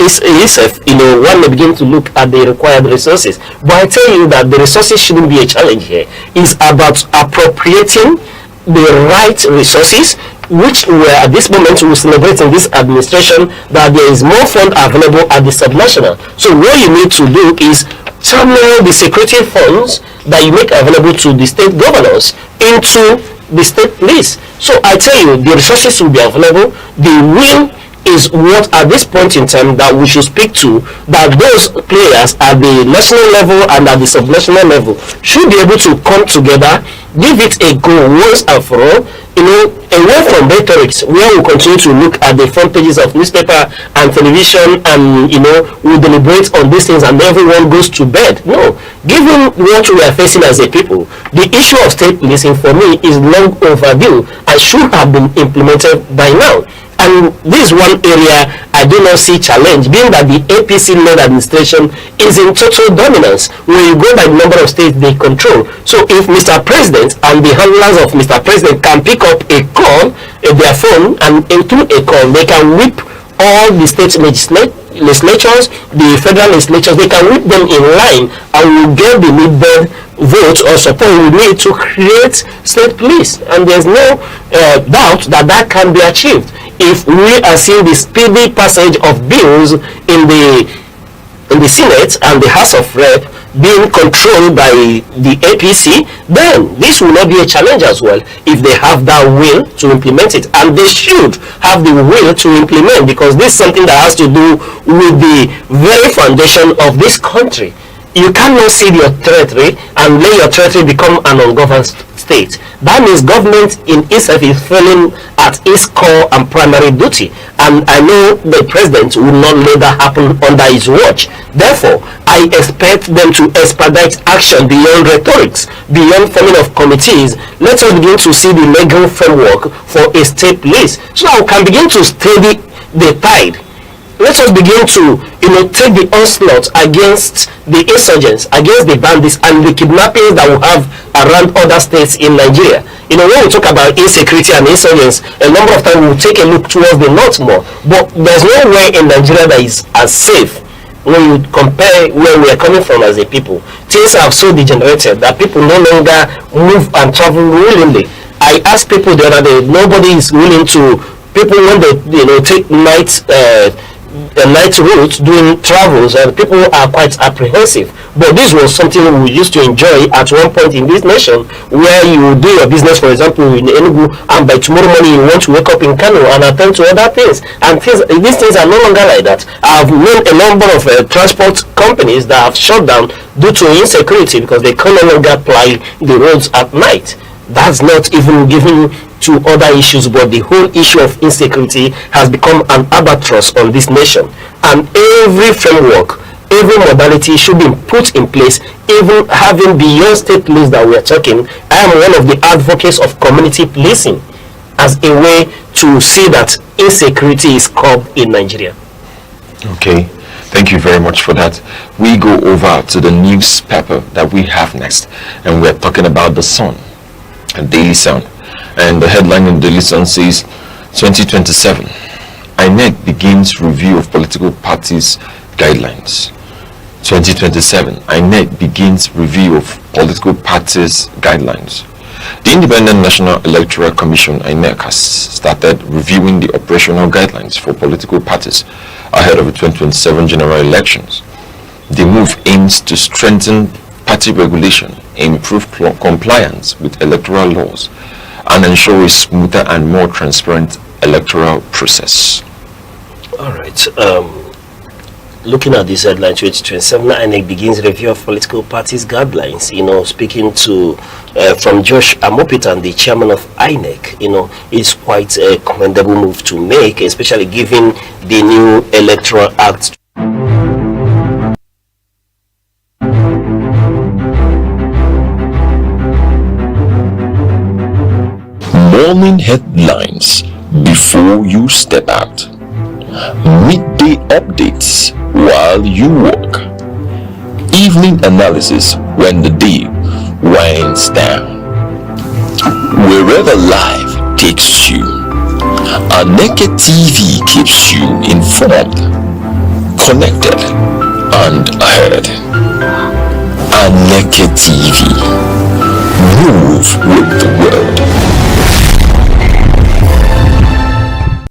Speaker 2: one may begin to look at the required resources. But I tell you that the resources shouldn't be a challenge here. It's about appropriating the right resources, which we are at this moment we celebrate in this administration that there is more fund available at the subnational. So what you need to do is channel the security funds that you make available to the state governors into the state police. So I tell you, the resources will be available. The will is what at this point in time that we should speak to, that those players at the national level and at the subnational level should be able to come together, give it a go once and for all, away from rhetorics where we continue to look at the front pages of newspaper and television and we deliberate on these things and everyone goes to bed. No, given what we are facing as a people, the issue of state policing for me is long overdue and should have been implemented by now. And this is one area I do not see challenge, being that the APC-led administration is in total dominance. When you go by the number of states they control. So if Mr. President and the handlers of Mr. President can pick up a call, their phone, and through a call, they can whip all the state legislatures, the federal legislatures, they can whip them in line and will get the needed vote or support we need to create state police. And there's no doubt that that can be achieved if we are seeing the speedy passage of bills in the Senate and the House of Rep being controlled by the APC. Then this will not be a challenge as well if they have that will to implement it, and they should have the will to implement, because this is something that has to do with the very foundation of this country. You cannot see your territory and let your territory become an ungoverned state. That means government in itself is failing at its core and primary duty. And I know the president will not let that happen under his watch. Therefore, I expect them to expedite action beyond rhetorics, beyond forming of committees. Let us begin to see the legal framework for a state police, so that we can begin to steady the tide. Let us begin to, take the onslaught against the insurgents, against the bandits and the kidnappings that we have around other states in Nigeria. When we talk about insecurity and insurgents, a number of times we will take a look towards the north more. But there's nowhere in Nigeria that is as safe when you compare where we are coming from as a people. Things have so degenerated that people no longer move and travel willingly. I asked people the other day, nobody is willing to, people when they take night route doing travels, and people are quite apprehensive. But this was something we used to enjoy at one point in this nation, where you do your business, for example, in Enugu, and by tomorrow morning you want to wake up in Kano and attend to other things. And these things are no longer like that. I've known a number of transport companies that have shut down due to insecurity because they can no longer ply the roads at night. That's not even giving to other issues, but the whole issue of insecurity has become an albatross on this nation. And every framework, every modality should be put in place, even having beyond state police that we are talking. I am one of the advocates of community policing as a way to see that insecurity is curbed in Nigeria.
Speaker 1: Okay, thank you very much for that. We go over to the newspaper that we have next, and we're talking about the Sun, a Daily Sun. And the headline in the Daily Sun says 2027 INEC begins review of political parties guidelines. 2027 INEC begins review of political parties guidelines. The Independent National Electoral Commission INEC has started reviewing the operational guidelines for political parties ahead of the 2027 general elections. The move aims to strengthen party regulation, improve compliance with electoral laws, and ensure a smoother and more transparent electoral process.
Speaker 2: All right. Looking at this headline, 2027, INEC begins review of political parties guidelines. Speaking to from Josh Amopitan, the chairman of INEC, it's quite a commendable move to make, especially given the new Electoral Act.
Speaker 7: Morning headlines before you step out. Midday updates while you work. Evening analysis when the day winds down. Wherever life takes you, Aneke TV keeps you informed, connected, and ahead. Aneke TV. Move with the world.